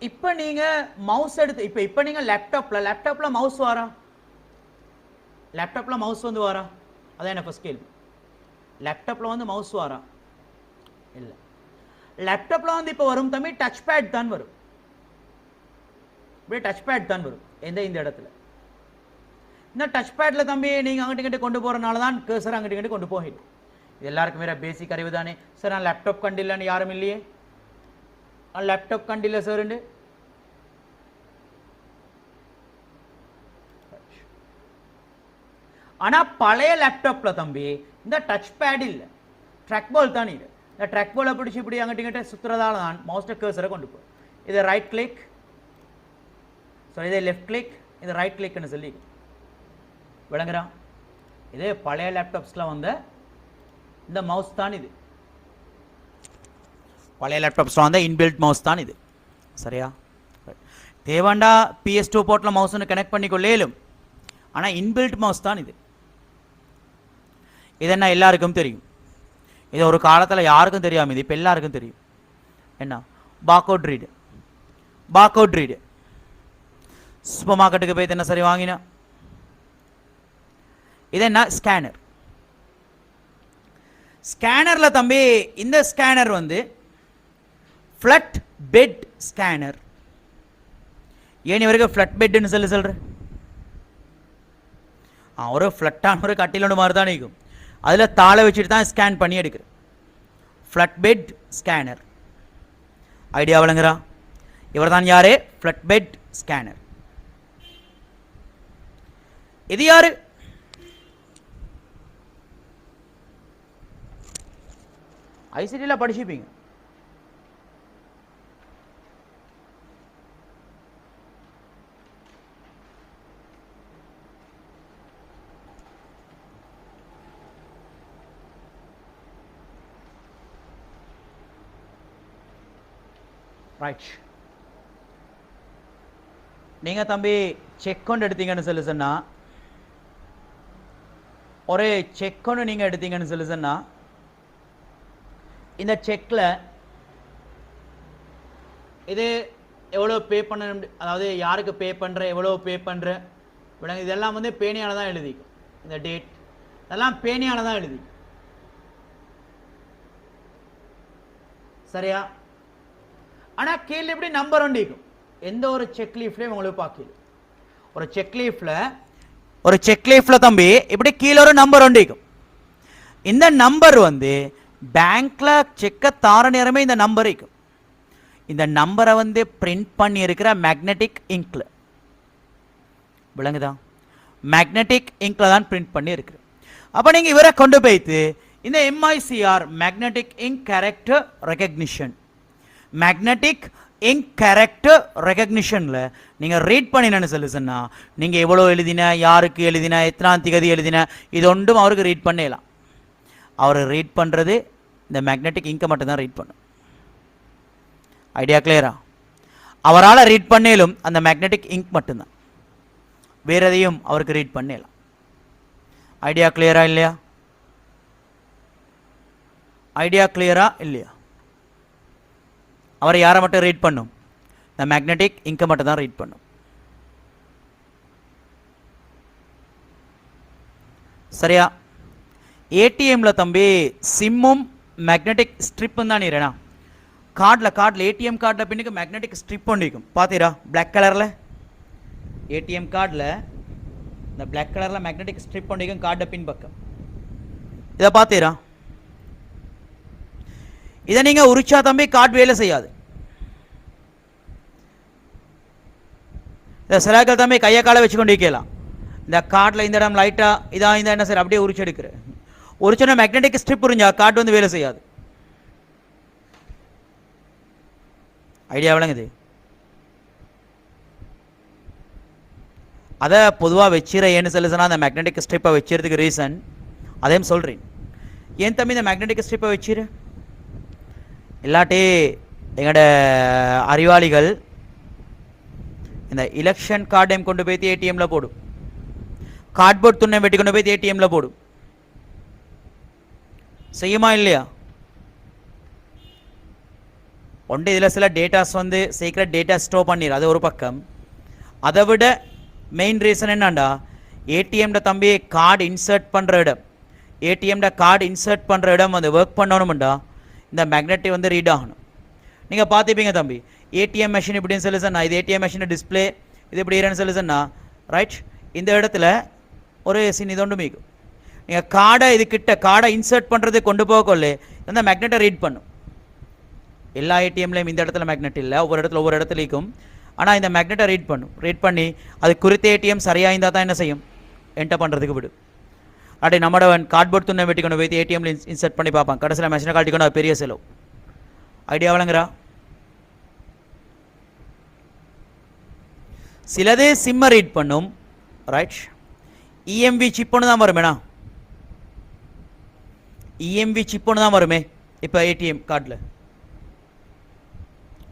இப்ப நீங்க மவுஸ் எடுத்து இப்ப நீங்க லேப்டாப்ல மவுஸ் வாரா? லேப்டாப்ல மவுஸ் வந்து வாரா? அதான் என்ன ஃபர்ஸ்ட் கேள்வி. லேப்டாப்ல வந்து மவுஸ் வாரா? இல்ல. லேப்டாப்ல வந்து இப்போ வரும் தம்பி டச் பேட் தான் வரும். இப்படி டச் பேட் தான் வரும் இந்த இடத்துல. இந்த டச் பேட்ல தம்பி நீங்க அங்கிட்டு இங்கிட்டு கொண்டு போறனால தான் கர்சர் அங்கிட்டு இங்கிட்டு கொண்டு போகிடும். இது எல்லாருக்கும் வேற பேசிக் அறிவு தானே. சார் நான் லேப்டாப் கண்டில்லன்னு யாரும் இல்லையே. லேப்டாப் கண்டில்ல சார். ஆனா பழைய லேப்டாப்ல தம்பி இந்த டச் பேட் இல்ல, ட்ராக் பால் தான் இது. இந்த ட்ராக் பாலை பிடிச்சி இப்படி அங்கிட்ட இங்கிட்ட சுத்துறதால தான் மவுஸ் கர்சரை கொண்டு போகும். இது ரைட் கிளிக், சாரி இது லெஃப்ட் கிளிக், இது ரைட் கிளிக்னு சொல்லி விளங்குறா? இது பழைய லேப்டாப்ஸ்ல வந்த இந்த மவுஸ் தான் இது. பழைய லேப்டாப்ஸ்ல வந்த இன்பில்ட் மவுஸ் தான் இது. சரியா? தேவாண்டா PS2 போர்ட்ல மவுஸ் கனெக்ட் பண்ணிக்கொள்ளேலும், ஆனா இன்பில்ட் மவுஸ் தான் இது. இது என்ன எல்லாருக்கும் தெரியும். இது ஒரு காலத்தில் யாருக்கும் தெரியாம இது இப்போ எல்லாருக்கும் தெரியும். என்ன? Barcode read. Barcode read super மார்க்கெட்டுக்கு போய் என்ன சரி வாங்கினா இது என்ன? ஸ்கேனர். ஸ்கேனர்ல தம்பி இந்த ஸ்கேனர் வந்து ஃபிளட் பெட் ஸ்கேனர். ஏன் இவருக்கு ஃபிளட் பெட்னு சொல்ற? ஒரு ஃபிளட்டான ஒரு கட்டிலோட மாதிரி தான் இருக்கும். அதில் தாளை வச்சுட்டு தான் ஸ்கேன் பண்ணி எடுக்கிறேன். Flat bed scanner. ஐடியா விளங்குறா? இவர் தான் யாரு? Flat bed scanner. இது யாரு? ஐசிடியில் படிச்சுப்பீங்க. ரைட். நீங்க தம்பி செக் கொண்டு எடுத்தீங்கன்னு சொல்லி சொன்னா, ஒரு செக் கொண்டு நீங்க எடுத்தீங்கன்னு சொல்லி சொன்னா, இந்த செக்ல இது எவ்வளவு பே பண்ண, அதாவது யாருக்கு பே பண்ற, எவ்வளவு பே பண்ற, இதெல்லாம் வந்து பேணியால தான் எழுதிக்கும். இந்த டேட் இதெல்லாம் பேணியால தான் எழுதி. சரியா? ஆனா கீழே எப்படி நம்பர் ஒண்டிக்கும். எந்த ஒரு செக் லீஃப்லயும் உங்களுக்கு பார்க்கல. ஒரு செக் லீஃப்ல தம்பி இப்படி கீழே ஒரு நம்பர் ஒண்டிக்கும். இந்த நம்பர் வந்து பேங்க்ல செக்க தார நேரமே இந்த நம்பர் இருக்கும். இந்த நம்பரை வந்து பிரிண்ட் பண்ணி இருக்கிற மேக்னெட்டிக் இங்க்ல, விளங்குதா? மேக்னெட்டிக் இங்க்ல தான் பிரிண்ட் பண்ணி இருக்கு. அப்போ நீங்கள் இவரை கொண்டு போய்த்து இந்த MICR magnetic ink character recognition, magnetic ink character ரெகக்னிஷனில் நீங்கள் ரீட் பண்ணினு சொல்லுன்னா நீங்கள் எவ்வளோ எழுதின, யாருக்கு எழுதின, எத்தனாம் திகதி எழுதின, இது ஒன்றும் அவருக்கு ரீட் பண்ணலாம். அவர் ரீட் பண்ணுறது இந்த மேக்னெட்டிக் இங்கை மட்டும்தான் ரீட் பண்ணும். ஐடியா கிளியரா? அவரால் ரீட் பண்ணேலும் அந்த மேக்னெட்டிக் இங்க் மட்டும்தான், வேற எதையும் அவருக்கு ரீட் பண்ணலாம். ஐடியா கிளியரா இல்லையா? ஐடியா கிளியரா இல்லையா? அவரை யாரை மட்டும் ரீட் பண்ணும்? இந்த மேக்னெட்டிக் இங்கை மட்டும் தான் ரீட் பண்ணும். சரியா? ஏடிஎம்ல தம்பி சிம்மும் மேக்னெட்டிக் ஸ்ட்ரிப்பும் தான் நீரேனா? கார்டில் ஏடிஎம் கார்டில் பின்னுக்கு மேக்னெட்டிக் ஸ்ட்ரிப் ஒன்றிக்கும் பார்த்தீரா? பிளாக் கலரில் ஏடிஎம் கார்டில் இந்த பிளாக் கலரில் மேக்னெட்டிக் ஸ்ட்ரிப் ஒன்றிக்கும் கார்டை பின் பக்கம். இதை பார்த்தீரா? இதை நீங்கள் உரிச்சா தம்பி கார்டு வேலை செய்யாது. இதை சிலாக்கள் தம்பி கையை காலை வச்சு கொண்டு வைக்கலாம். இந்த கார்டில் இந்த இடம் லைட்டாக இதாக இந்த என்ன சார் அப்படியே உரிச்சு எடுக்கிறேன். உரிச்சோன்னா மேக்னெட்டிக் ஸ்ட்ரிப் உறிஞ்சா கார்டு வந்து வேலை செய்யாது. ஐடியா விளங்குது? அதை பொதுவாக வச்சிட ஏன்னு சொல்லுச்சுன்னா அந்த மேக்னெட்டிக் ஸ்ட்ரிப்பை வச்சுறதுக்கு ரீசன் அதையும் சொல்கிறேன். ஏன் தம்பி இந்த மேக்னெட்டிக் ஸ்ட்ரிப்பை வச்சிரு? இல்லாட்டி எங்களோட அறிவாளிகள் இந்த எலெக்ஷன் கார்டையும் கொண்டு போய் ஏடிஎம்ல போடும், கார்ட்போர்ட் துணை வெட்டி கொண்டு போய் ஏடிஎம்ல போடும். செய்யுமா இல்லையா? ஒன்று இதில் சில டேட்டாஸ் வந்து சீக்ரெட் டேட்டா ஸ்டோர் பண்ணிடு, அது ஒரு பக்கம். அதை விட மெயின் ரீசன் என்னண்டா, ஏடிஎம்ட தம்பி கார்டு இன்சர்ட் பண்ணுற இடம், ஏடிஎம்ட கார்டு இன்சர்ட் பண்ணுற இடம் வந்து ஒர்க் பண்ணணும்டா இந்த மேக்னெட்டிக் வந்து ரீட் ஆகணும். நீங்கள் பார்த்துப்பீங்க தம்பி, ஏடிஎம் மெஷின் இப்படின்னு சொல்லி சொன்னா, இது ஏடிஎம் மெஷின் டிஸ்பிளே இது இப்படி இருன்னு சொல்லி சொன்னா ரைட், இந்த இடத்துல ஒரு சின் இது ஒன்று மீக்கும். நீங்கள் கார்டை இது கிட்ட கார்டை இன்சர்ட் பண்ணுறது கொண்டு போகக்கொள்ளே இந்த மேக்னெட்டை ரீட் பண்ணும். எல்லா ஏடிஎம்லையும் இந்த இடத்துல மேக்னெட் இல்லை, ஒவ்வொரு இடத்துல இருக்கும். ஆனால் இந்த மேக்னெட்டை ரீட் பண்ணும். ரீட் பண்ணி அது குறித்த ஏடிஎம் சரியாக இருந்தால் தான் என்ன செய்யும், என்டர் பண்ணுறதுக்கு விடும். அப்படி நம்மளோட கார்ட்போர்ட் துணை வெட்டி கொண்டு போய் ஏடிஎம்ல இன்சர்ட் பண்ணி பார்ப்பான். கடைசியில் மெஷினை காட்டிக்கொண்டு அது பெரிய செலவு. ஐடியா வழங்குறா? சிலதே சிம்மை ரீட் பண்ணும். ரைட், இஎம்வி சிப்புன்னு தான் வருமேண்ணா, இஎம்வி சிப்புன்னு தான் வருமே இப்போ ஏடிஎம் கார்டில்.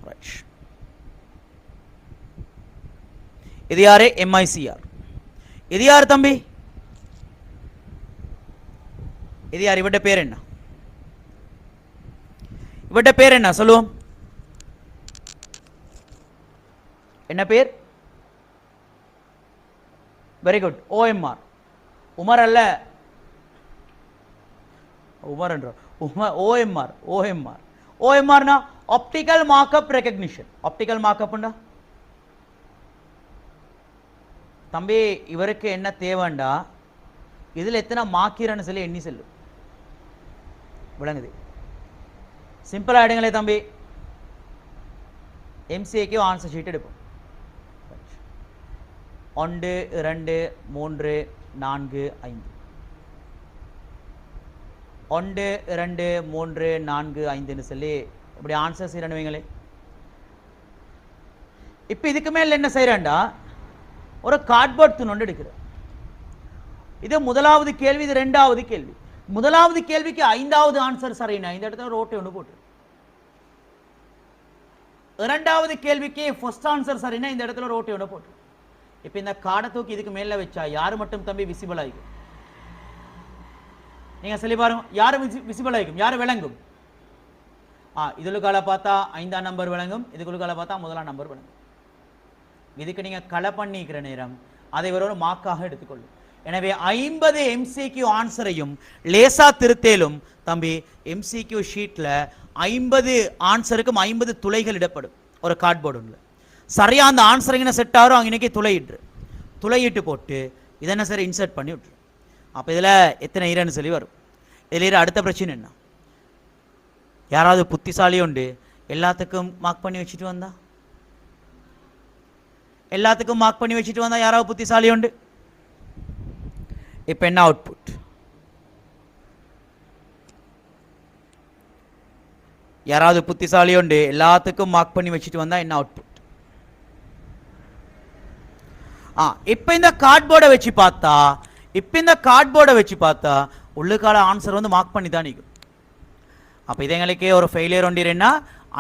ரைட், இது யாரு? MICR. இது யார் தம்பி? இது யார்? இவட பேர் என்ன? இவட பேர் என்ன சொல்லுவோம்? என்ன பேர்? Very good, OMR. உமர் அல்ல, உமர் என்ற OMR. OMRனா ஆப்டிக்கல் மார்க்அப் ரெகக்னிஷன். ஆப்டிக்கல் மார்க்அப்னா தம்பி இவருக்கு என்ன தேவைண்டா, இதில் எத்தனை மார்க்கிறன்னு சொல்லி எண்ணி செல்லும். விளங்குது? சிம்பிள் ஆகிடுங்களே தம்பி. MCQ ஆன்சர் ஷீட் எடுப்போம். 1 2 3 4 5 1 2 3 4 5ன்னு சொல்லி இப்படி ஆன்சர் செய்யறேன்னு வைங்களே. இப்போ இதுக்கு மேல என்ன செய்யறேன்டா, ஒரு கார்ட்போர்ட் துணை எடுக்கிறேன். இது முதலாவது கேள்வி, இது ரெண்டாவது கேள்வி. முதலாவது கேள்விக்கு 5வது ஆன்சர் சரினா இந்த இடத்துல ரோட்டை ஒன்று போட்டு, இரண்டாவது கேள்விக்கு ஃபர்ஸ்ட் ஆன்சர் சரினா இந்த இடத்துல ரோட்டை ஒன்று போட்டு. இப்போ இந்த காடை தூக்கி இதுக்கு மேல வச்சா யாரு மட்டும் தம்பி விசிபிள் ஆகிக்கும்? நீங்க சொல்லி பாருங்க, யாரு விசிபிள் ஆகிக்கும், யாரு விளங்கும்? இதுக்குள்ள பார்த்தா 5ஆம் நம்பர் விளங்கும், இதுக்குள்ள பார்த்தா 1ஆம் நம்பர் விளங்கும். இதுக்கு நீங்க களை பண்ணிக்கிற நேரம் அதை ஒரு மார்க்காக எடுத்துக்கொள்ளும். எனவே 50 MCQ ஆன்சரையும் லேசா திருத்தேலும் தம்பி MCQ ஷீட்ல 50 ஆன்சருக்கும் 50 துளைகள் இடப்படும் ஒரு கார்ட்போர்டு ஒன்று. சரியா அந்த ஆன்சர் எங்கே செட் ஆகிறோம் அங்கே துளையிட்டு போட்டு இதை என்ன சரி இன்சர்ட் பண்ணி விட்டுரு. அப்போ இதில் எத்தனை ஈரன்னு சொல்லி வரும். இதில் அடுத்த பிரச்சனை என்ன? யாராவது புத்திசாலி உண்டு எல்லாத்துக்கும் மார்க் பண்ணி வச்சுட்டு வந்தா? எல்லாத்துக்கும் மார்க் பண்ணி வச்சுட்டு வந்தா யாராவது புத்திசாலி உண்டு? இப்போ என்ன அவுட்புட்? யாராவது புத்திசாலி உண்டு எல்லாத்துக்கும் மார்க் பண்ணி வச்சுட்டு வந்தா என்ன அவுட்புட்? இப்போ இந்த கார்ட்போர்டை வச்சு பார்த்தா உள்ளுக்கால ஆன்சர் வந்து மார்க் பண்ணி தான் நிற்கும். அப்போ இது எங்களுக்கே ஒரு ஃபெயிலியர் ஒண்டிருன்னா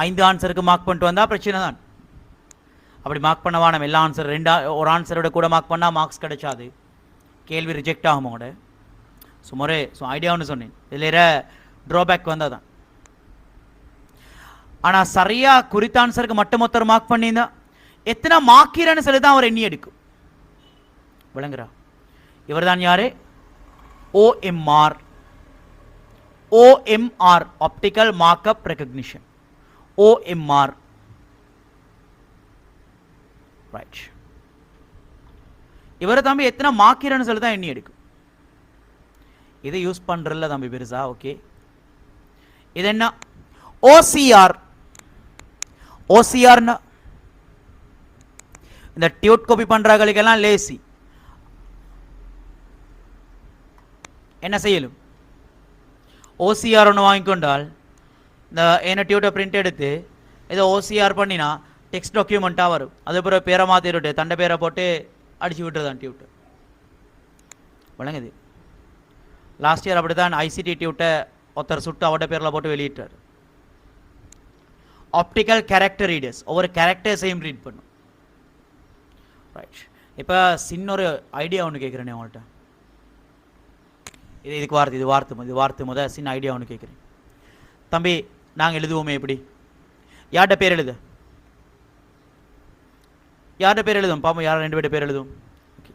5 ஆன்சருக்கு மார்க் பண்ணிட்டு வந்தால் பிரச்சனை தான். அப்படி மார்க் பண்ணவா நம்ம எல்லா ஆன்சர் ஒரு ஆன்சரோட கூட மார்க் பண்ணால் மார்க்ஸ் கிடைச்சாது, கேள்வி ரிஜெக்ட் ஆகுமோட. சுமாரே ஐடியான்னு சொன்னேன். இதில் ட்ராபேக் வந்தால் தான். ஆனால் சரியாக குறித்த ஆன்சருக்கு மட்டும் ஒருத்தர் மார்க் பண்ணியிருந்தா எத்தனை மார்க்கிறன்னு சொல்லி தான் அவர் எண்ணி எடுக்கும். விளங்குறா? இவர் தான் யாரு? OMR. Optical markup recognition. OMR. Right. இவரை தம்பி எத்தனை மார்க்கிறன்னு சொல்லி தான் எண்ணி எடுக்கும். இதை யூஸ் பண்றல தம்பி பெருசா. ஓகே, இது என்ன? ஓசிஆர். ஓசிஆர்னா இந்த டியூட் காப்பி பண்றவங்களுக்கெல்லாம் லேசி. என்ன செய்யலும்? ஓசிஆர் ஒன்று வாங்கிக்கொண்டால் இந்த என்ன டியூட்டை பிரிண்ட் எடுத்து இதை ஓசிஆர் பண்ணினா டெக்ஸ்ட் டாக்குமெண்ட்டாக வரும். அது பிறகு பேரை மாற்றிட்டு தண்டை பேரை போட்டு அடிச்சு விட்டுருதான் டியூட்டு. வழங்குது. லாஸ்ட் இயர் அப்படி தான் ஐசிடி டியூட்டை ஒருத்தர் சுட்டு அவட பேரில் போட்டு வெளியிட்டார். ஆப்டிக்கல் கேரக்டர் ரீடர்ஸ் ஒவ்வொரு கேரக்டர்ஸையும் ரீட் பண்ணும். ரைட். இப்போ சின்ன ஒரு ஐடியா ஒன்று கேட்குறேனே உங்கள்கிட்ட. இதுக்கு வார்த்தை முத சின்ன ஐடியா ஒன்று கேட்குறேன் தம்பி. நாங்கள் எழுதுவோமே எப்படி? யார்கிட்ட பேர் எழுது? யார்கிட்ட பேர் எழுதும்? பாப்போம் யார் 2 பேர்ட்ட பேர் எழுதும். ஓகே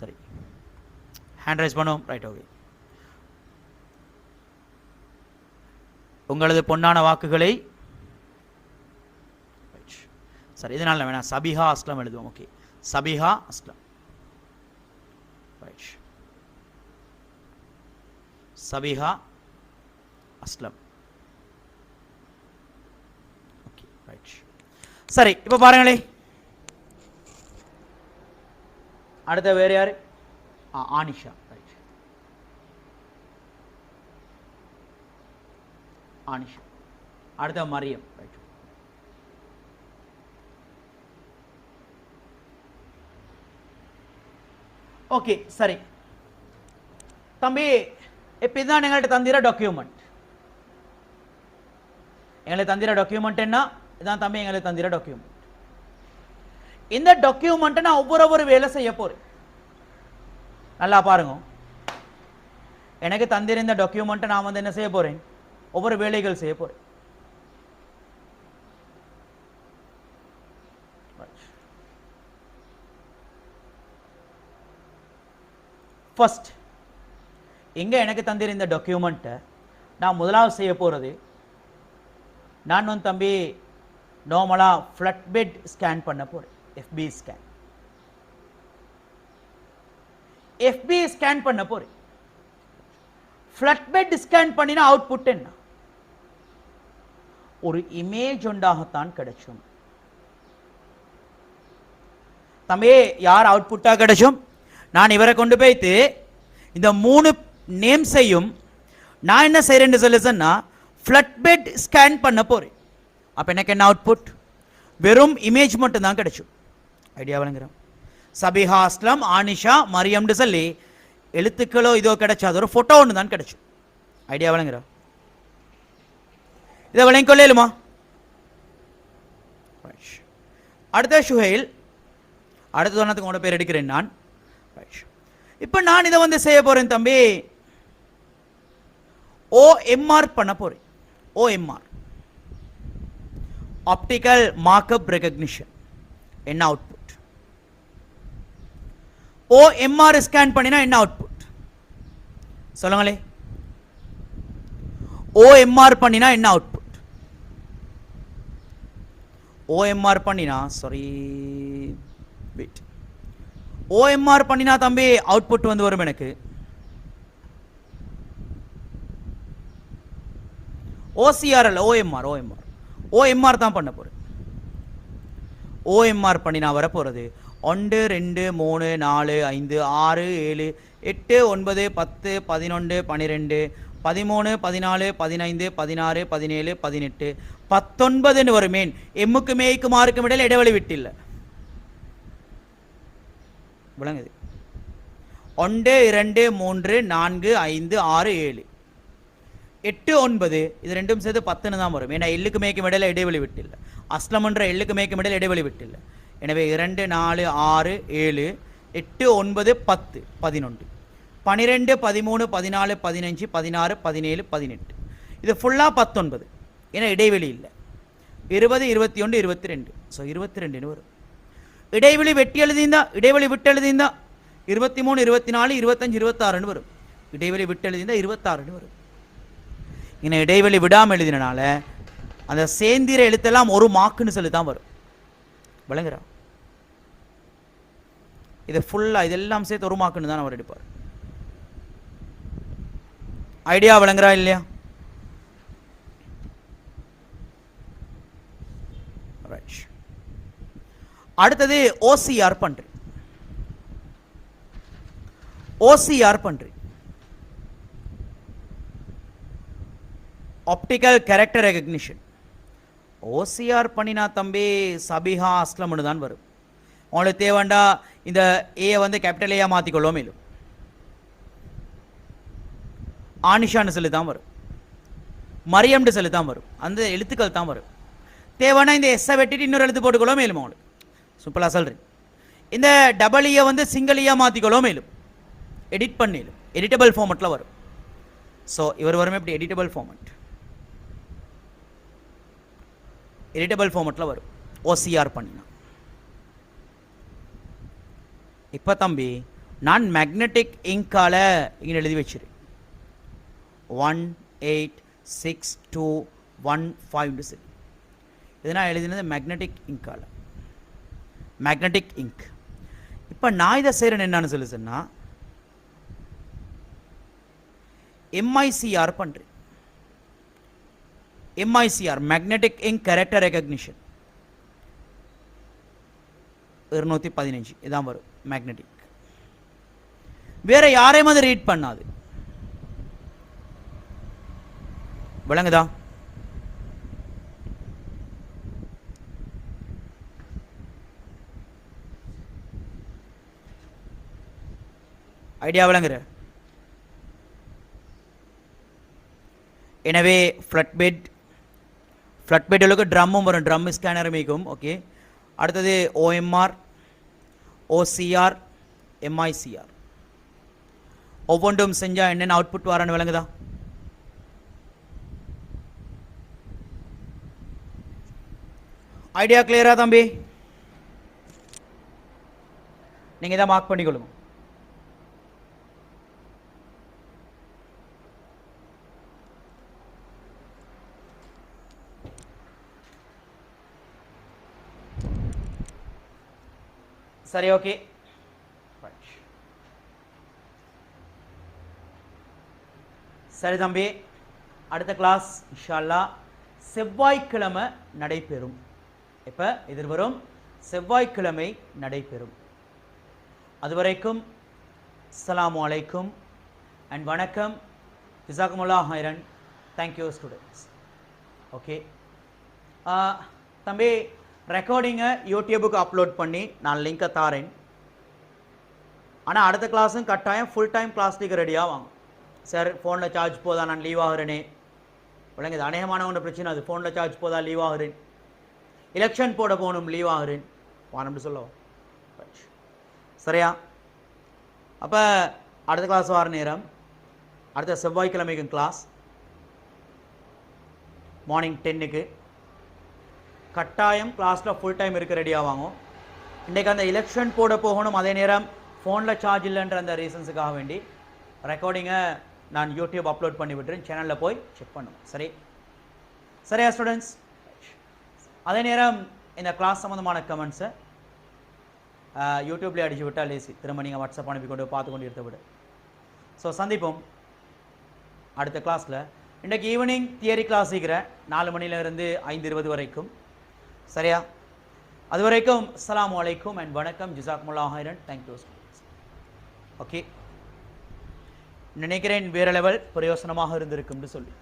சரி, ஹேண்ட் ரைஸ் பண்ணுவோம். ரைட். ஓகே, உங்களது பொன்னான வாக்குகளை சரி இதனால வேணாம் சபிஹா அஸ்லம் எழுதுவோம். Okay, Sabiha Aslam. Right, Sabiha Aslam. Okay right. சரி, இப்போ பாருங்களே, அடுத்த வேறு யாரு? ஆனிஷா. ரைட், ஆனிஷா. அடுத்த மரியம். ரைட். ஓகே சரி தம்பி, இப்போ இதுதான் எங்கள்கிட்ட தந்திர டாக்குமெண்ட். எங்களுக்கு தந்திர டாக்குமெண்ட் என்ன? இதுதான் தம்பி எங்களுக்கு தந்திர டாக்குமெண்ட். இந்த டாக்குமெண்ட்டை நான் ஒவ்வொரு வேலை செய்ய போறேன். நல்லா பாருங்க, எனக்கு தந்திர இந்த டாக்குமெண்ட்டை நான் வந்து என்ன செய்ய போறேன்? ஒவ்வொரு வேலைகள் செய்ய போறேன். ஃபர்ஸ்ட் இங்க எனக்கு தந்திர இந்த டாக்குமெண்ட்டை நான் முதலாவது செய்ய போறது, நான் வந்து தம்பி நார்மலா ஃபிளட் பெட் ஸ்கேன் பண்ண போறேன். FB scan. FB ஸ்கேன் பண்ண போறேன். ஃபிளட் பெட் ஸ்கேன் பண்ணினா அவுட்புட் என்ன? ஒரு இமேஜ் ஒன்றாகத்தான் கிடைக்கும் தம்பி. யார் அவுட்புட்டா கிடைக்கும்? நான் இவரை கொண்டு போய்த்து இந்த 3 நேம்ஸையும் நான் என்ன செய்யறேன்னு சொல்லி சொன்னா ஃபிளட் பெட் ஸ்கேன் பண்ண போறேன். அப்ப எனக்கு என்ன அவுட்புட்? வெறும் இமேஜ் மட்டும் தான் கிடைக்கும். ஐடியா வழங்குறோம். சபிஹா அஸ்லம், ஆனிஷா, மரியம்னு சொல்லி எழுத்துக்களோ இதோ கிடைச்சாது, ஒரு போட்டோ ஒன்று தான் கிடைக்கும். ஐடியா வழங்குறோம். இதை விளங்கிக் கொள்ளையிலுமா? அடுத்த ஷுஹைல், அடுத்த ஒன்றத்துக்கு உங்களோட பேர் எடுக்கிறேன் நான். இப்போ நான் இதை வந்து செய்ய போறேன் தம்பி, OMR பண்ண போறேன். OMR, optical markup recognition. என்ன அவுட்புட்? OMR ஸ்கேன் பண்ணினா என்ன அவுட்புட் சொல்லுங்களே? OMR பண்ணினா என்ன அவுட்புட்? OMR பண்ணினா சாரி வெயிட், OMR பண்ணினா தம்பி அவுட்புட் வந்து வரும் எனக்கு ஓசிஆர் அல்ல, ஓஎம்ஆர். ஓஎம்ஆர் ஓஎம்ஆர் தான் பண்ண போகிறேன். ஓஎம்ஆர் பண்ணி நான் வரப்போகிறது 1 2 3 4 5 6 7 8 9 10 11 12 13 14 15 16 17 18 19 வருமேன். எம்முக்கு மேய்க்கு மார்க்கும் இடையில் இடைவெளி விட்டில்லை. விளங்குது? 1 2 3 4 5 6 7 8 9 இது ரெண்டும் சேர்த்து 10 தான் வரும். ஏன்னா எல்லுக்கு மேய்க்கும் இடையில இடைவெளி விட்டில்லை. அஸ்லமன்ற எல்லுக்கு மேய்க்கும் இடையில இடைவெளி விட்டில்லை. எனவே 2 4 6 7 8 9 10 11 12 13 14 15 16 17 18 இது ஃபுல்லாக 19. ஏன்னா இடைவெளி இல்லை. 20 21 22 ஸோ 22 வரும். இடைவெளி வெட்டி எழுதியிருந்தா, இடைவெளி விட்டு எழுதியிருந்தா 23 24 25 26 வரும். இடைவெளி விட்டு எழுதியிருந்தா 26 வரும். இன்னும் இடைவெளி விடாமல் எழுதினால அந்த சேந்திர எழுத்தெல்லாம் ஒரு மார்க்குன்னு சொல்லி தான் வரும். விளங்குறா? இது ஃபுல்லாக இதெல்லாம் சேர்த்து ஒரு மார்க்குன்னு தான் அவர் எடுப்பார். ஐடியா விளங்குறா இல்லையா? அடுத்தது ஓசிஆர் பண்றேன். ஓசிஆர் பண்றேன். Optical character recognition. ஓசிஆர் பண்ணினா தம்பி சபிஹா அஸ்லம்னு தான் வரும். உங்களுக்கு தேவைண்டா இந்த ஏ வந்து கேபிட்டல் ஏயா மாற்றிக்கொள்ளும். மேலும் ஆனிஷான்னு சொல்லி தான் வரும். மரியம்னு சொல்லி தான் வரும். அந்த எழுத்துக்கள் தான் வரும். தேவைன்னா இந்த எஸ்ஸை வெட்டிட்டு இன்னொரு எழுத்து போட்டுக்கொள்ளும். மேலும் உங்களுக்கு சிம்பிளாக சொல்கிறேன். இந்த டபுள் ஈயை வந்து சிங்கிள் ஈயா மாற்றிக்கொள்ளும். மேலும் எடிட் பண்ணிடும். எடிட்டபிள் ஃபார்மெட்டில் வரும். ஸோ இவர் வரும் எப்படி? Editable format. எடிட்டபிள் ஃபார்மெட்டில் வரும் ஓசிஆர் பண்ணினா. இப்போ தம்பி நான் மேக்னெட்டிக் இங்கால இங்கே எழுதி வச்சிரு 1 8 6 2 1 5 சொல்லி இது நான் எழுதினது மேக்னெட்டிக் இங்கால. Magnetic ink. இப்போ நான் இதை செய்கிறேன் என்னன்னு சொல்லி சொன்னால் எம்ஐசிஆர் பண்ணுறேன். MICR magnetic ink character recognition 215 இதான் வரும். மேக்னெட்டிக் வேற யாரையும் அதை ரீட் பண்ணாது. விளங்குதா? ஐடியா விளங்குற? எனவே ஃப்ளட் பெட்டுக்கு ட்ரம்மும் வரும். ட்ரம் ஸ்கேனர் மீக்கும். ஓகே. அடுத்தது ஓஎம்ஆர், ஓசிஆர், எம்ஐசிஆர் ஒவ்வொன்றும் செஞ்சால் என்னென்ன அவுட்புட் வரான்னு விளங்குதா? ஐடியா கிளியரா தம்பி? நீங்க இதை மார்க் பண்ணிக்கொள்ளுங்க. சரி, ஓகே. சரி தம்பி, அடுத்த கிளாஸ் இன்ஷா அல்லாஹ் செவ்வாய்க்கிழமை நடைபெறும். இப்போ எதிர்வரும் செவ்வாய்க்கிழமை நடைபெறும். அதுவரைக்கும் அஸ்ஸலாமு அலைக்கும் அண்ட் வணக்கம். ஜஸாக்குமுல்லாஹ் ஹைரன். Thank you students. ஓகே தம்பி, ரெக்கார்டிங்கை யூடியூபுக்கு அப்லோட் பண்ணி நான் லிங்கை தாரேன். ஆனால் அடுத்த கிளாஸும் கட்டாயம் ஃபுல் டைம் கிளாஸ்க்கு ரெடியாக வாங்க. சார் ஃபோனில் சார்ஜ் போதா, நான் லீவ் ஆகுறேனே. விளங்குது? அநேகமானவங்க பிரச்சனை அது. ஃபோனில் சார்ஜ் போதா, லீவ் ஆகுறேன். எலெக்ஷன் போட போகணும், லீவ் ஆகுறேன். வானம்னு சொல்லவா? சரியா? அப்போ அடுத்த கிளாஸ் வர நேரம் அடுத்த செவ்வாய்க்கிழமைக்கும் கிளாஸ் மார்னிங் 10க்கு கட்டாயம் கிளாஸில் ஃபுல் டைம் இருக்க ரெடியாக வாங்கும். இன்றைக்கு அந்த எலெக்ஷன் போட போகணும், அதே நேரம் ஃபோனில் சார்ஜ் இல்லைன்ற அந்த ரீசன்ஸுக்காக வேண்டி ரெக்கார்டிங்கை நான் யூடியூப் அப்லோட் பண்ணி விட்டுறேன். சேனலில் போய் செக் பண்ணுவோம். சரி, சரியா ஸ்டூடெண்ட்ஸ்? அதே நேரம் இந்த கிளாஸ் சம்மந்தமான கமெண்ட்ஸை யூடியூப்லேயே அடிச்சு விட்டால் லேசி, திரும்ப நீங்கள் வாட்ஸ்அப் அனுப்பி கொண்டு பார்த்து கொண்டு இருக்க விட. ஸோ சந்திப்போம் அடுத்த கிளாஸில். இன்றைக்கு ஈவினிங் தியரி கிளாஸ் இருக்கிறேன் 4 மணிலேருந்து 5:20 வரைக்கும். சரியா? அது வரைக்கும் அஸ்ஸலாமு அலைக்கும் அண்ட் வணக்கம். ஜிசாக்குமுல்லாஹ் ஹைரன். தேங்க்யூ. ஓகே, நினைக்கிறேன் வேற லெவல் பிரயோசனமாக இருந்திருக்கும்னு சொல்லி.